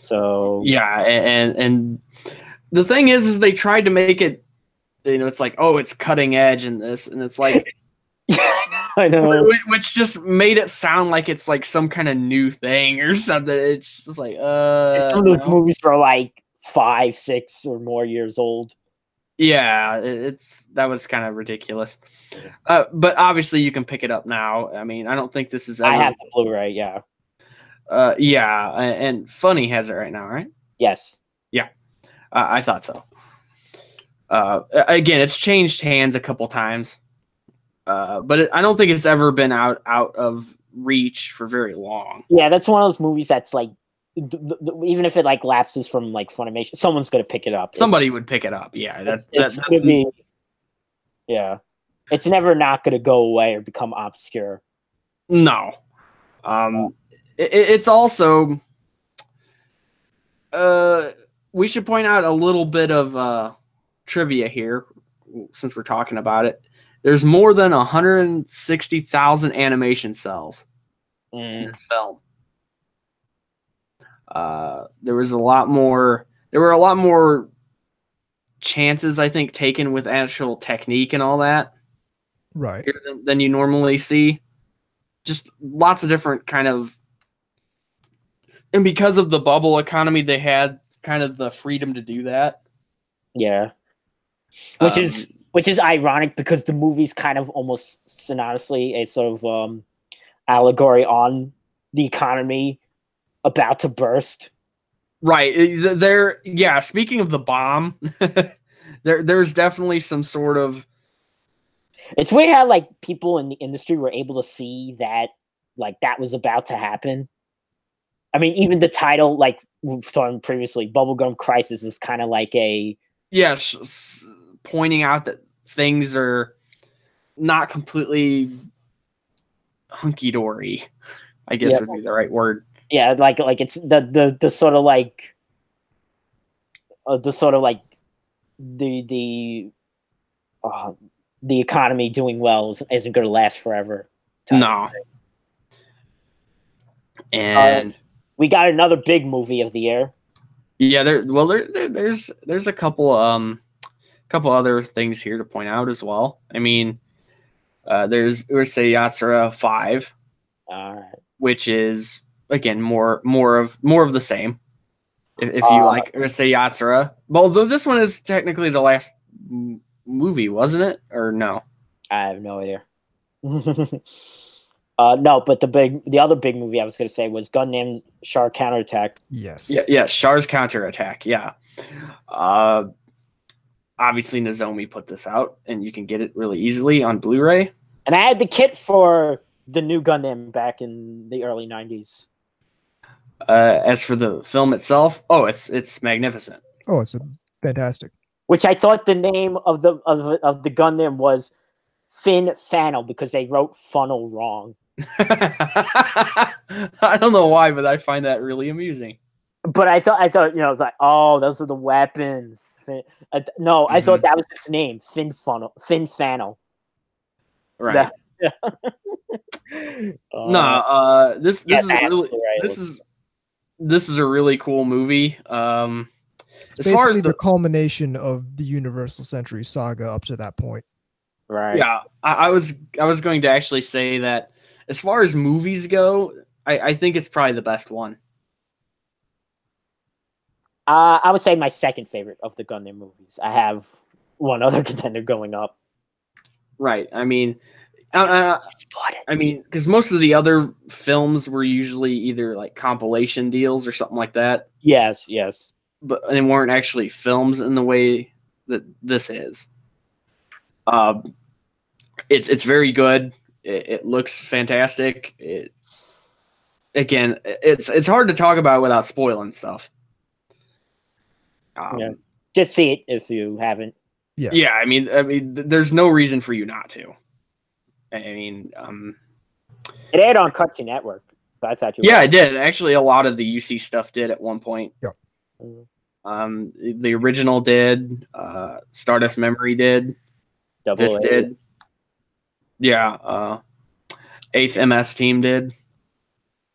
So yeah, and the thing is they tried to make it, it's like, oh, it's cutting edge in this, and it's like I know, which just made it sound like it's like some kind of new thing or something. It's just like some of those movies were like 5, 6 or more years old. Yeah, that was kind of ridiculous. But obviously you can pick it up now. I mean, I don't think this is I have the Blu-ray, yeah. Yeah, and Funny has it right now, right? Yes. Yeah, I thought so. Again, it's changed hands a couple times, but I don't think it's ever been out of reach for very long. Yeah, that's one of those movies that's like, even if it like lapses from like Funimation, someone's gonna pick it up. Somebody would pick it up. Yeah, that's gonna be. Yeah, it's never not gonna go away or become obscure. No, it's also. We should point out a little bit of trivia here, since we're talking about it. There's more than 160,000 animation cells in this film. There were a lot more chances, I think, taken with actual technique and all that, right, than you normally see. Just lots of different kind of, and because of the bubble economy, they had kind of the freedom to do that. Yeah, which is ironic, because the movie's kind of almost synonymously a sort of allegory on the economy about to burst. Right. Yeah, speaking of the bomb, there's definitely some sort of... It's weird how like people in the industry were able to see that like that was about to happen. I mean, even the title, like we've talked previously, Bubblegum Crisis, is kind of like a... Yeah, pointing out that things are not completely hunky dory, I guess would be the right word. Yeah, like it's the sort of like the economy doing well isn't going to last forever. No. And we got another big movie of the year. Yeah, there's a couple other things here to point out as well. I mean, there's Urusei Yatsura 5, which is again more of the same. If you like Urusei Yatsura, well, though this one is technically the last movie, wasn't it? Or no? I have no idea. No, but the other big movie I was going to say was Gundam Char Counterattack. Yes. Yeah, Char's Counterattack. Yeah. Obviously, Nozomi put this out, and you can get it really easily on Blu-ray. And I had the kit for the new Gundam back in the early 90s. As for the film itself, it's magnificent. Oh, it's fantastic. Which I thought the name of the Gundam was Fin Fannel because they wrote funnel wrong. I don't know why, but I find that really amusing. But I thought it's like, oh, those are the weapons. I thought that was its name, Fin Fannel. Right. This is a really cool movie. It's as far as the culmination of the Universal Century saga up to that point. Right. Yeah, I was going to actually say that as far as movies go, I think it's probably the best one. I would say my second favorite of the Gundam movies. I have one other contender going up. Right. I mean, because most of the other films were usually either like compilation deals or something like that. Yes. But they weren't actually films in the way that this is. It's very good. It looks fantastic. It's hard to talk about without spoiling stuff. Just see it if you haven't. Yeah. I mean, there's no reason for you not to. I mean, it aired on Cartoon Network. That's actually it did. Actually, a lot of the UC stuff did at one point. Yeah. The original did. Stardust Memory did. This did. Yeah. 8th MS Team did.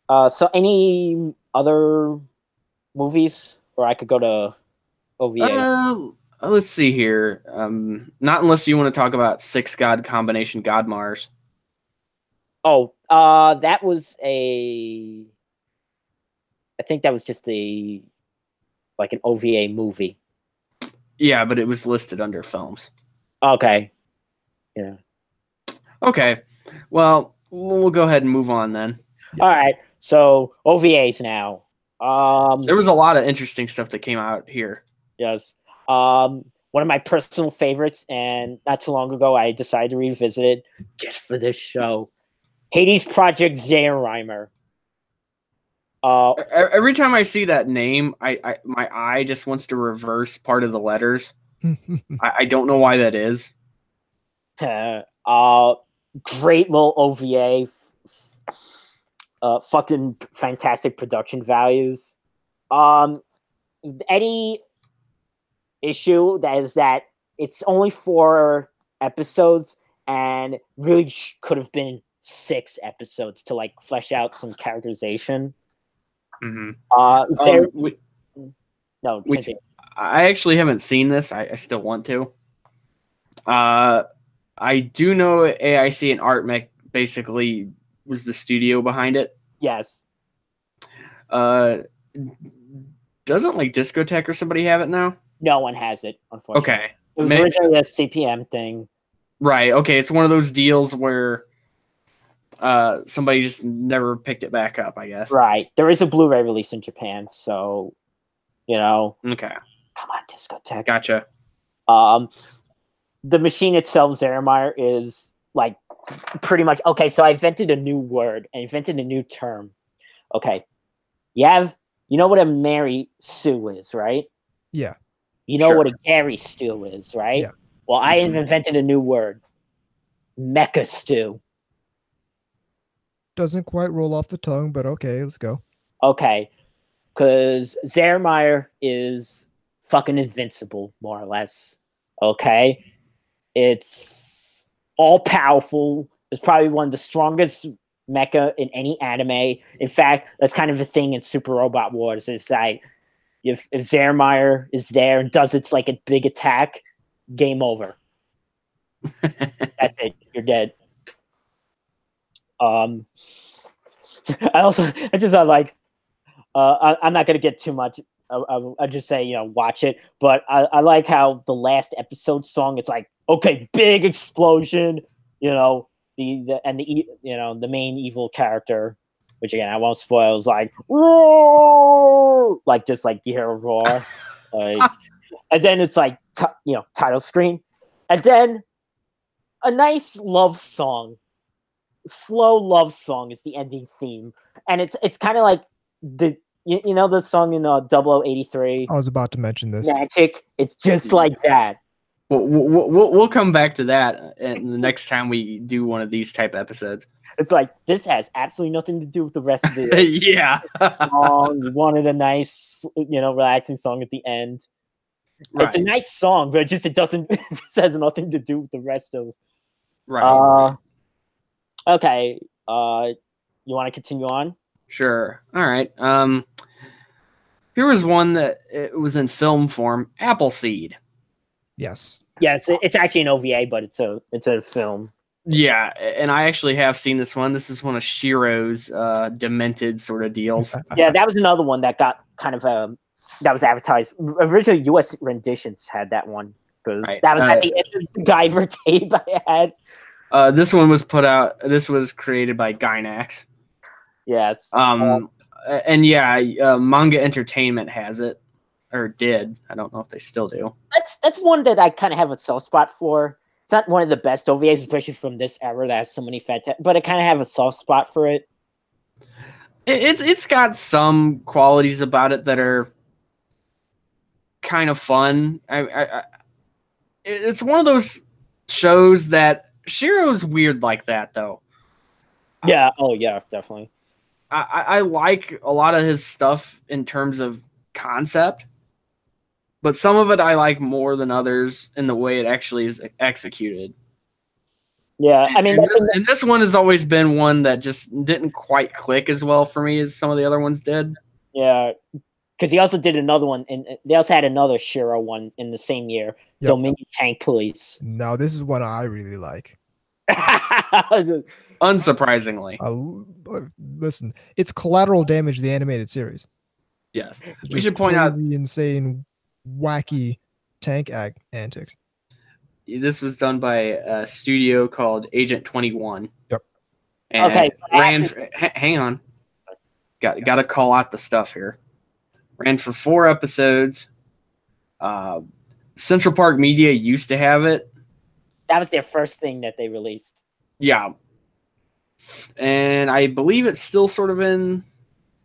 So any other movies, or I could go to OVA? Let's see here. Not unless you want to talk about 6 God Combination God Mars. Oh, that was I think that was just an OVA movie. Yeah, but it was listed under films. Okay. Yeah. Okay. Well, we'll go ahead and move on then. All right. So OVAs now. There was a lot of interesting stuff that came out here. Yes. One of my personal favorites, and not too long ago, I decided to revisit it just for this show. Hades Project Zeheimer. Every time I see that name, my eye just wants to reverse part of the letters. I don't know why that is. Great little OVA. Fucking fantastic production values. Any issue that it's only 4 episodes and really could have been 6 episodes to flesh out some characterization. Mm-hmm. I actually haven't seen this. I still want to. I do know AIC and ArtMech basically was the studio behind it. Yes. Doesn't Discotheque or somebody have it now? No one has it, unfortunately. Okay. It was originally a CPM thing. Right. Okay. It's one of those deals where somebody just never picked it back up, I guess. Right. There is a Blu-ray release in Japan, so Okay. Come on, Discotheque. Gotcha. The machine itself, Zeheimer, is pretty much okay. So I invented a new word. I invented a new term. Okay. You know what a Mary Sue is, right? Yeah. You know what a Gary Stew is, right? Yeah. Well, I have invented a new word. Mecha stew. Doesn't quite roll off the tongue, but okay, let's go. Okay. Because Zermeyer is fucking invincible, more or less. Okay? It's all-powerful. It's probably one of the strongest mecha in any anime. In fact, that's kind of a thing in Super Robot Wars. Is that if Zermeyer is there and does its like a big attack, game over. That's it. You're dead. I'm not gonna get too much. I'll just say, watch it. But I like how the last episode song, it's like, okay, big explosion, the main evil character, which again I won't spoil, is like, roar! Like just like you hear a roar, like, and then it's like title screen, and then a nice love song, slow love song is the ending theme, and it's kind of like the song in 0083. I was about to mention this. Magic. It's just like that. We'll come back to that the next time we do one of these type episodes. It's like, this has absolutely nothing to do with the rest of the yeah song. You wanted a nice, relaxing song at the end. Right. It's a nice song, but it doesn't. It just has nothing to do with the rest of. Right. Okay. You want to continue on? Sure. All right. Here was one that it was in film form. Appleseed. Yes. Yes, it's actually an OVA, but it's a film. Yeah, and I actually have seen this one. This is one of Shiro's demented sort of deals. Yeah, that was another one that got kind of that was advertised. Original U.S. renditions had that one because that was at the end of the Guyver tape I had. This one was put out. This was created by Gainax. Yes. And yeah, Manga Entertainment has it, or did. I don't know if they still do. That's one that I kind of have a soft spot for. It's not one of the best OVAs, especially from this era that has so many but I kind of have a soft spot for it. It's got some qualities about it that are kind of fun. It's one of those shows that Shiro's weird like that, though. Yeah. Oh, yeah, definitely. I like a lot of his stuff in terms of concept, but some of it I like more than others in the way it actually is executed. Yeah, I mean, and this one has always been one that just didn't quite click as well for me as some of the other ones did. Yeah, because he also did another one, and they also had another Shiro one in the same year, Yep. Dominion Tank Police. Now, this is one I really like. Unsurprisingly. Listen, it's Collateral Damage, the animated series. Yes. We should point out insane, wacky tank antics. This was done by a studio called Agent 21. Yep. And okay. Hang on. Got to call out the stuff here. Ran for 4 episodes. Central Park Media used to have it. That was their first thing that they released. Yeah. And I believe it's still sort of in,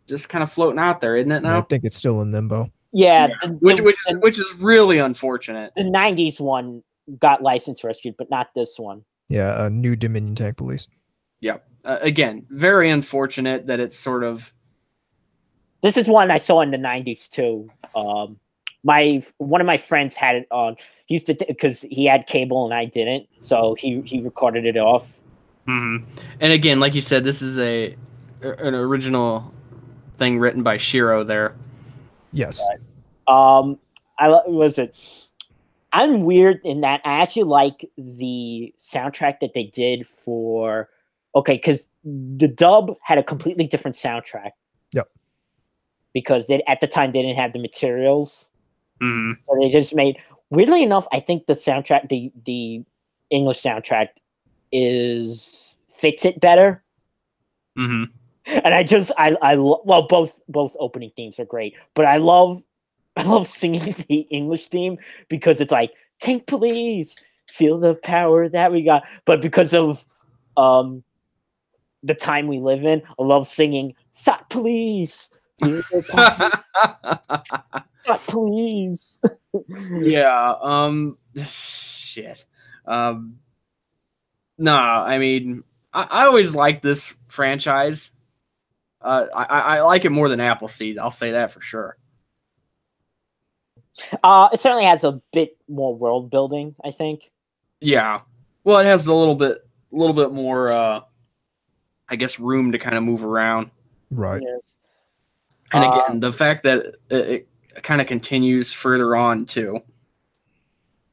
just kind of floating out there, isn't it now? I think it's still in limbo. Yeah. Which is really unfortunate. The 90s one got license rescued, but not this one. Yeah, a new Dominion Tank Police. Yep. Again, very unfortunate that it's sort of... This is one I saw in the 90s, too. One of my friends had it on. He used to, because he had cable and I didn't, so he recorded it off. Mm-hmm. And again, like you said, this is an original thing written by Shiro there. Yes. I'm weird in that I actually like the soundtrack that they did for. Okay, because the dub had a completely different soundtrack. Yep. Because at the time they didn't have the materials. Mm-hmm. So they just made. Weirdly enough, I think the soundtrack, the English soundtrack, fits it better. Mm-hmm. And both opening themes are great, but I love singing the English theme because it's like Tank Police, feel the power that we got. But because of the time we live in, I love singing Thought Police. Thought Police. Yeah. shit. No, I mean, I always liked this franchise. I like it more than Appleseed. I'll say that for sure. It certainly has a bit more world building, I think. Yeah. Well, it has a little bit more, I guess, room to kind of move around. Right. Yes. And again, the fact that it kind of continues further on too.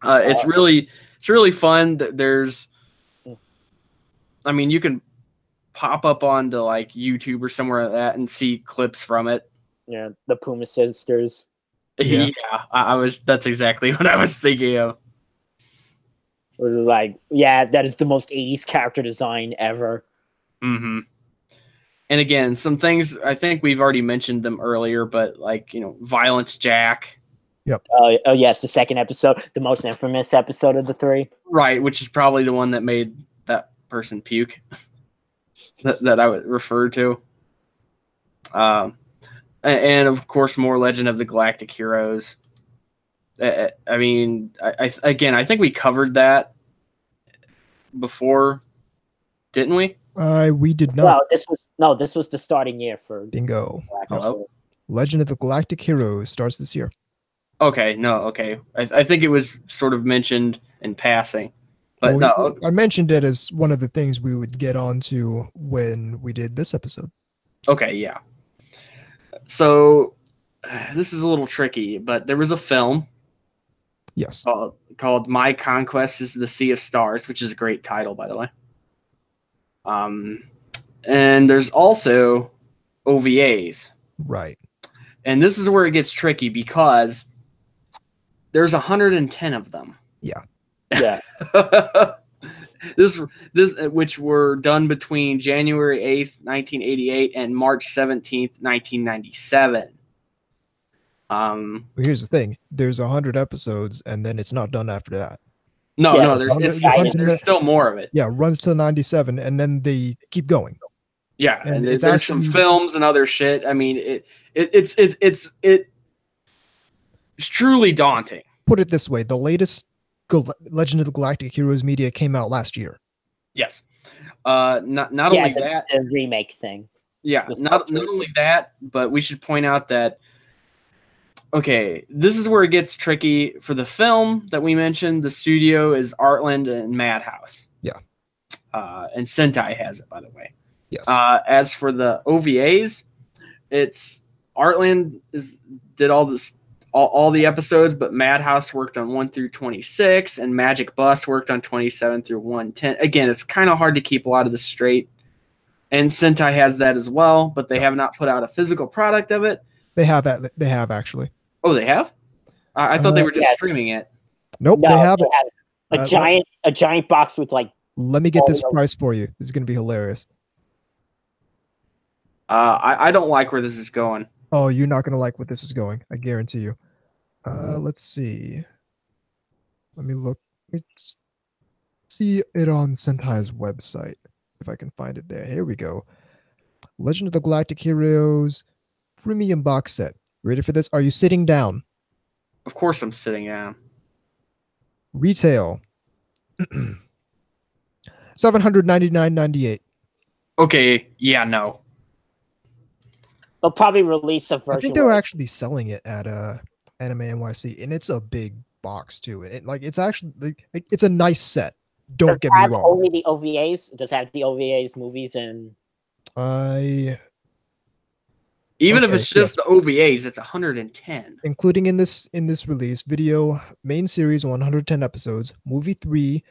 It's really fun. There's, I mean, you can pop up onto like YouTube or somewhere like that and see clips from it. Yeah, the Puma sisters. Yeah, that's exactly what I was thinking of. Like, yeah, that is the most 80s character design ever. Mm-hmm. And again, some things, I think we've already mentioned them earlier, but like, Violence Jack. Yep. Oh yes, the second episode, the most infamous episode of the three. Right, which is probably the one that made that person puke. that I would refer to. And of course, more Legend of the Galactic Heroes. I mean, I think we covered that before, didn't we? We did not. This was the starting year for Bingo. Hello? Legend of the Galactic Heroes starts this year. Okay, I think it was sort of mentioned in passing, but no. I mentioned it as one of the things we would get onto when we did this episode. Okay, yeah. So this is a little tricky, but there was a film. Yes. Called My Conquest is the Sea of Stars, which is a great title, by the way. And there's also OVAs. Right. And this is where it gets tricky because there's 110 of them. Yeah. Yeah. This which were done between January 8th, 1988 and March 17th, 1997. But here's the thing. There's 100 episodes and then it's not done after that. No, there's still more of it. Yeah, runs till 97 and then they keep going. Yeah, and there's some films and other shit. I mean, it's truly daunting. Put it this way, the latest Legend of the Galactic Heroes media came out last year. Yes. Not only that, the remake thing. Yeah, not only that, but we should point out that okay, this is where it gets tricky. For the film that we mentioned, the studio is Artland and Madhouse. Yeah. And Sentai has it, by the way. Yes. As for the OVAs, it's Artland did all the episodes, but Madhouse worked on 1 through 26, and Magic Bus worked on 27 through 110. Again, it's kind of hard to keep a lot of this straight. And Sentai has that as well, but they have not put out a physical product of it. They have that. They have actually. Oh, they have? I thought they were just streaming it. Nope, no, they have it. A giant box with like. Let me get this price for you. This is going to be hilarious. I don't like where this is going. Oh, you're not going to like what this is going. I guarantee you. Let's see. Let me look. Let's see it on Sentai's website. If I can find it there. Here we go. Legend of the Galactic Heroes premium box set. Ready for this? Are you sitting down? Of course I'm sitting down. Retail. $799.98. Okay, yeah, no. They'll probably release a version. I think they were actually selling it at Anime NYC, and it's a big box too. And it's actually it's a nice set. Don't get me wrong. Only the OVAs? Does it have the OVAs, movies, and even if it's just the OVAs, it's 110. Including in this release, video main series 110 episodes, movie 3,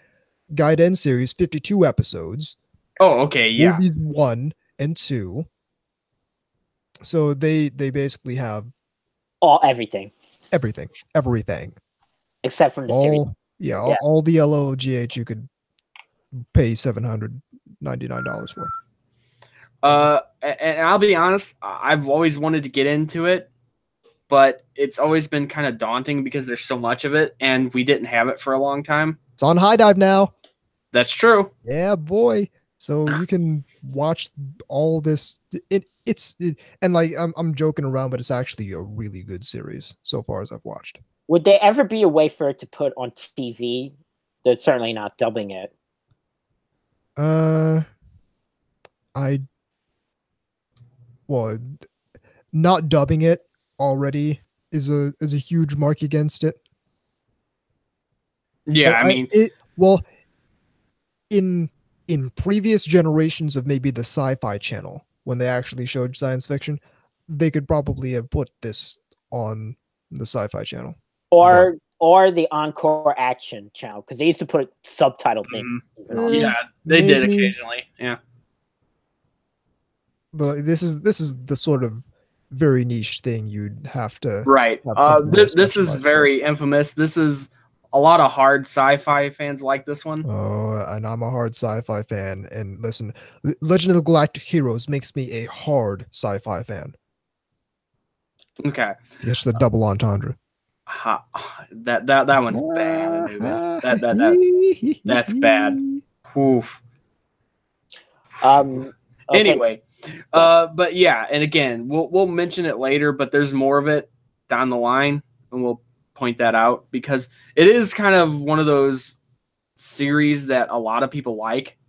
guide end series 52 episodes. Oh, okay, yeah. Movies 1 and 2. So they basically have everything. Everything. Except from the series. Yeah, all the LLGH you could pay $799 for. And I'll be honest, I've always wanted to get into it, but it's always been kind of daunting because there's so much of it, and we didn't have it for a long time. It's on High Dive now. That's true. Yeah, boy. So you can watch all this. And like I'm joking around, but it's actually a really good series so far as I've watched. Would there ever be a way for it to put on TV They're certainly not dubbing it. Not dubbing it already is a huge mark against it. Yeah, I mean, in previous generations of maybe the Sci-Fi Channel, when they actually showed science fiction, they could probably have put this on the Sci-Fi Channel, or the Encore Action Channel, because they used to put subtitle things. Yeah, they did occasionally. Yeah, but this is the sort of very niche thing you'd have to right. This is very infamous. This is a lot of hard sci-fi fans like this one. Oh, and I'm a hard sci-fi fan. And listen, Legend of the Galactic Heroes makes me a hard sci-fi fan. Okay, it's the double entendre. That one's bad. Anubis. That's bad. Oof. Okay. Anyway, but yeah, and again, we'll mention it later, but there's more of it down the line, and we'll point that out because it is kind of one of those series that a lot of people like.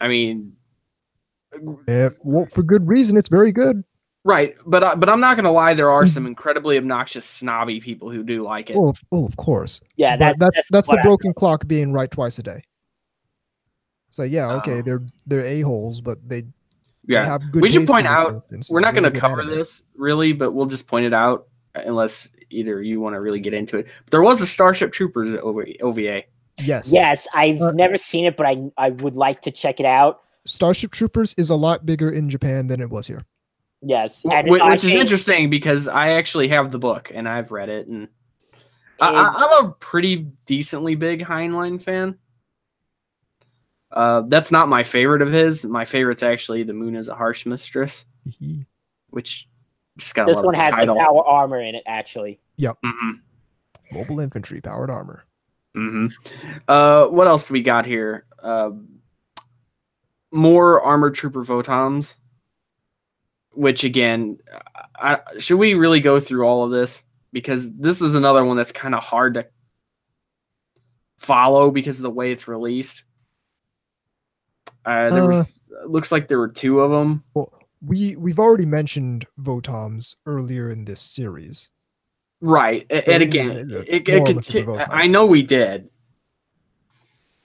I mean, for good reason. It's very good. Right, but I'm not gonna lie. There are some incredibly obnoxious, snobby people who do like it. Well, of course. Yeah, that's the broken clock being right twice a day. So yeah, okay, they're a-holes, but they have good. We should point out we're not gonna cover this really, but we'll just point it out unless either you want to really get into it. But there was a Starship Troopers OVA. Yes, I've never seen it, but I would like to check it out. Starship Troopers is a lot bigger in Japan than it was here. Yes, which is interesting because I actually have the book and I've read it, and I'm a pretty decently big Heinlein fan. That's not my favorite of his. My favorite's actually The Moon is a Harsh Mistress, which just got. This one has the power armor in it, actually. Yep. Mm-hmm. Mobile infantry, powered armor. Mm-hmm. What else do we got here? More armored trooper Votoms. Which again, should we really go through all of this? Because this is another one that's kind of hard to follow because of the way it's released. Looks like there were two of them. Well, we've already mentioned Votoms earlier in this series, right? And again, I know we did,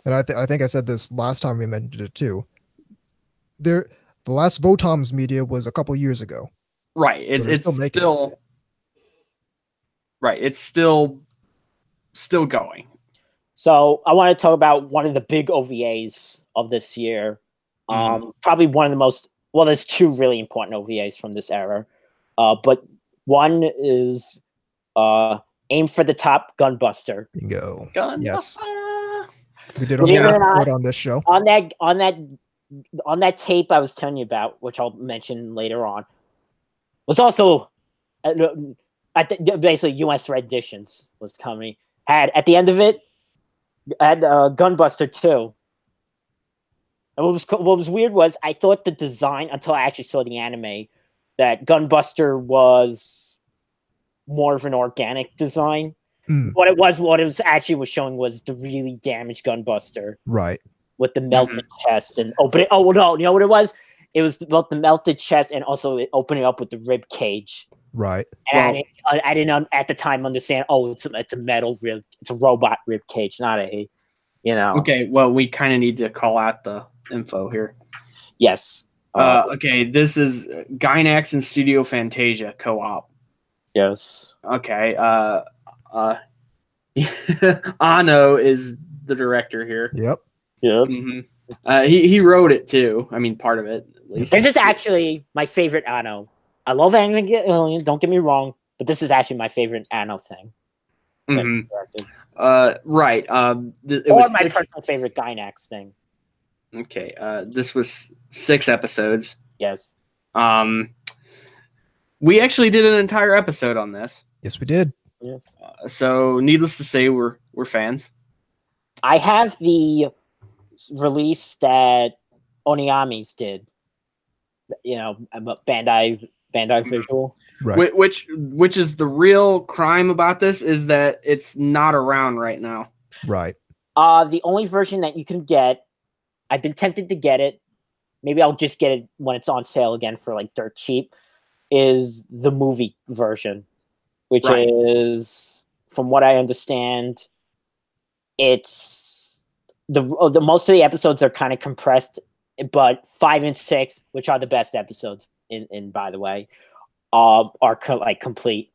and I think I said this last time we mentioned it too. The last Votoms media was a couple years ago. Right. It's still right. It's still going. So I want to talk about one of the big OVAs of this year. Probably one of the most, well, there's two really important OVAs from this era. But one is Aim for the Top Gunbuster. Bingo. Gunbuster. Yes. We did on this show. On that tape I was telling you about, which I'll mention later on, was also basically U.S. renditions was coming. Had at the end of it, had Gunbuster 2. And what was weird was I thought the design, until I actually saw the anime, that Gunbuster was more of an organic design. What it was actually was showing was the really damaged Gunbuster. Right. With the melted chest and opening. Oh no! You know what it was? It was both the melted chest and also opening up with the rib cage. Right. And I didn't at the time understand. Oh, it's a metal rib. It's a robot rib cage, not a. Okay. Well, we kind of need to call out the info here. Yes. Okay. This is Gainax and Studio Fantasia co-op. Yes. Okay. Ano is the director here. Yep. Yeah. Mm-hmm. He wrote it too. I mean, part of it at least. This is actually my favorite Ano. I love Anime. Don't get me wrong, but this is actually my favorite Ano thing. Right. It was my personal favorite Gainax thing. Okay. This was 6 episodes. Yes. We actually did an entire episode on this. Yes, we did. Yes. So, needless to say, we're fans. I have the release that Oniyami's did, Bandai Visual, right? Which is the real crime about this is that it's not around right now. Right. The only version that you can get, I've been tempted to get it. Maybe I'll just get it when it's on sale again for like dirt cheap. Is the movie version, which is, from what I understand, it's the most of the episodes are kind of compressed, but 5 and 6, which are the best episodes, in by the way, are complete.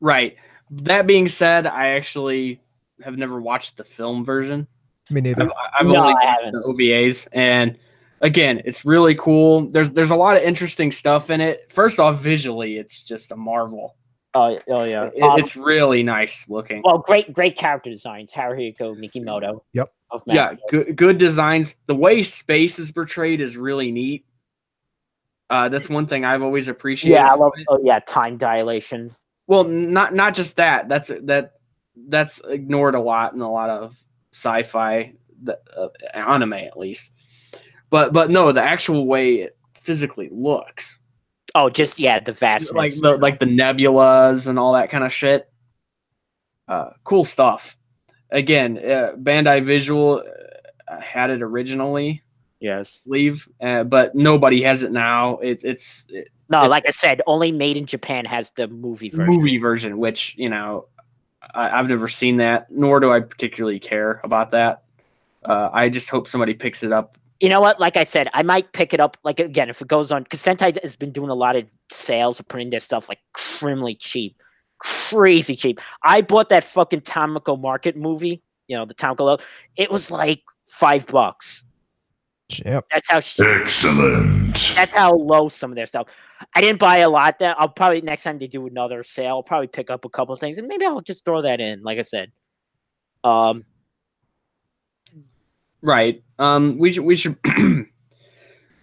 Right. That being said, I actually have never watched the film version. Me neither. I've only watched the OVAs, and again, it's really cool. There's a lot of interesting stuff in it. First off, visually, it's just a marvel. Oh yeah, it's really nice looking. Well, great character designs. Haruhiko Mikimoto. Yep. Yeah, good designs. The way space is portrayed is really neat. That's one thing I've always appreciated. Yeah, I love. Oh yeah, time dilation. Well, not just that. That's ignored a lot in a lot of sci-fi, anime at least. But no, the actual way it physically looks. Oh, just the vastness, like the nebulas and all that kind of shit. Cool stuff. Again, Bandai Visual had it originally. Yes, but nobody has it now. Like I said, only Made in Japan has the movie version. Which I've never seen that, nor do I particularly care about that. I just hope somebody picks it up. You know what? Like I said, I might pick it up. Like again, if it goes on, because Sentai has been doing a lot of sales of putting their stuff like criminally cheap, crazy cheap. I bought that fucking Tamako Market movie. The Tamako. It was like $5. Yep. That's how excellent. That's how low some of their stuff. I didn't buy a lot. That I'll probably next time they do another sale, I'll probably pick up a couple of things, and maybe I'll just throw that in. Like I said, right. We should.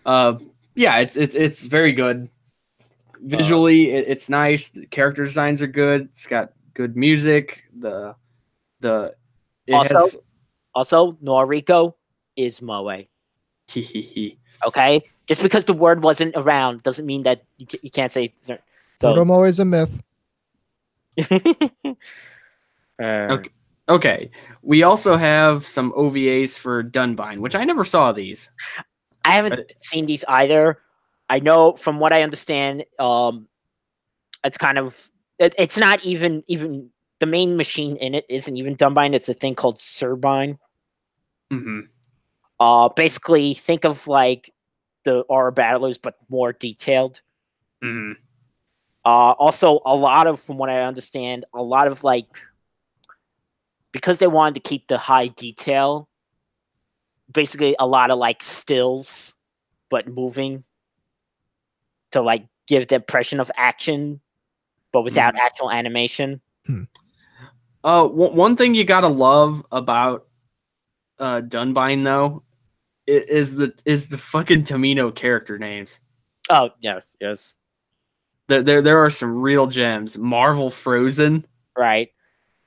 Yeah, it's very good. Visually, it's nice. The character designs are good. It's got good music. Also Noriko is Moe. Okay, just because the word wasn't around doesn't mean that you can't say. So Moe is a myth. Okay. We also have some OVAs for Dunbine, which I never saw these. I haven't seen these either. I know from what I understand, it's kind of it's not even the main machine in it isn't even Dunbine. It's a thing called Surbine. Mm-hmm. Basically, think of like the Aura Battlers, but more detailed. Mm-hmm. Also, from what I understand, a lot of like, because they wanted to keep the high detail, basically a lot of like stills, but moving to like give the impression of action, but without actual animation. One thing you gotta love about Dunbine though is the fucking Tomino character names. Oh yes. There are some real gems. Marvel Frozen, right?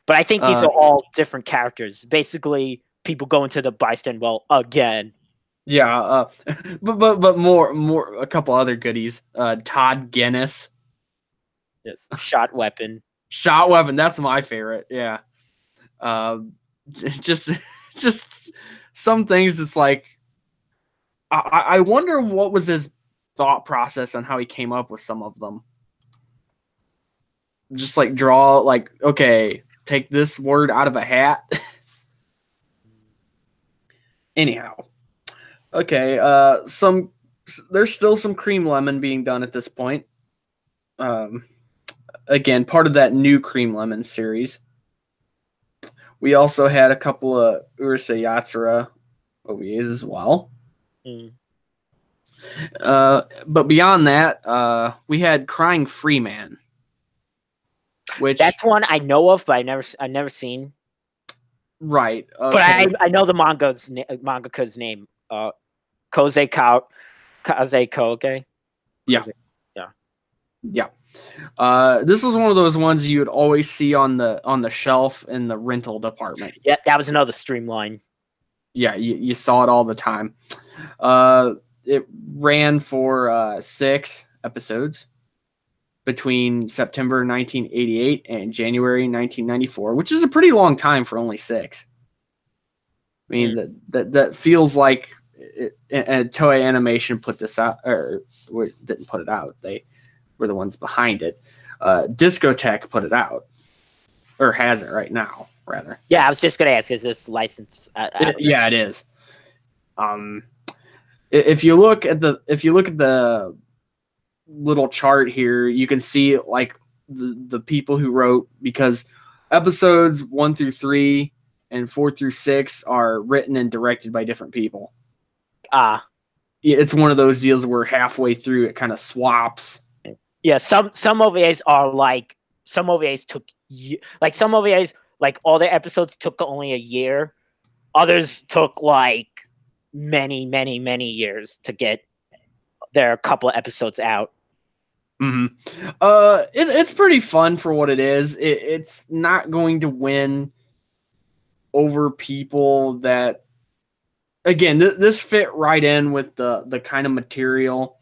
But I think these are all different characters. Basically, people go into the bystand well again. Yeah, but more a couple other goodies. Todd Guinness. Yes, Shot Weapon. Shot Weapon, that's my favorite. Yeah. Just some things that's like I wonder what was his thought process on how he came up with some of them. Just like draw like, okay, take this word out of a hat. Anyhow. Okay, there's still some cream lemon being done at this point. Again, part of that new cream lemon series. We also had a couple of Urusei Yatsura OVAs as well. But beyond that, we had Crying Freeman. Which that's one I know of, but I've never seen. Right. Okay. But I know the mangaka's name. Koze Koge. Yeah. This was one of those ones you would always see on the shelf in the rental department. Yeah, that was another streamline. Yeah, you saw it all the time. It ran for 6 episodes. between September 1988 and January 1994, which is a pretty long time for only 6. I mean, that feels like Toei Animation put this out, or didn't put it out. They were the ones behind it. Discotheque put it out, or has it right now, rather. Yeah, I was just gonna ask, is this license? Yeah, it is. If you look at the little chart here, you can see like the people who wrote, because episodes 1 through 3 and 4 through 6 are written and directed by different people. It's one of those deals where halfway through it kind of swaps. Yeah, some OVAs are like, some OVAs took like, some OVAs, like, all their episodes took only a year. Others took like many years to get their couple of episodes out. It's pretty fun for what it is. It's not going to win over people that, again, this fit right in with the kind of material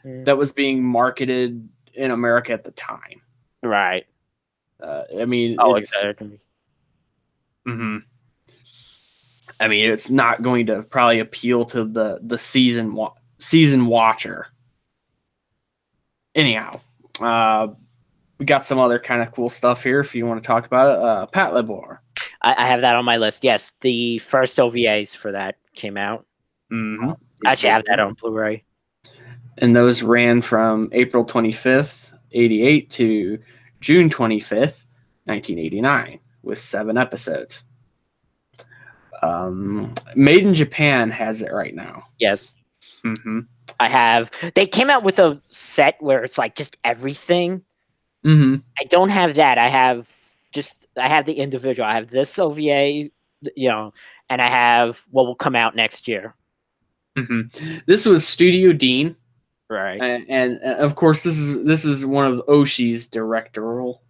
that was being marketed in America at the time. Right. I mean, exactly. I mean, it's not going to probably appeal to the season watcher. Anyhow, we got some other kind of cool stuff here if you want to talk about it. Pat Labor. I have that on my list. Yes, the first OVAs for that came out. Actually, I have that on Blu-ray. And those ran from April 25th, 88 to June 25th, 1989, with 7 episodes. Made in Japan has it right now. Yes. I have. They came out with a set where it's like just everything. I don't have that. I have the individual. I have this OVA, and I have what will come out next year. This was Studio Dean, right? And of course, this is one of Oshi's directorial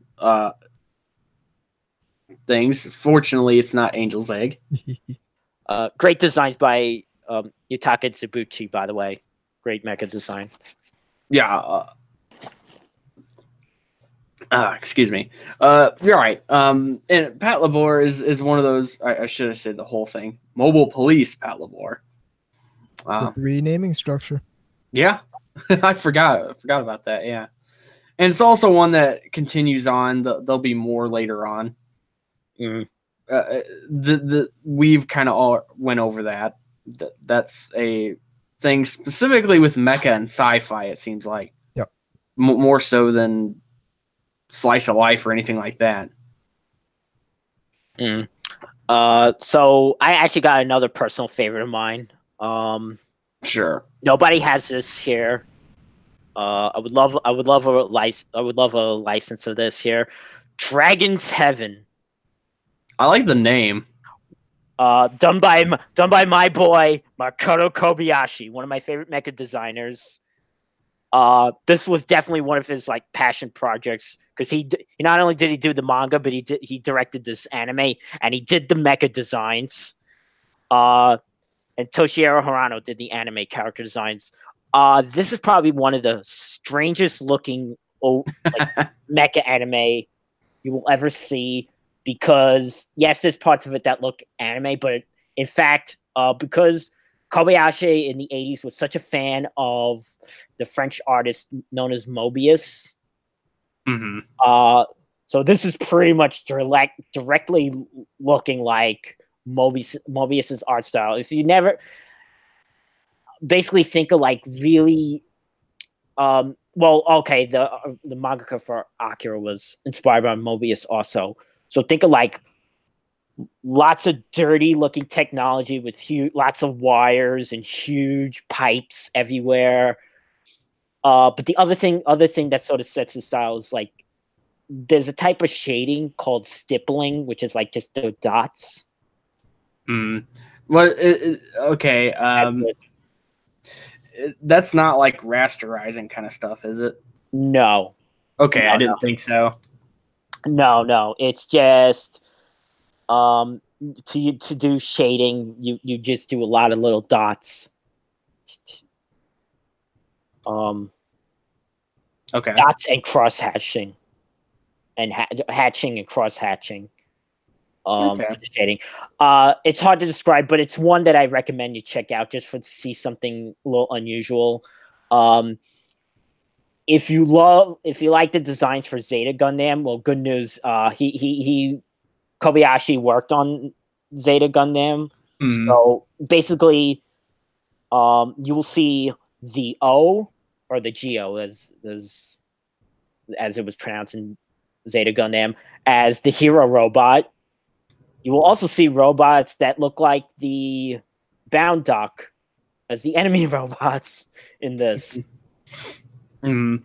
things. Fortunately, it's not Angel's Egg. Great designs by Yutaka Tsubuchi, by the way. Great mecha design. Yeah. Excuse me. You're right. And Pat Labor is one of those. I should have said the whole thing. Mobile Police Pat Labor. It's the renaming structure. Yeah, I forgot about that. Yeah, and it's also one that continues on. There'll be more later on. We've kind of all went over that. That's a thing specifically with mecha and sci-fi. It seems like. Yep. More so than slice of life or anything like that. So I actually got another personal favorite of mine. Sure. Nobody has this here. I would love a license of this here. Dragon's Heaven. I like the name. Done by my boy Makoto Kobayashi, one of my favorite mecha designers. This was definitely one of his like passion projects, because he not only did he do the manga, but he directed this anime and he did the mecha designs. And Toshihiro Hirano did the anime character designs. This is probably one of the strangest looking mecha anime you will ever see, because yes, there's parts of it that look anime, but in fact, because Kobayashi in the 80s was such a fan of the French artist known as Mobius. So this is pretty much directly looking like Mobius's art style. If you never basically think of like really, the mangaka for Akira was inspired by Mobius also. So think of like lots of dirty looking technology with lots of wires and huge pipes everywhere. But the other thing that sort of sets the style is like there's a type of shading called stippling, which is like just the dots. Okay. That's not like rasterizing kind of stuff, is it? No. Okay, no, I didn't think so. No. It's just to do shading, you just do a lot of little dots. Okay. Dots and cross hatching, and hatching and cross hatching. For the shading. It's hard to describe, but it's one that I recommend you check out just to see something a little unusual. If you like the designs for Zeta Gundam, well, good news. Kobayashi worked on Zeta Gundam. So basically, you will see the O or the Geo as it was pronounced in Zeta Gundam as the hero robot. You will also see robots that look like the Bound Dock as the enemy robots in this. So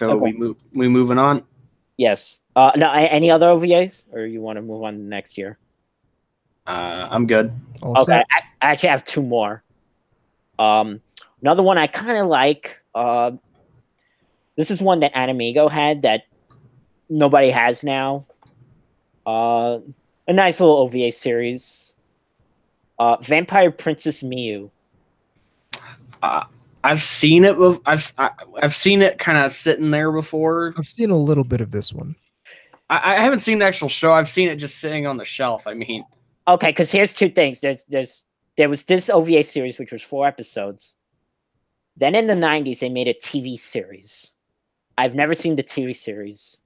okay. we moving on? Yes. No, any other OVAs, or you want to move on to next year? I'm good. Okay, I actually have two more. Another one I kind of like. This is one that Animigo had that nobody has now. A nice little OVA series. Vampire Princess Miyu. I've seen it. I've seen it kind of sitting there before. I've seen a little bit of this one. I haven't seen the actual show. I've seen it just sitting on the shelf. I mean, okay, because here's two things. There was this OVA series which was 4 episodes. Then in the 90s they made a TV series. I've never seen the TV series.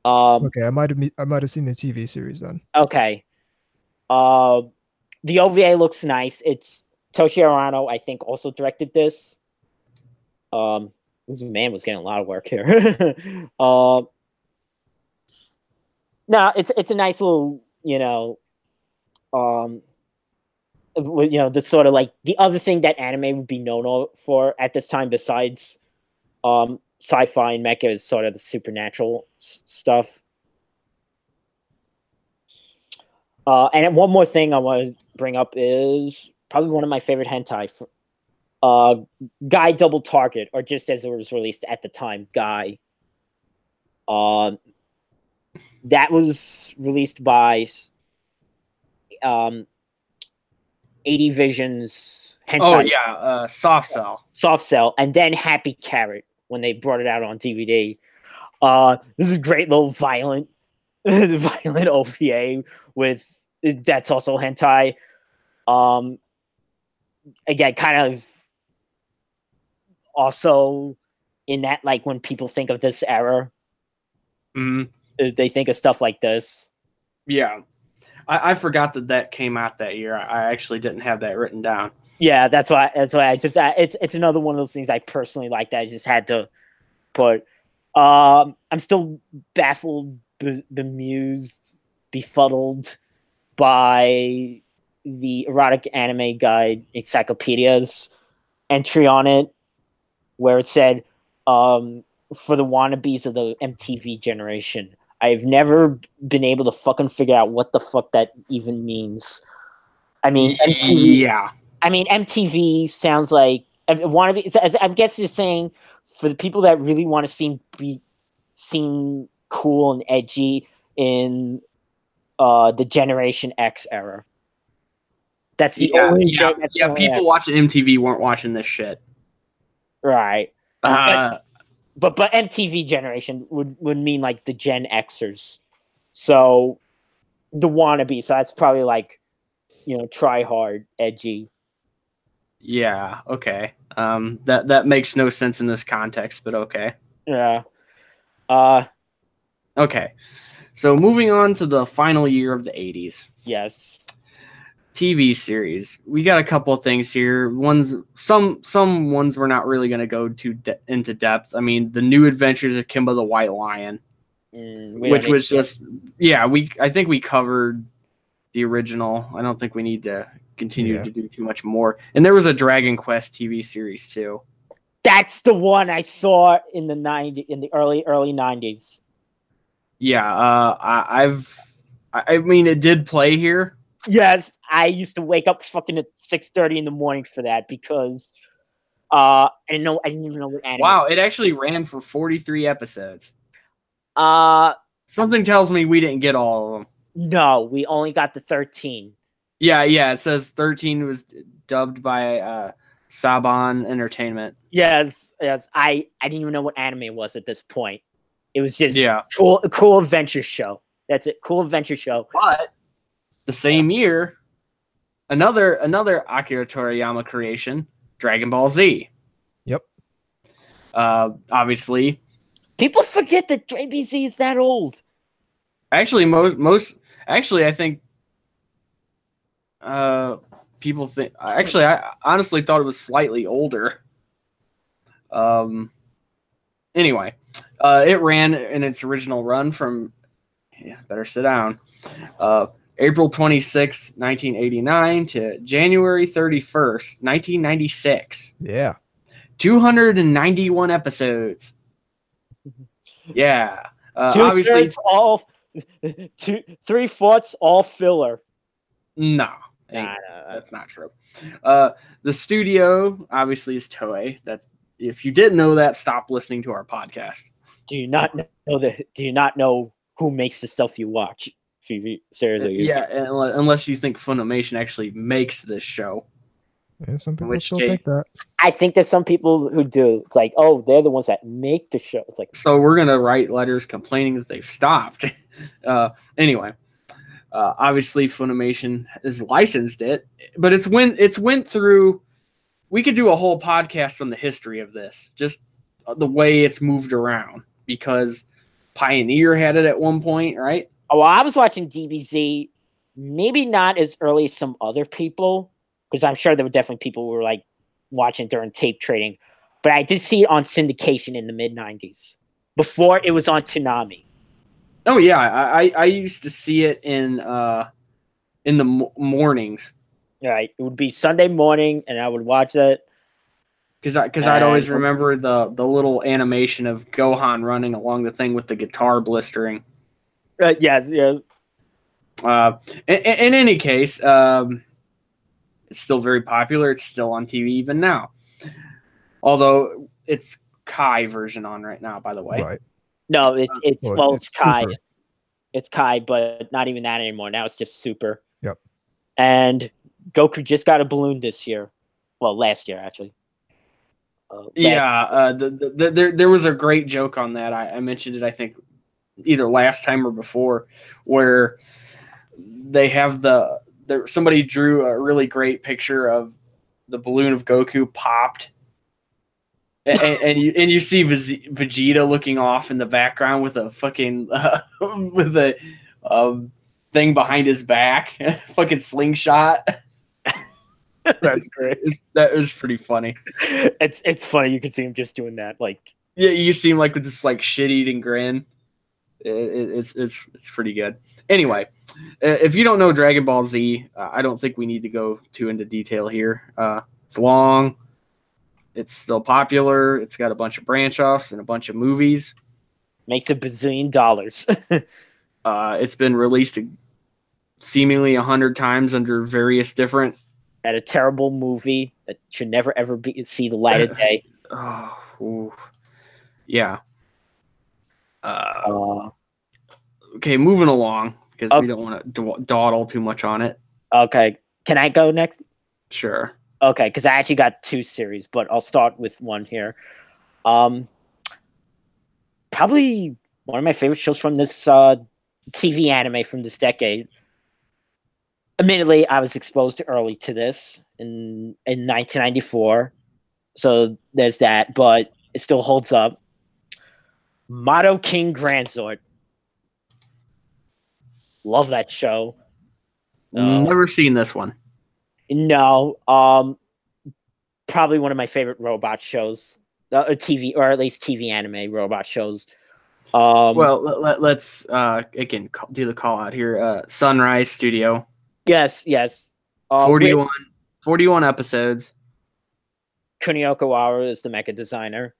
Okay, I might have seen the TV series then. Okay. The OVA looks nice. It's Toshio Arano, I think, also directed this. This man was getting a lot of work here. No, it's a nice little, the sort of like the other thing that anime would be known for at this time, besides sci-fi and mecha, is sort of the supernatural stuff. And one more thing I want to bring up is probably one of my favorite hentai. Guy Double Target, or just as it was released at the time, Guy. That was released by 80 Vision's hentai. Oh yeah, Soft Cell. Soft Cell, and then Happy Carrot when they brought it out on DVD. This is a great little violent OVA with that's also hentai. Again, kind of also in that, like, when people think of this era, they think of stuff like this. Yeah, I forgot that came out that year. I actually didn't have that written down. Yeah, that's why I just it's another one of those things I personally like that I just had to put. I'm still baffled, bemused, befuddled by the Erotic Anime Guide Encyclopedia's entry on it, where it said, for the wannabes of the MTV generation. I've never been able to fucking figure out what the fuck that even means. I mean, MTV, yeah. I mean, MTV sounds like wannabe. I guess you're saying for the people that really want to seem cool and edgy in the Generation X era. That's the only. People watching MTV weren't watching this shit, right? But MTV generation would mean like the Gen Xers, so the wannabe. So that's probably like, try hard, edgy. Yeah. Okay. That makes no sense in this context, but okay. Yeah. Okay. So moving on to the final year of the 80s. Yes. TV series. We got a couple of things here. Some ones we're not really going to go into depth. I mean, The New Adventures of Kimba the White Lion, which was just I think we covered the original. I don't think we need to continue to do too much more. And there was a Dragon Quest TV series too. That's the one I saw in the early 90s. Yeah, I mean, it did play here. Yes, I used to wake up fucking at 6:30 in the morning for that because I didn't even know what anime. Wow, it actually ran for 43 episodes. Something tells me we didn't get all of them. No, we only got the 13. Yeah, it says 13 was dubbed by Saban Entertainment. Yes. I didn't even know what anime it was at this point. It was just cool adventure show. That's it. Cool adventure show. But the same year, another Akira Toriyama creation, Dragon Ball Z. Yep. Obviously, people forget that DBZ is that old. Actually, I think people think. Actually, I honestly thought it was slightly older. Anyway, it ran in its original run from. Yeah, better sit down. April 26, 1989 to January 31st, 1996. Yeah. 291 episodes. Yeah. Obviously, all 3/4 all filler. No, that's not true. The studio obviously is Toei. That if you didn't know that, stop listening to our podcast. Do you not know who makes the stuff you watch? Seriously. Yeah, unless you think Funimation actually makes this show. Yeah, some people still think that. I think there's some people who do. It's like, oh, they're the ones that make the show. It's like, so we're gonna write letters complaining that they've stopped. Anyway, obviously Funimation has licensed it, but it's went through. We could do a whole podcast on the history of this, just the way it's moved around, because Pioneer had it at one point, right? Oh, well, I was watching DBZ, maybe not as early as some other people, because I'm sure there were definitely people who were like watching during tape trading, but I did see it on syndication in the mid-90s before it was on Toonami. Oh yeah, I used to see it in the mornings. Right, it would be Sunday morning, and I would watch it because I'd always remember the little animation of Gohan running along the thing with the guitar blistering. Yeah. In any case, it's still very popular. It's still on TV even now. Although it's Kai version on right now, by the way. Right. No, it's Kai. Super. It's Kai, but not even that anymore. Now it's just Super. Yep. And Goku just got a balloon this year. Well, last year actually. There was a great joke on that. I mentioned it, I think, either last time or before, where they have somebody drew a really great picture of the balloon of Goku popped, and you see Vegeta looking off in the background with a fucking with a thing behind his back, fucking slingshot. That's great. That was pretty funny. It's funny. You can see him just doing that, like you see him like with this like shit-eating grin. It's pretty good. Anyway, if you don't know Dragon Ball Z, I don't think we need to go too into detail here. It's long. It's still popular. It's got a bunch of branch offs and a bunch of movies. Makes $1 bazillion. It's been released seemingly 100 times under various different. At a terrible movie that should never ever see the light of day. Yeah. Okay, moving along because we don't want to dawdle too much on it. Okay, can I go next? Sure. Okay, because I actually got 2 series, but I'll start with one here. Probably one of my favorite shows from this TV anime from this decade. Admittedly, I was exposed early to this in 1994, so there's that, but it still holds up. Motto King Grand Zord. Love that show. Never seen this one. No, probably one of my favorite robot shows, TV, or at least TV anime robot shows. Well, let's again do the call out here. Sunrise Studio. Yes. 41 episodes. Kunio Kawara is the mecha designer.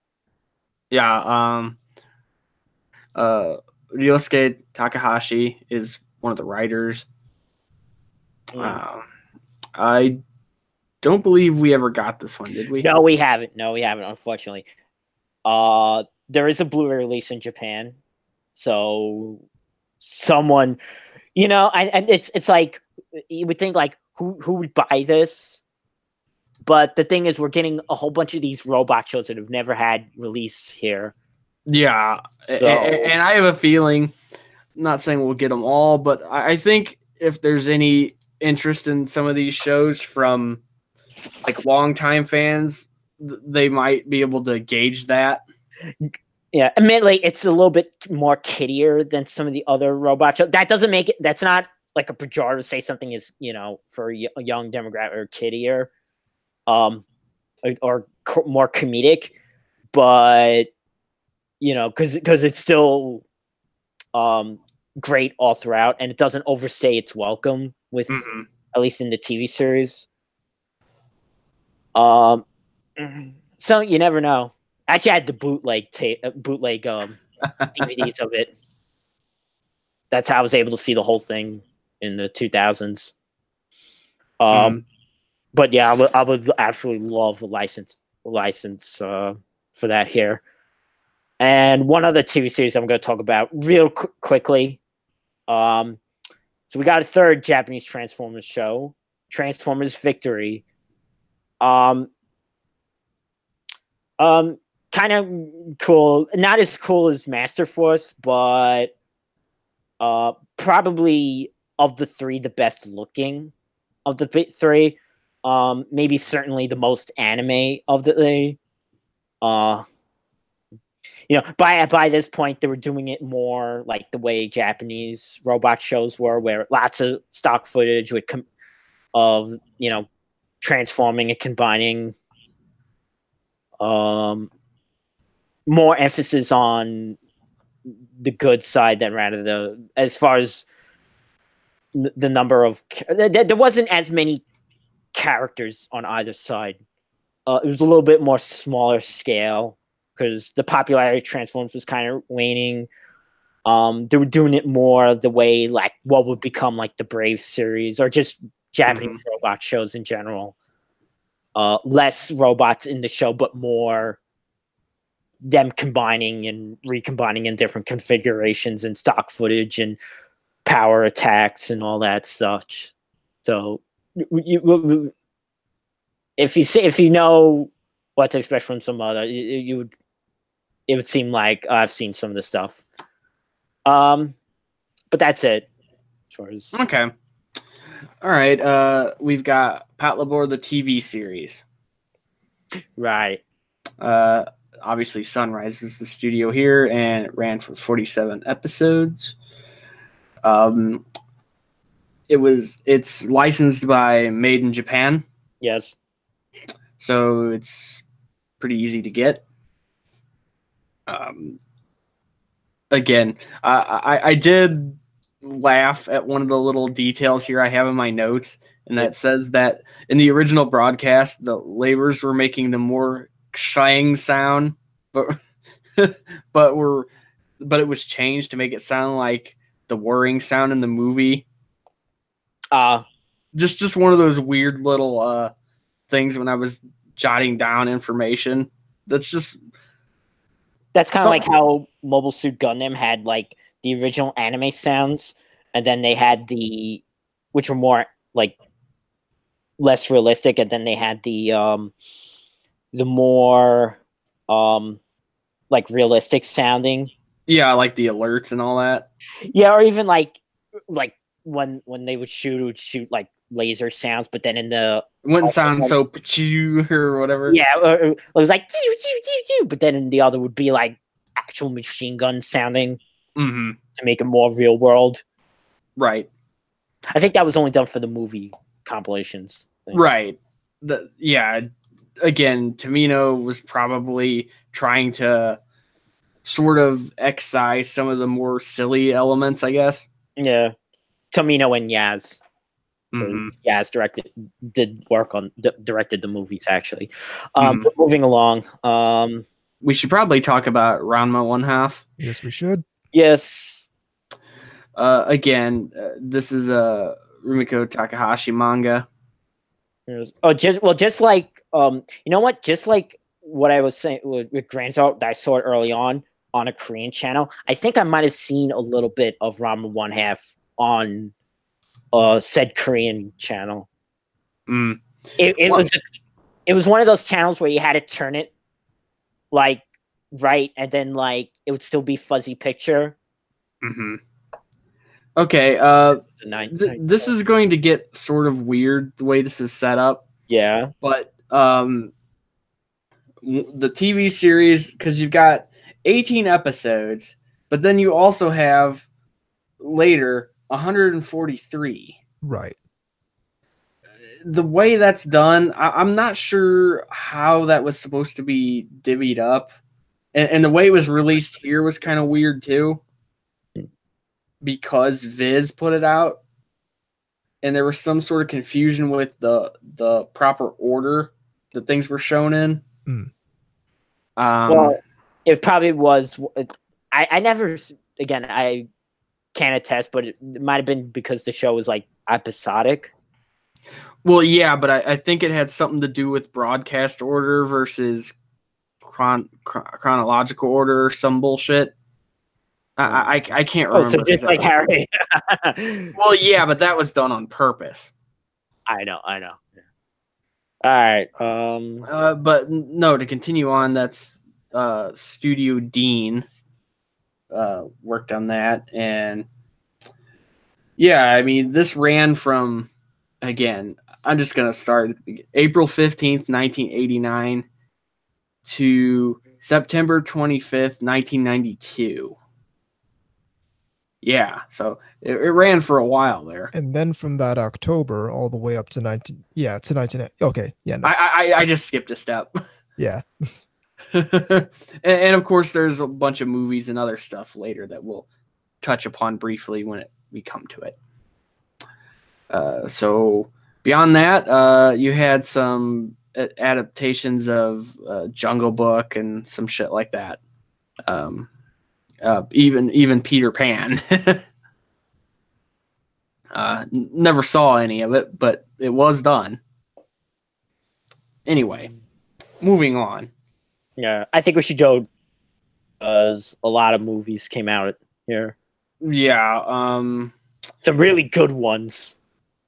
Yeah. Ryosuke Takahashi is one of the writers. I don't believe we ever got this one, did we? No, we haven't, unfortunately. There is a Blu-ray release in Japan. So someone, and it's like, you would think like, who would buy this? But the thing is, we're getting a whole bunch of these robot shows that have never had release here. Yeah, so, and I have a feeling, I'm not saying we'll get them all, but I think if there's any interest in some of these shows from like longtime fans, they might be able to gauge that. Yeah, admittedly, it's a little bit more kiddier than some of the other robot shows. That doesn't make it. That's not like a pejorative to say something is, for a young demographic or kiddier, or more comedic, but because it's still great all throughout, and it doesn't overstay its welcome with at least in the TV series. So you never know. Actually, I had the bootleg DVDs of it. That's how I was able to see the whole thing in the 2000s. But yeah, I would absolutely love a license for that here. And one other TV series I'm going to talk about real quickly. So we got a third Japanese Transformers show, Transformers Victory. Kind of cool. Not as cool as Master Force, but probably of the three, the best looking of the three. Maybe certainly the most anime of the three. By this point, they were doing it more like the way Japanese robot shows were, where lots of stock footage of transforming and combining. More emphasis on the good side than rather as far as the number of there wasn't as many characters on either side. It was a little bit more smaller scale because the popularity of Transformers was kind of waning. They were doing it more the way like what would become like the Brave series or just Japanese robot shows in general. Less robots in the show, but more them combining and recombining in different configurations and stock footage and power attacks and all that stuff. So if you know what to expect from some other, it would seem like I've seen some of the stuff. But that's it. As far as okay. All right. We've got Pat Labor, the TV series. Right. Obviously, Sunrise was the studio here, and it ran for 47 episodes. It's licensed by Made in Japan. Yes. So it's pretty easy to get. Again, I did laugh at one of the little details here I have in my notes, and that says that in the original broadcast, the laborers were making the more shang sound, but it was changed to make it sound like the whirring sound in the movie. Just one of those weird little things when I was jotting down information. That's kind of like how Mobile Suit Gundam had like the original anime sounds, and then they had which were more like less realistic, and then they had the more like realistic sounding. Yeah, like the alerts and all that. Yeah, or even like when they would shoot, it would shoot like laser sounds, but then in the it wouldn't sound so pachoo or whatever. Yeah, it was like but then in the other would be like actual machine gun sounding to make it more real world. Right. I think that was only done for the movie compilations. Right. Again, Tomino was probably trying to sort of excise some of the more silly elements, I guess. Yeah. Tomino and Yaz. Yaz directed the movies, actually. But moving along. We should probably talk about Ranma 1/2. Yes, we should. Yes. Again, this is a Rumiko Takahashi manga. Just like you know what? Just like what I was saying with Grand Theft that I saw it early on a Korean channel. I think I might have seen a little bit of Ranma 1/2 on said Korean channel. It it was one of those channels where you had to turn it like right, and then like it would still be fuzzy picture. Mm-hmm. Okay, this is going to get sort of weird the way this is set up. Yeah. But the TV series, because you've got 18 episodes, but then you also have later 143. Right. The way that's done, I'm not sure how that was supposed to be divvied up. And the way it was released here was kind of weird too. Because Viz put it out. And there was some sort of confusion with the proper order that things were shown in. Mm. Well, it probably was. I never, again, I can't attest, but it might have been because the show was like episodic. Well, yeah, but I think it had something to do with broadcast order versus chronological order or some bullshit. I can't remember. Oh, so just like Harry. Well, yeah, but that was done on purpose. I know. Yeah. All right. But no, to continue on, that's Studio Dean worked on that, and yeah, I mean, this ran from, again, I'm just gonna start at the beginning, April 15th, 1989 to September 25th, 1992. Yeah, so it ran for a while there. And then from that October all the way up to 19. Okay, yeah. No. I just skipped a step. Yeah. and of course, there's a bunch of movies and other stuff later that we'll touch upon briefly when we come to it. So beyond that, you had some adaptations of Jungle Book and some shit like that. Even Peter Pan. Never saw any of it, but it was done. Anyway, moving on. Yeah, I think we should go because a lot of movies came out here. Yeah. Some really good ones.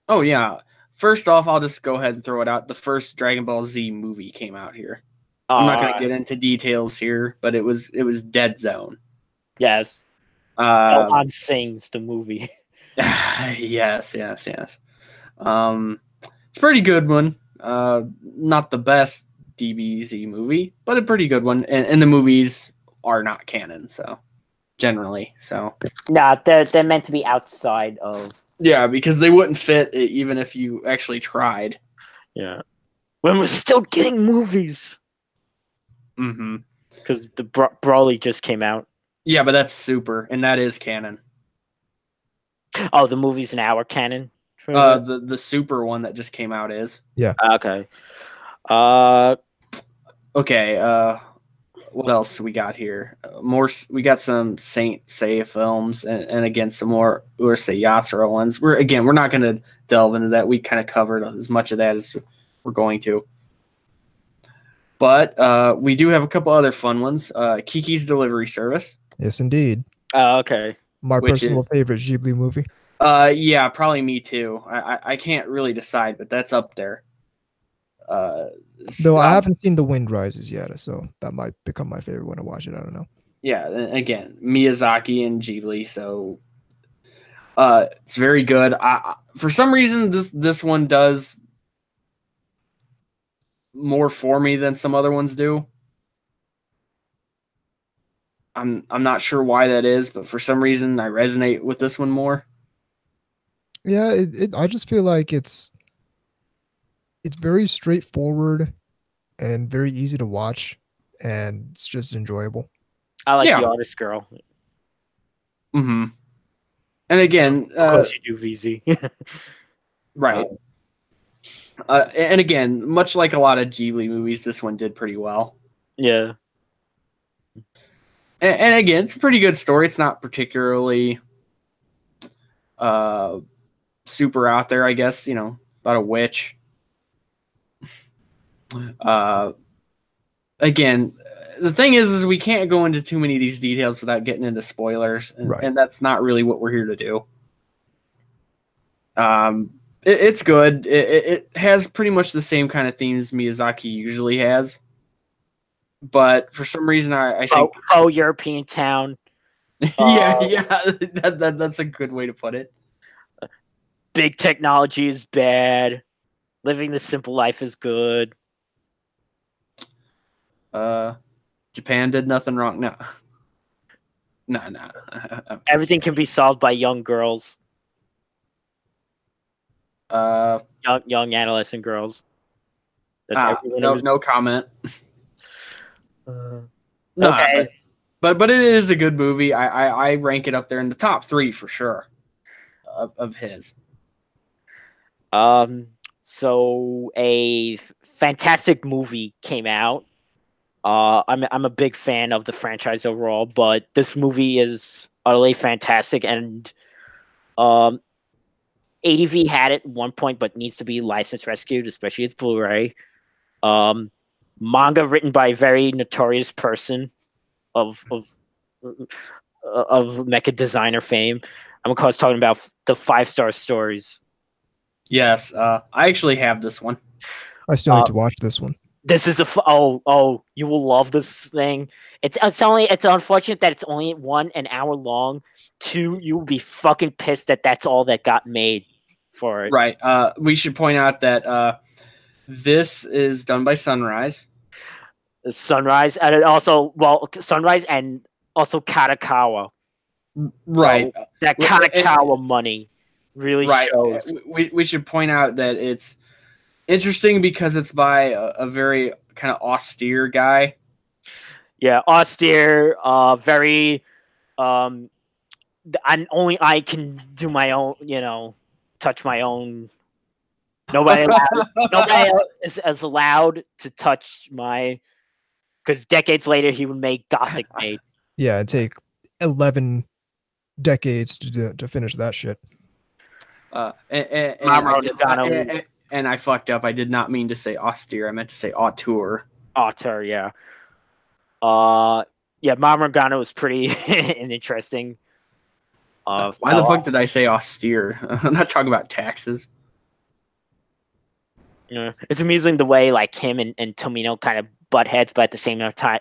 Oh, yeah. First off, I'll just go ahead and throw it out. The first Dragon Ball Z movie came out here. I'm not going to get into details here, but it was Dead Zone. Yes. Elon sings the movie. Yes. It's a pretty good one. Not the best DBZ movie, but a pretty good one. And the movies are not canon, so generally. So no, they're meant to be outside of. Yeah, because they wouldn't fit even if you actually tried. Yeah. When we're still getting movies. Mm-hmm. Because the Broly just came out. Yeah, but that's Super, and that is canon. Oh, the movie's now are canon? The Super one that just came out is. Yeah. Okay. Okay, what else we got here? We got some Saint Seiya films, and again, some more Urusei Yatsura ones. We're not going to delve into that. We kind of covered as much of that as we're going to. But we do have a couple other fun ones. Kiki's Delivery Service. Yes, indeed. Okay. My personal favorite Ghibli movie. Yeah, probably me too. I can't really decide, but that's up there. Though I haven't seen The Wind Rises yet, so that might become my favorite when I watch it. I don't know. Yeah, again, Miyazaki and Ghibli, so it's very good. For some reason, this one does more for me than some other ones do. I'm not sure why that is, but for some reason, I resonate with this one more. Yeah, I just feel like it's very straightforward and very easy to watch, and it's just enjoyable. I like the artist girl. Mm-hmm. And again, of course you do, VZ. Right. And again, much like a lot of Ghibli movies, this one did pretty well. Yeah. And again, it's a pretty good story. It's not particularly super out there, I guess. About a witch. Again, the thing is we can't go into too many of these details without getting into spoilers, and that's not really what we're here to do. It's good. It has pretty much the same kind of themes Miyazaki usually has, but for some reason I think European town. That's a good way to put it. Big technology is bad. Living the simple life is good. Japan did nothing wrong. No. Everything can be solved by young girls. Young adolescent girls. No comment. Okay. But it is a good movie. I rank it up there in the top 3 for sure of his. So a fantastic movie came out. I'm a big fan of the franchise overall, but this movie is utterly fantastic, and ADV had it at one point, but needs to be license rescued, especially its Blu-ray. Manga written by a very notorious person of mecha designer fame. I'm of course talking about the 5-star stories. Yes, I actually have this one. I still need to watch this one. This is you will love this thing. It's unfortunate that it's only an hour long. 2, you will be fucking pissed that that's all that got made for it. Right. We should point out that this is done by Sunrise. Sunrise, and Sunrise and also Katakawa. Right. So that Katakawa money really shows. We should point out that it's interesting because it's by a very kind of austere guy. Yeah, austere, very only I can do my own, touch my own. Nobody else is allowed to touch my, because decades later he would make Gothic Maid. Yeah, it'd take 11 decades to finish that shit. And I fucked up. I did not mean to say austere. I meant to say auteur. Auteur, yeah. Mamoru Nagano was pretty interesting. Why the fuck did I say austere? I'm not talking about taxes. Yeah, it's amusing the way like him and Tomino kind of butt heads, but at the same time,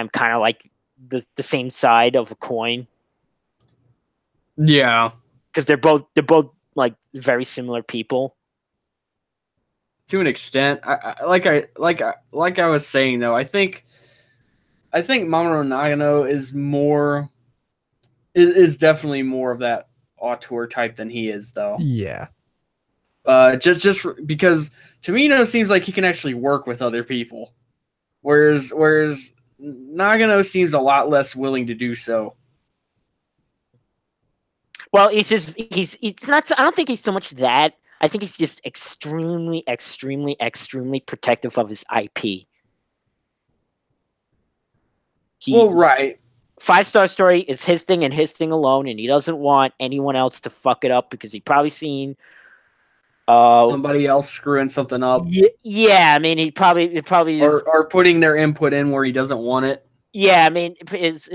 kind of like the same side of a coin. Yeah, because they're both like very similar people. To an extent, I was saying though, I think Mamoru Nagano is definitely more of that auteur type than he is though. Yeah. Just because Tomino seems like he can actually work with other people, whereas Nagano seems a lot less willing to do so. Well, it's not. I don't think he's so much that. I think he's just extremely, extremely, extremely protective of his IP. Right. 5-star story is his thing and his thing alone, and he doesn't want anyone else to fuck it up because he probably seen somebody else screwing something up. Yeah, I mean, he probably is, or putting their input in where he doesn't want it. Yeah, I mean, his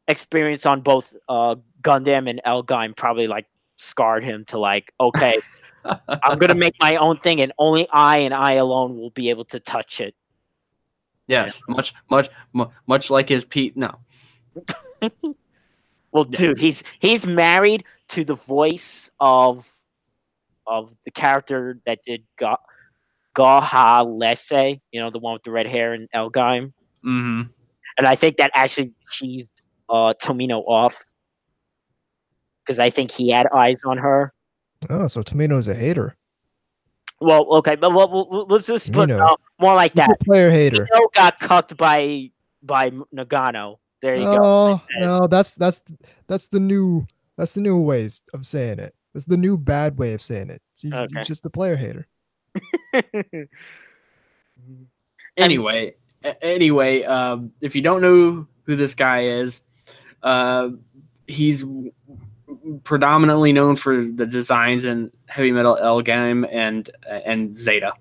experience on both Gundam and Elgaim probably like scarred him to like, okay, I'm gonna make my own thing, and only I and I alone will be able to touch it. Yes, yeah. much like his Pete. No. Well, dude, he's married to the voice of the character that did Gaha Lesse, the one with the red hair in Elgaim. Mm-hmm. And I think that actually cheesed Tomino off because I think he had eyes on her. Oh, so Tomino's a hater. Well, okay, but let's just put more like that. Player hater. Tomino got cucked by Nagano. There you go. Oh no, that's the new ways of saying it. That's the new bad way of saying it. He's just a player hater. Anyway, if you don't know who this guy is, he's predominantly known for the designs in Heavy Metal Elgaim and Zeta,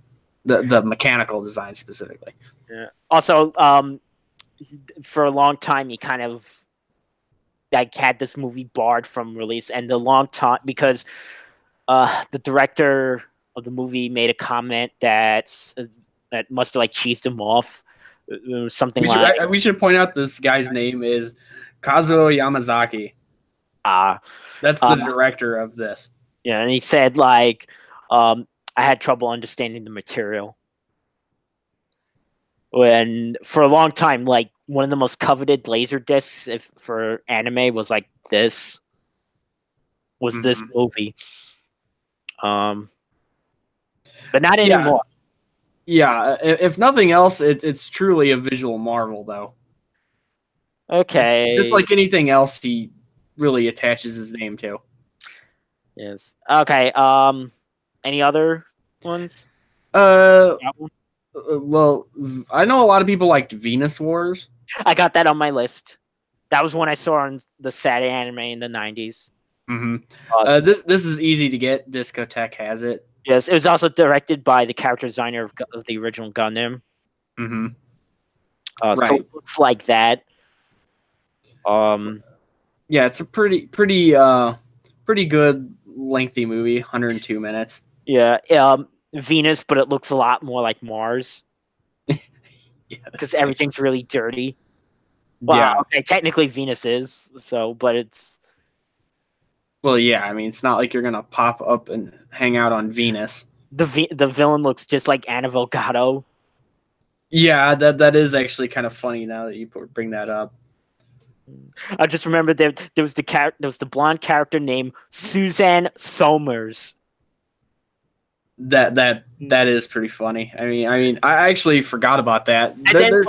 the mechanical design specifically. Yeah. Also, for a long time, he kind of like had this movie barred from release, and the long time because The director of the movie made a comment that must have like cheesed him off. Something we should point out this guy's name is Kazuo Yamazaki. That's the director of this. Yeah, and he said like, I had trouble understanding the material. When for a long time, like one of the most coveted laser discs for anime was like this. Was this movie? But not anymore. Yeah, if nothing else, it's truly a visual marvel, though. Okay. Just like anything else, he really attaches his name to. Yes. Okay. Any other ones? Well, I know a lot of people liked Venus Wars. I got that on my list. That was one I saw on the Saturday anime in the 90s. This is easy to get. Discotheque has it. Yes, it was also directed by the character designer of the original Gundam. Right. So it looks like that. Yeah, it's a pretty good lengthy movie, 102 minutes. Yeah, Venus, but it looks a lot more like Mars. Because everything's really dirty. Well, yeah. Okay, technically Venus is, but it's... Well, yeah, I mean, it's not like you're going to pop up and hang out on Venus. The villain looks just like Anna Volgado. Yeah, that is actually kind of funny now that you bring that up. I just remember there was the blonde character named Suzanne Somers. That is pretty funny. I mean, I actually forgot about that. And then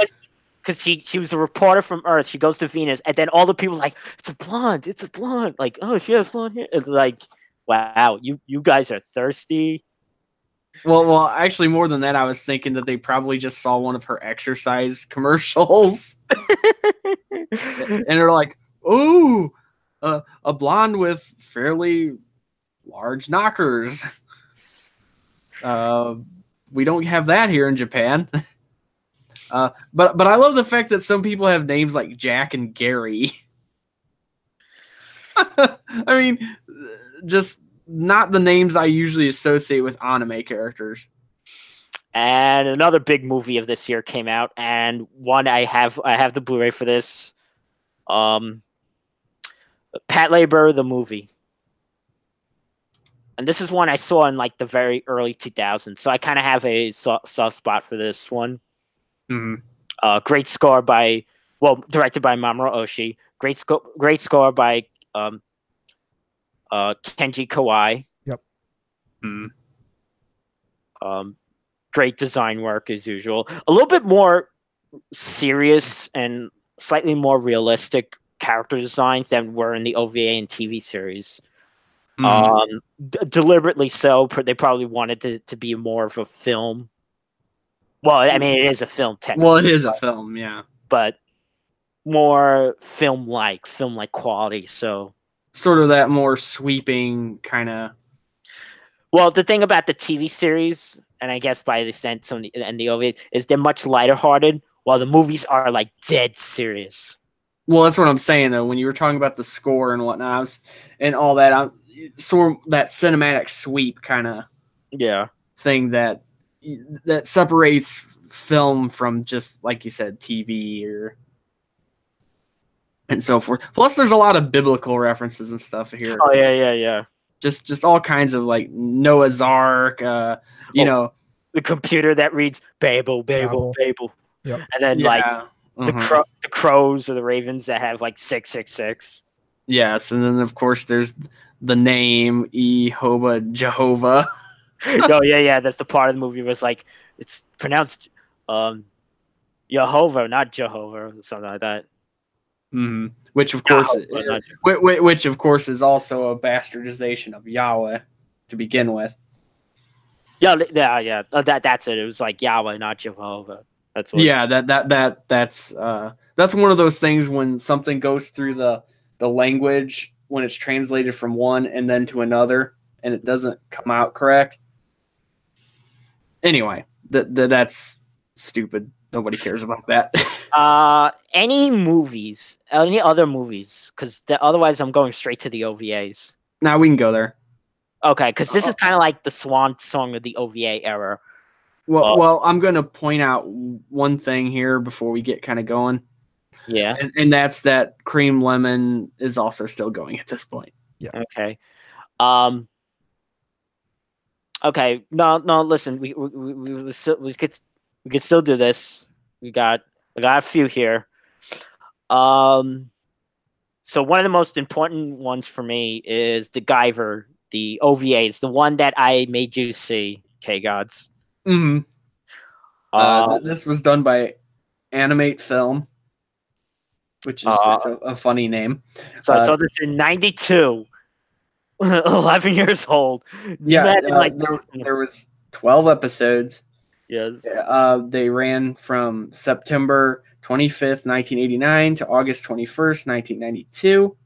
because she was a reporter from Earth, she goes to Venus, and then all the people like, it's a blonde, like, oh, she has blonde hair. It's like, wow, you guys are thirsty. Well, actually, more than that, I was thinking that they probably just saw one of her exercise commercials, and they're like, "Ooh, a blonde with fairly large knockers. We don't have that here in Japan." But I love the fact that some people have names like Jack and Gary. I mean, just not the names I usually associate with anime characters. And another big movie of this year came out, and one I have the Blu-ray for this. Pat Labor, the movie. And this is one I saw in like the very early 2000s, so I kind of have a soft spot for this one. Mm-hmm. Great score directed by Mamoru Oshii. Great score by Kenji Kawai. Yep. Great design work as usual. A little bit more serious and slightly more realistic character designs than were in the OVA and TV series. Deliberately so. They probably wanted to be more of a film. Well, I mean, it is a film technically. Well, it is a film, yeah. But more film-like quality, so... Sort of that more sweeping kind of... Well, the thing about the TV series, and I guess by the sense and the OVA, is they're much lighter-hearted, while the movies are, like, dead serious. Well, that's what I'm saying, though. When you were talking about the score and whatnot, and all that, sort of that cinematic sweep kind of thing that separates film from just, like you said, TV and so forth. Plus, there's a lot of biblical references and stuff here. Oh, yeah. Just all kinds of, like, Noah's Ark, you know. The computer that reads Babel. Yep. And then, the crows or the ravens that have, like, 666. Yes, and then, of course, there's the name Jehovah. Oh, yeah, that's the part of the movie where it's like, it's pronounced Jehovah, not Jehovah, or something like that. Mm-hmm. Which of course is also a bastardization of Yahweh to begin with. Yeah. That's it. It was like Yahweh, not Jehovah. That's what. Yeah, that's one of those things when something goes through the language when it's translated from one and then to another and it doesn't come out correct. Anyway, that's stupid. Nobody cares about that. Any other movies? Because otherwise I'm going straight to the OVAs. Now we can go there. Okay, because this is kind of like the swan song of the OVA era. Well, I'm going to point out one thing here before we get kind of going. Yeah. And that's that Cream Lemon is also still going at this point. Yeah. Okay. Okay. No. Listen, we could still do this. I got a few here. So one of the most important ones for me is the Guyver, the OVAs, the one that I made you see, K-Gods. Mm-hmm. This was done by Animate Film, which is a funny name. So I saw this in 92, 11 years old. Yeah, there was 12 episodes. Yes. They ran from September 25th, 1989 to August 21st, 1992.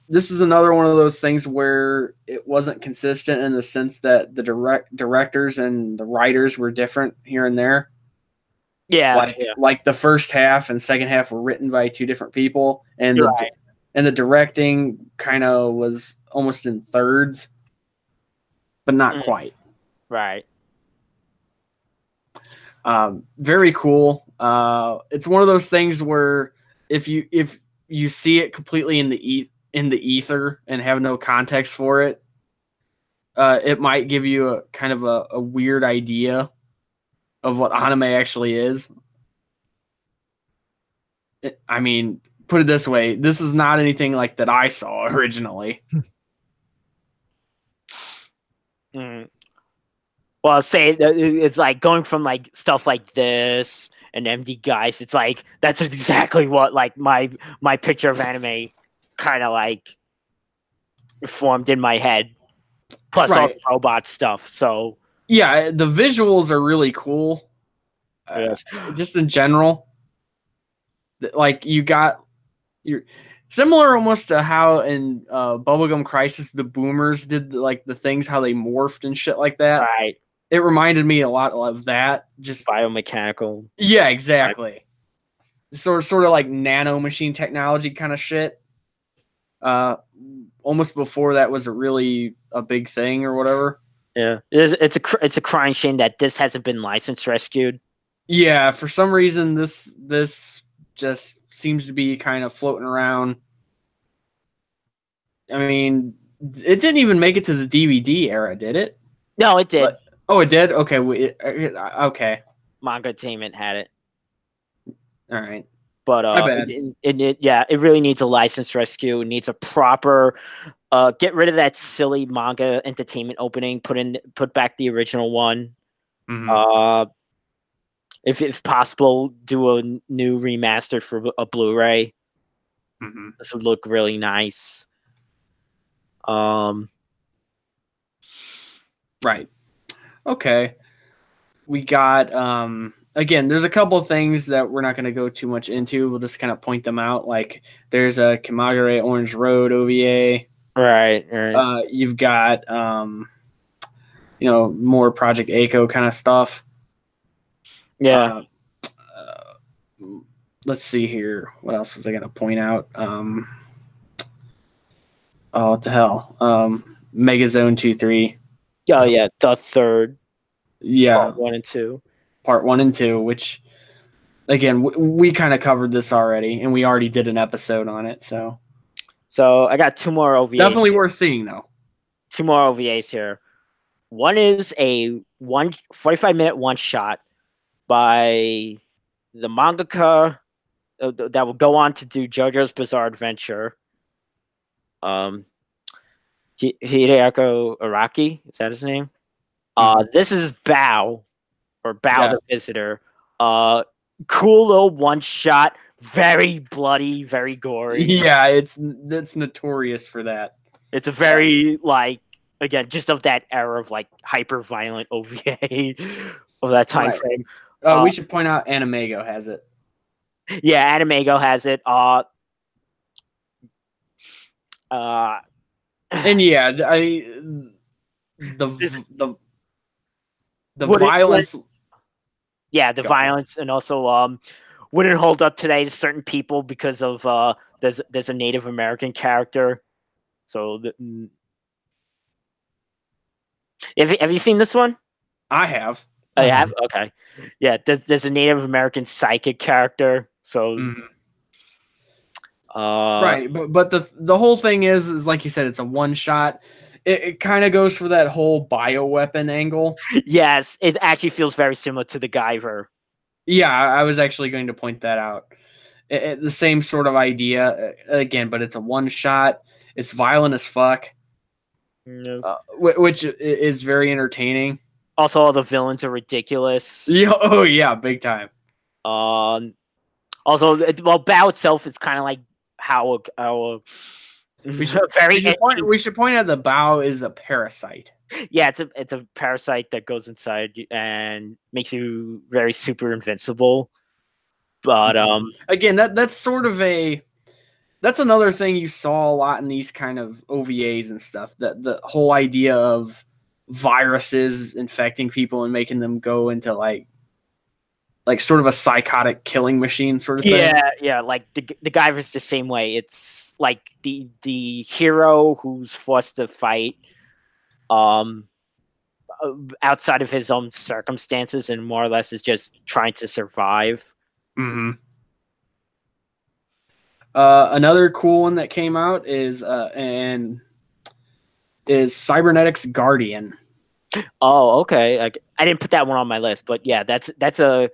This is another one of those things where it wasn't consistent in the sense that the directors and the writers were different here and there. Yeah, like the first half and second half were written by two different people, and the directing kind of was almost in thirds, but not quite. Right. Very cool. It's one of those things where if you see it completely in the ether and have no context for it, it might give you a kind of a weird idea of what anime actually is. I mean, put it this way, this is not anything like that I saw originally. Well, say it's like going from like stuff like this and MD Guys. It's like that's exactly what like my picture of anime kind of like formed in my head. Plus all the robot stuff. So yeah, the visuals are really cool. Yes. Just in general, like you're similar almost to how in Bubblegum Crisis the boomers did like the things how they morphed and shit like that. Right. It reminded me a lot of that. Just biomechanical. Yeah, exactly. Right. Sort of like nano machine technology kind of shit. Almost before that was really a big thing or whatever. Yeah, it's a crying shame that this hasn't been licensed rescued. Yeah, for some reason this just seems to be kind of floating around. I mean, it didn't even make it to the DVD era, did it? No, it did. Oh, it did? Okay. Okay. Manga-tainment had it. All right. But it really needs a license rescue. It needs a proper get rid of that silly manga entertainment opening. Put back the original one. Mm-hmm. If possible, do a new remaster for a Blu-ray. Mm-hmm. This would look really nice. Right. Okay. We got again, there's a couple of things that we're not going to go too much into. We'll just kind of point them out. Like there's a Kimagure Orange Road OVA. Right. You've got more Project Echo kind of stuff. Yeah. Let's see here. What else was I going to point out? What the hell? Megazone 2-3. Oh yeah, the third. Yeah. Part 1 and 2. Part 1 and 2, which again we kind of covered this already, and we already did an episode on it. So I got two more OVAs. Definitely worth seeing though. Two more OVAs here. One is a 45-minute one shot by the mangaka that will go on to do JoJo's Bizarre Adventure. Hideaki Araki, is that his name? This is Bao the Visitor. Cool little one shot, very bloody, very gory. Yeah, it's notorious for that. It's a very again, just of that era of hyper violent OVA of that time frame. We should point out Animego has it. Yeah, Animego has it. And yeah, the violence. Yeah, the violence, and also wouldn't hold up today to certain people because of there's a Native American character, so Have you seen this one? I have. Oh, you have? Okay. Yeah, there's a Native American psychic character. So right, but the whole thing is like you said, it's a one shot. It kind of goes for that whole bioweapon angle. Yes, it actually feels very similar to the Guyver. Yeah, I was actually going to point that out. The same sort of idea again, but it's a one shot. It's violent as fuck, Yes. Which is very entertaining. Also, all the villains are ridiculous. Yeah, oh yeah, big time. Also, well, Bao itself is kind of like how we should point out the Bao is a parasite. Yeah, it's a parasite that goes inside and makes you very super invincible. But again, that's sort of that's another thing you saw a lot in these kind of OVAs and stuff. That the whole idea of viruses infecting people and making them go into like sort of a psychotic killing machine sort of thing. Yeah, like the Guyver's the same way. It's like the hero who's forced to fight outside of his own circumstances and more or less is just trying to survive. Mm-hmm. Another cool one that came out is Cybernetics Guardian. Oh, okay. I didn't put that one on my list, but yeah, that's a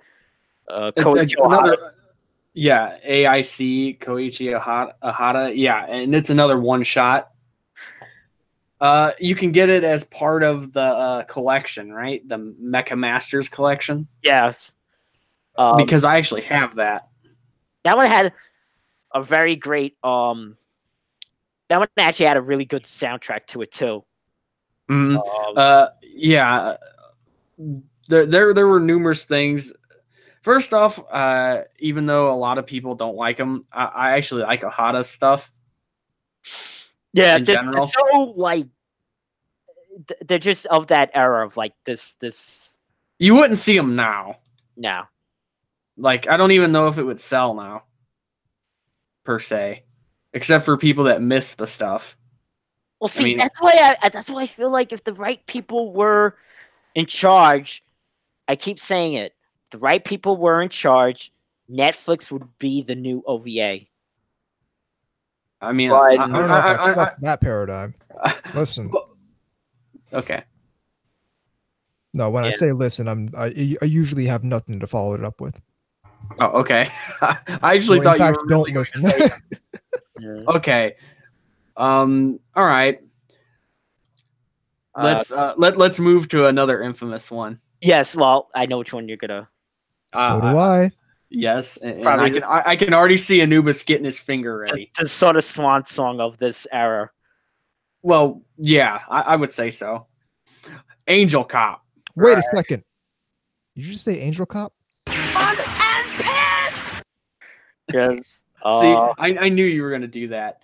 Koichi Ohara. Yeah, AIC Koichi Ohara. Yeah, and it's another one shot. You can get it as part of the collection, right? The Mecha Masters collection. Yes. Because I actually have that. That one had a very great that one actually had a really good soundtrack to it too. Yeah. There were numerous things. First off, even though a lot of people don't like them, I actually like Ohada's stuff. Yeah, in general. so like they're just of that era of like this. You wouldn't see them now. No. Like I don't even know if it would sell now, per se, except for people that miss the stuff. Well, see, that's why I feel like if the right people were in charge, I keep saying it. If the right people were in charge, Netflix would be the new OVA. I mean, I don't know if I accept that paradigm. Listen. Okay. No, when I say listen, I usually have nothing to follow it up with. Oh, okay. I actually thought you were really don't listen. Okay. All right. Let's move to another infamous one. Yes, well, I know which one you're gonna. So do I. Yes, and I can already see Anubis getting his finger ready. The sort of swan song of this era. Well, yeah, I would say so. Angel Cop. Wait a second. Did you just say Angel Cop? Fun and piss. Yes. See, I knew you were gonna do that.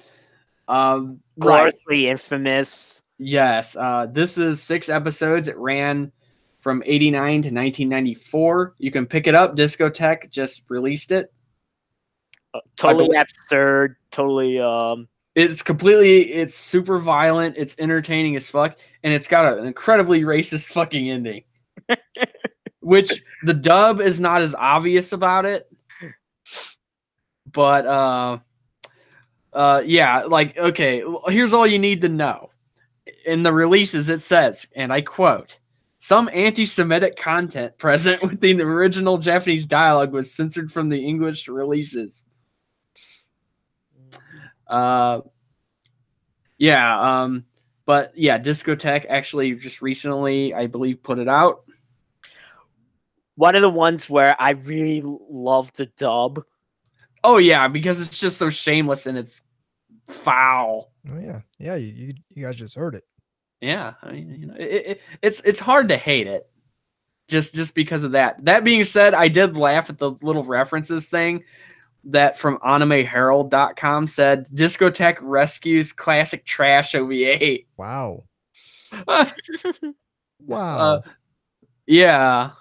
Gloriously infamous. Yes. This is 6 episodes. It ran from 89 to 1994. You can pick it up. Discotheque just released it. Totally absurd. Totally. It's super violent. It's entertaining as fuck, and it's got an incredibly racist fucking ending. Which the dub is not as obvious about it, but yeah, like okay, here's all you need to know. In the releases, it says, and I quote, "Some anti-Semitic content present within the original Japanese dialogue was censored from the English releases." But yeah, Discotheque actually just recently, I believe, put it out. One of the ones where I really love the dub. Oh yeah, because it's just so shameless and it's foul. Oh yeah, you guys just heard it. Yeah, I mean, it's hard to hate it, just because of that. That being said, I did laugh at the little references thing that from AnimeHerald.com said Discotheque rescues classic trash OVA. Wow. Wow. Yeah.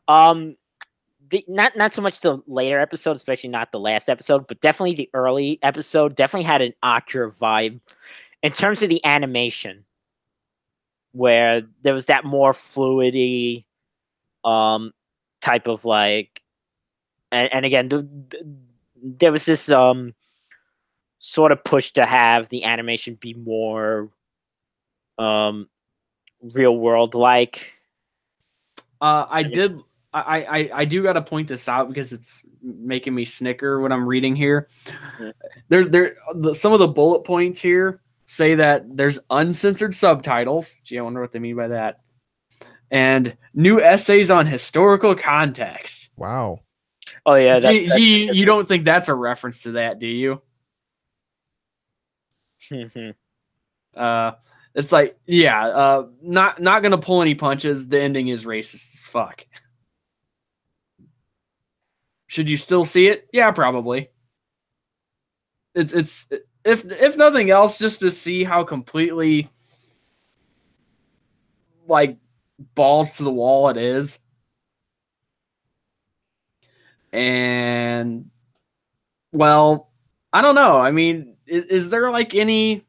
Not so much the later episode, especially not the last episode, but definitely the early episode definitely had an Akira vibe in terms of the animation. where there was that more fluidity type of like, and again, there was this sort of push to have the animation be more real world like. I do got to point this out because it's making me snicker when I'm reading here. Some of the bullet points here say that there's uncensored subtitles. Gee, I wonder what they mean by that. And new essays on historical context. Wow. Oh yeah, you don't think that's a reference to that, do you? It's like, yeah, not gonna pull any punches. The ending is racist as fuck. Should you still see it? Yeah, probably. It's if nothing else, just to see how completely like balls to the wall it is. And well, I don't know. I mean, is there like any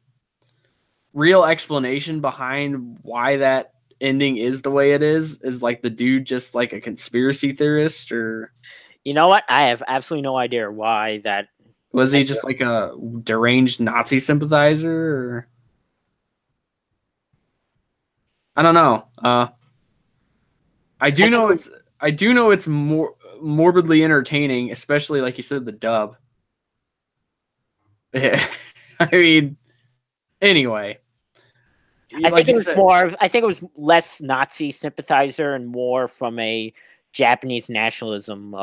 real explanation behind why that ending is the way it is? Is like the dude just like a conspiracy theorist, or you know what? I have absolutely no idea why that. Was he just like a deranged Nazi sympathizer? Or... I don't know. I do know it's more morbidly entertaining, especially like you said, the dub. I mean, anyway. I think it was less Nazi sympathizer and more from a Japanese nationalism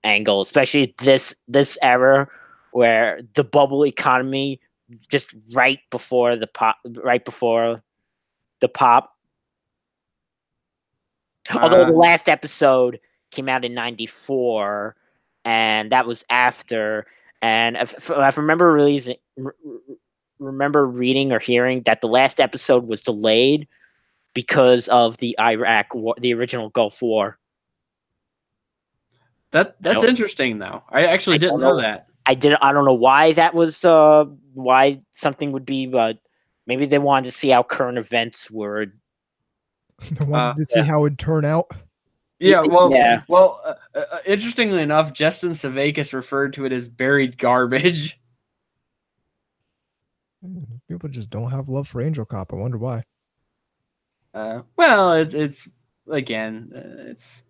angle, especially this era where the bubble economy just right before the pop. Although the last episode came out in '94, and that was after. And if I remember reading or hearing that the last episode was delayed because of the Iraq War, the original Gulf War. That's interesting, though. I actually didn't know that. I don't know why that was. Why something would be, but maybe they wanted to see how current events were. They wanted to see how it would turn out. Yeah. Well. Interestingly enough, Justin Savakis referred to it as buried garbage. People just don't have love for Angel Cop. I wonder why. Well, it's again, it's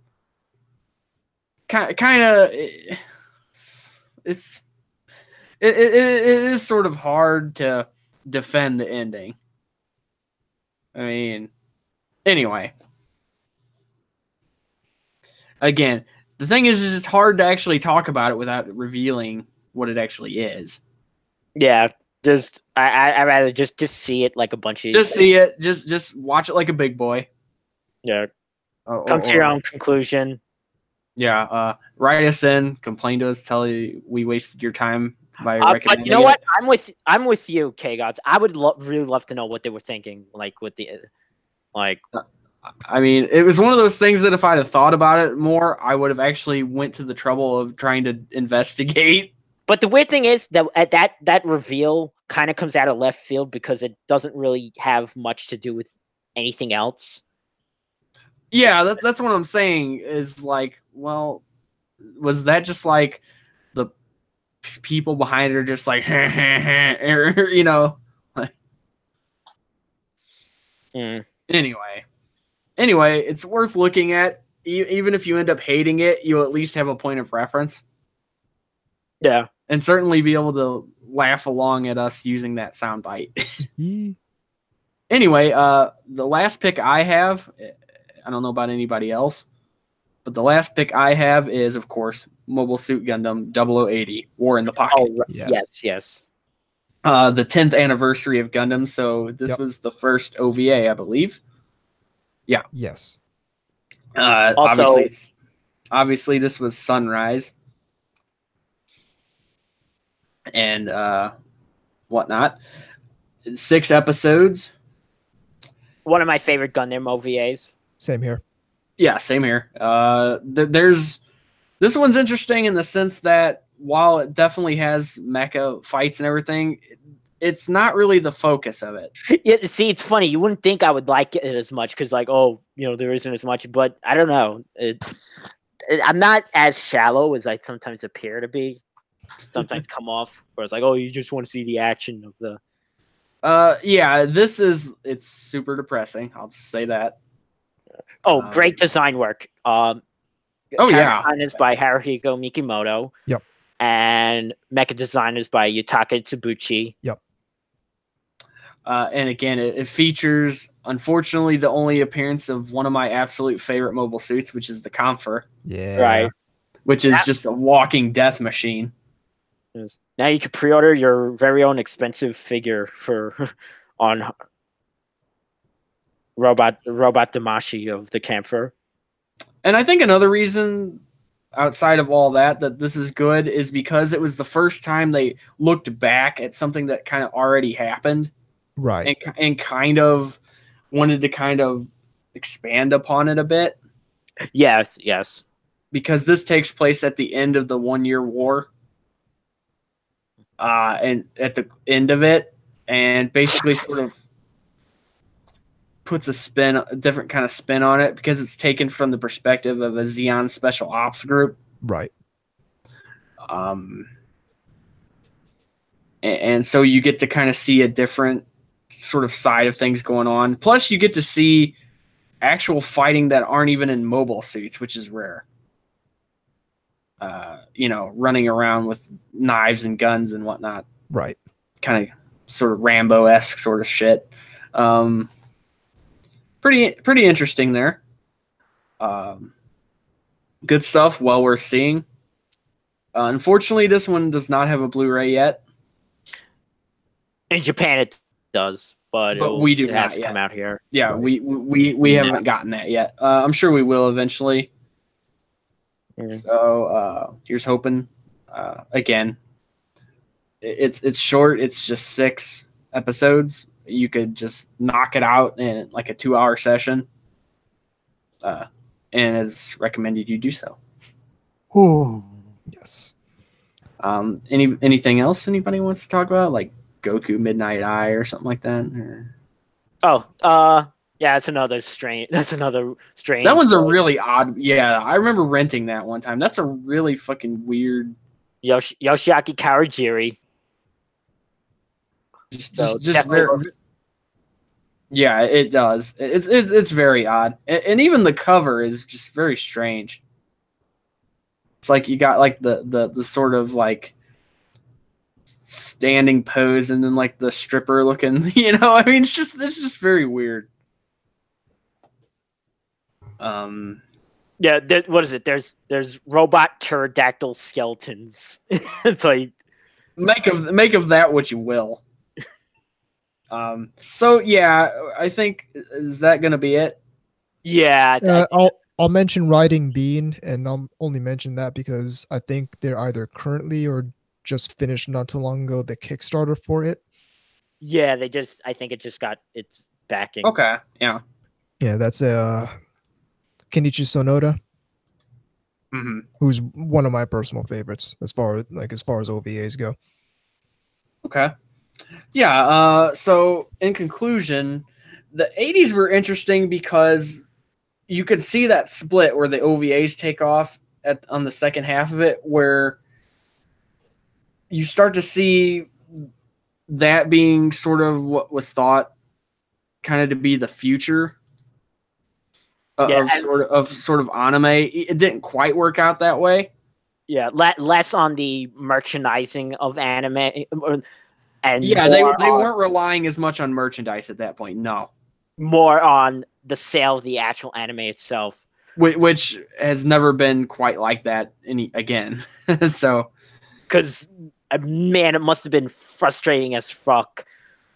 kind of it is sort of hard to defend the ending. I mean, anyway, again, the thing is it's hard to actually talk about it without revealing what it actually is. Yeah, just I rather just see it like a bunch of. See it. Just watch it like a big boy. Yeah. Come to your own conclusion. Yeah, write us in, complain to us, tell you we wasted your time by recommending. But you know what? I'm with you, K-Gods. I would really love to know what they were thinking, like with the, like. I mean, it was one of those things that if I'd have thought about it more, I would have actually went to the trouble of trying to investigate. But the weird thing is that that reveal kind of comes out of left field because it doesn't really have much to do with anything else. Yeah, that's what I'm saying is like, well, was that just like the people behind it are just like, you know? Anyway, it's worth looking at. Even if you end up hating it, you'll at least have a point of reference. Yeah. And certainly be able to laugh along at us using that soundbite. Anyway, the last pick I have, I don't know about anybody else, but the last pick I have is, of course, Mobile Suit Gundam 0080, War in the Pocket. Oh, yes. The 10th anniversary of Gundam, so this was the first OVA, I believe. Yeah. Yes. Obviously, this was Sunrise. And whatnot. 6 episodes. One of my favorite Gundam OVAs. Same here. Yeah, same here. There's this one's interesting in the sense that while it definitely has mecha fights and everything, it's not really the focus of it. Yeah, see, it's funny. You wouldn't think I would like it as much because, like, oh, there isn't as much. But I don't know. I'm not as shallow as I sometimes appear to be. Sometimes come off where it's like, oh, you just want to see the action of the. Yeah, it's super depressing. I'll just say that. Oh, great design work. Oh yeah, design is by Haruhiko Mikimoto. Yep. And mecha design is by Yutaka Tsubuchi. Yep. And again, it features, unfortunately, the only appearance of one of my absolute favorite mobile suits, which is the Comfer. Yeah. Right. Which is just a walking death machine. Yes. Now you can pre-order your very own expensive figure on Robot Damashi of the Camphor. And I think another reason outside of all that this is good is because it was the first time they looked back at something that kind of already happened. Right. And kind of wanted to kind of expand upon it a bit. Yes. Because this takes place at the end of the 1 year war. And at the end of it, and basically sort of puts a different kind of spin on it because it's taken from the perspective of a Zeon Special Ops group. Right. And so you get to kind of see a different sort of side of things going on. Plus, you get to see actual fighting that aren't even in mobile suits, which is rare. Running around with knives and guns and whatnot. Right. Kind of sort of Rambo-esque sort of shit. Pretty interesting there. Good stuff. Well worth seeing. Unfortunately, this one does not have a Blu-ray yet. In Japan, it does, but we do it not has to yet. come out here. Yeah, we haven't gotten that yet. I'm sure we will eventually. So here's hoping. Again, it's short. It's just 6 episodes. You could just knock it out in like a 2-hour session. And it's recommended you do so. Oh, yes. Anything else anybody wants to talk about, like Goku Midnight Eye or something like that? Or... yeah, that's another strange. That one's a really odd. Yeah, I remember renting that one time. That's a really fucking weird. Yoshiaki Kawajiri. Just very. Yeah, it does. It's very odd, and even the cover is just very strange. It's like you got like the sort of like standing pose, and then like the stripper looking. I mean, it's just very weird. Yeah, what is it? There's robot pterodactyl skeletons. It's like make of that what you will. So yeah, I think is that gonna be it? Yeah. I'll mention Riding Bean, and I'll only mention that because I think they're either currently or just finished not too long ago the Kickstarter for it. Yeah, I think it just got its backing. Okay, yeah. Yeah, that's Kenichi Sonoda, who's one of my personal favorites as far as OVAs go. Okay. Yeah, so in conclusion, the 80s were interesting because you could see that split where the OVAs take off on the second half of it, where you start to see that being sort of what was thought kind of to be the future of sort of anime. It didn't quite work out that way. Yeah, less on the merchandising of anime. And yeah, they weren't relying as much on merchandise at that point. No, more on the sale of the actual anime itself, which has never been quite like that again. So, because man, it must have been frustrating as fuck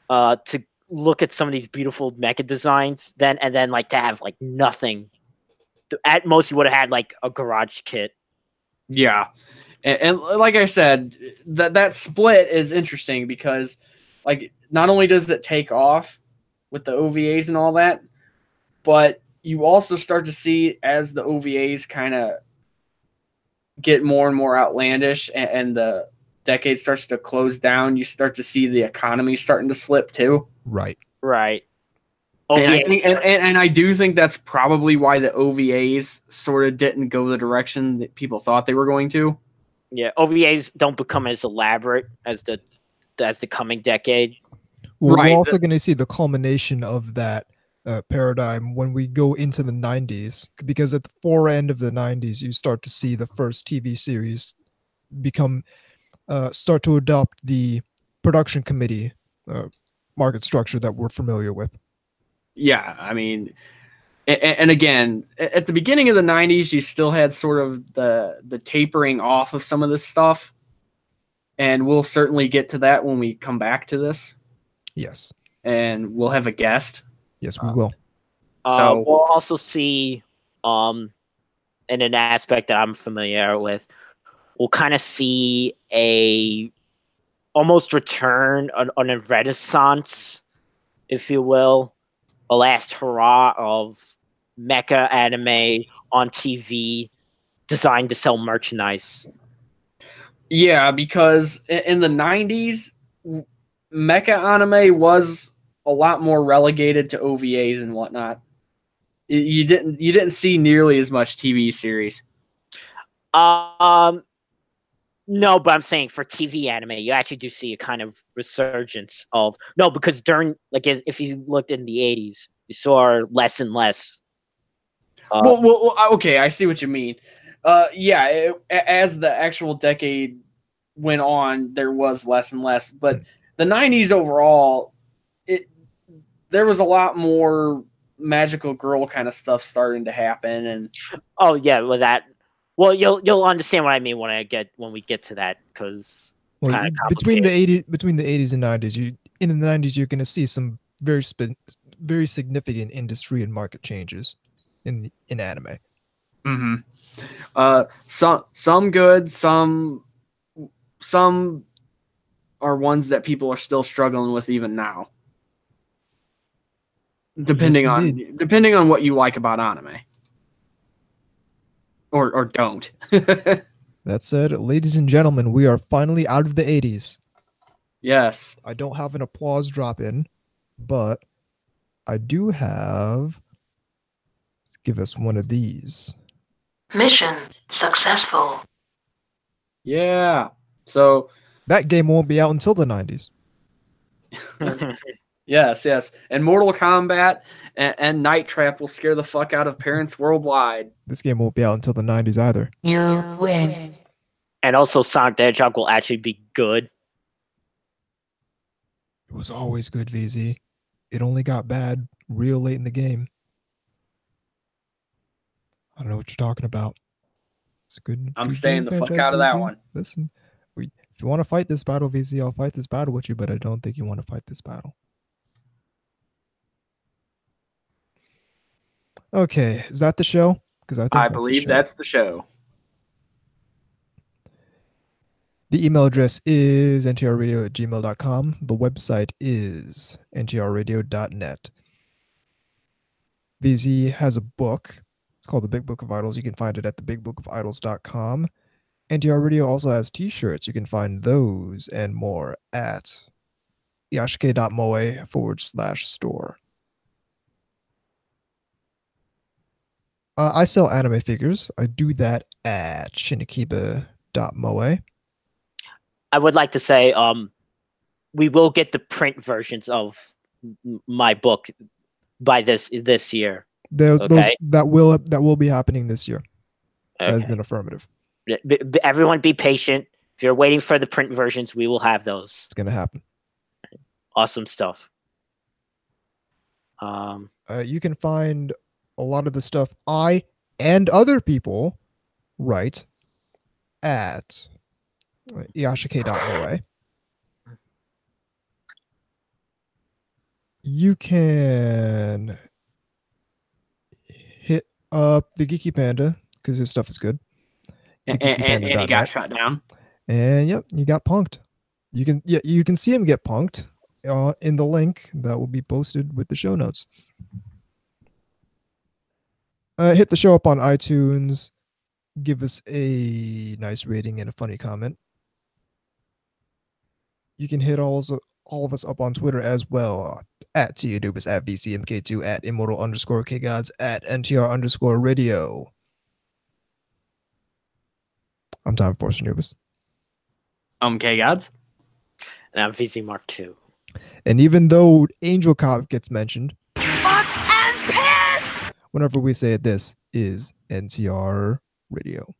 to look at some of these beautiful mecha designs, and then like to have like nothing. At most, you would have had like a garage kit. Yeah. And like I said, that split is interesting because, like, not only does it take off with the OVAs and all that, but you also start to see as the OVAs kind of get more and more outlandish and the decade starts to close down, you start to see the economy starting to slip too. Right. And I think, and I do think that's probably why the OVAs sort of didn't go the direction that people thought they were going to. Yeah, OVAs don't become as elaborate as the coming decade. Well, we're also going to see the culmination of that paradigm when we go into the 90s, because at the fore end of the 90s, you start to see the first TV series start to adopt the production committee market structure that we're familiar with. Yeah, I mean, and again, at the beginning of the 90s, you still had sort of the tapering off of some of this stuff, and we'll certainly get to that when we come back to this. Yes. And we'll have a guest. Yes, we will. So we'll also see, in an aspect that I'm familiar with, we'll kind of see a almost return on a renaissance, if you will, a last hurrah of mecha anime on TV designed to sell merchandise. Yeah, because in the 90s, mecha anime was a lot more relegated to OVAs and whatnot. You didn't see nearly as much TV series. No, but I'm saying for TV anime, you actually do see a kind of resurgence of because during if you looked in the 80s, you saw less and less. Well, okay, I see what you mean. As the actual decade went on, there was less and less, but the 90s overall, there was a lot more magical girl kind of stuff starting to happen, and you'll understand what I mean when we get to that, because between the 80s and 90s, in the 90s you're going to see some very significant industry and market changes in anime. Mm-hmm. Some good, some are ones that people are still struggling with even now. Depending on what you like about anime. Or don't. That said, ladies and gentlemen, we are finally out of the 80s. Yes. I don't have an applause drop in, but I do have... Let's give us one of these. Mission successful. Yeah. So... that game won't be out until the 90s. Yes. And Mortal Kombat and Night Trap will scare the fuck out of parents worldwide. This game won't be out until the 90s either. You win. And also Sonic the Hedgehog will actually be good. It was always good, VZ. It only got bad real late in the game. I don't know what you're talking about. It's good. I'm staying the fuck out of that one. Listen, if you want to fight this battle, VZ, I'll fight this battle with you, but I don't think you want to fight this battle. Okay, is that the show? Because I believe that's the show. The email address is ntrradio@gmail.com. The website is ntrradio.net. VZ has a book. It's called The Big Book of Idols. You can find it at thebigbookofIdols.com. NTR Radio also has t-shirts. You can find those and more at yashike.moe/store. I sell anime figures. I do that at shinikiba.moe. I would like to say we will get the print versions of my book by this year. That will be happening this year. Okay. That has been affirmative. Everyone be patient. If you're waiting for the print versions, we will have those. It's going to happen. Awesome stuff. You can find a lot of the stuff I and other people write at yashike.moe. You can hit up the Geeky Panda because his stuff is good. And he got shot down. And yep, he got punked. You can see him get punked in the link that will be posted with the show notes. Hit the show up on iTunes. Give us a nice rating and a funny comment. You can hit all of us up on Twitter as well. At Anubis, at VCMK2, at Immortal_KGods, at NTR Radio. I'm Time Force Anubis. I'm KGods. And I'm VC Mark II. And even though Angel Cop gets mentioned, Fuck and piss! whenever we say it, this is NTR Radio.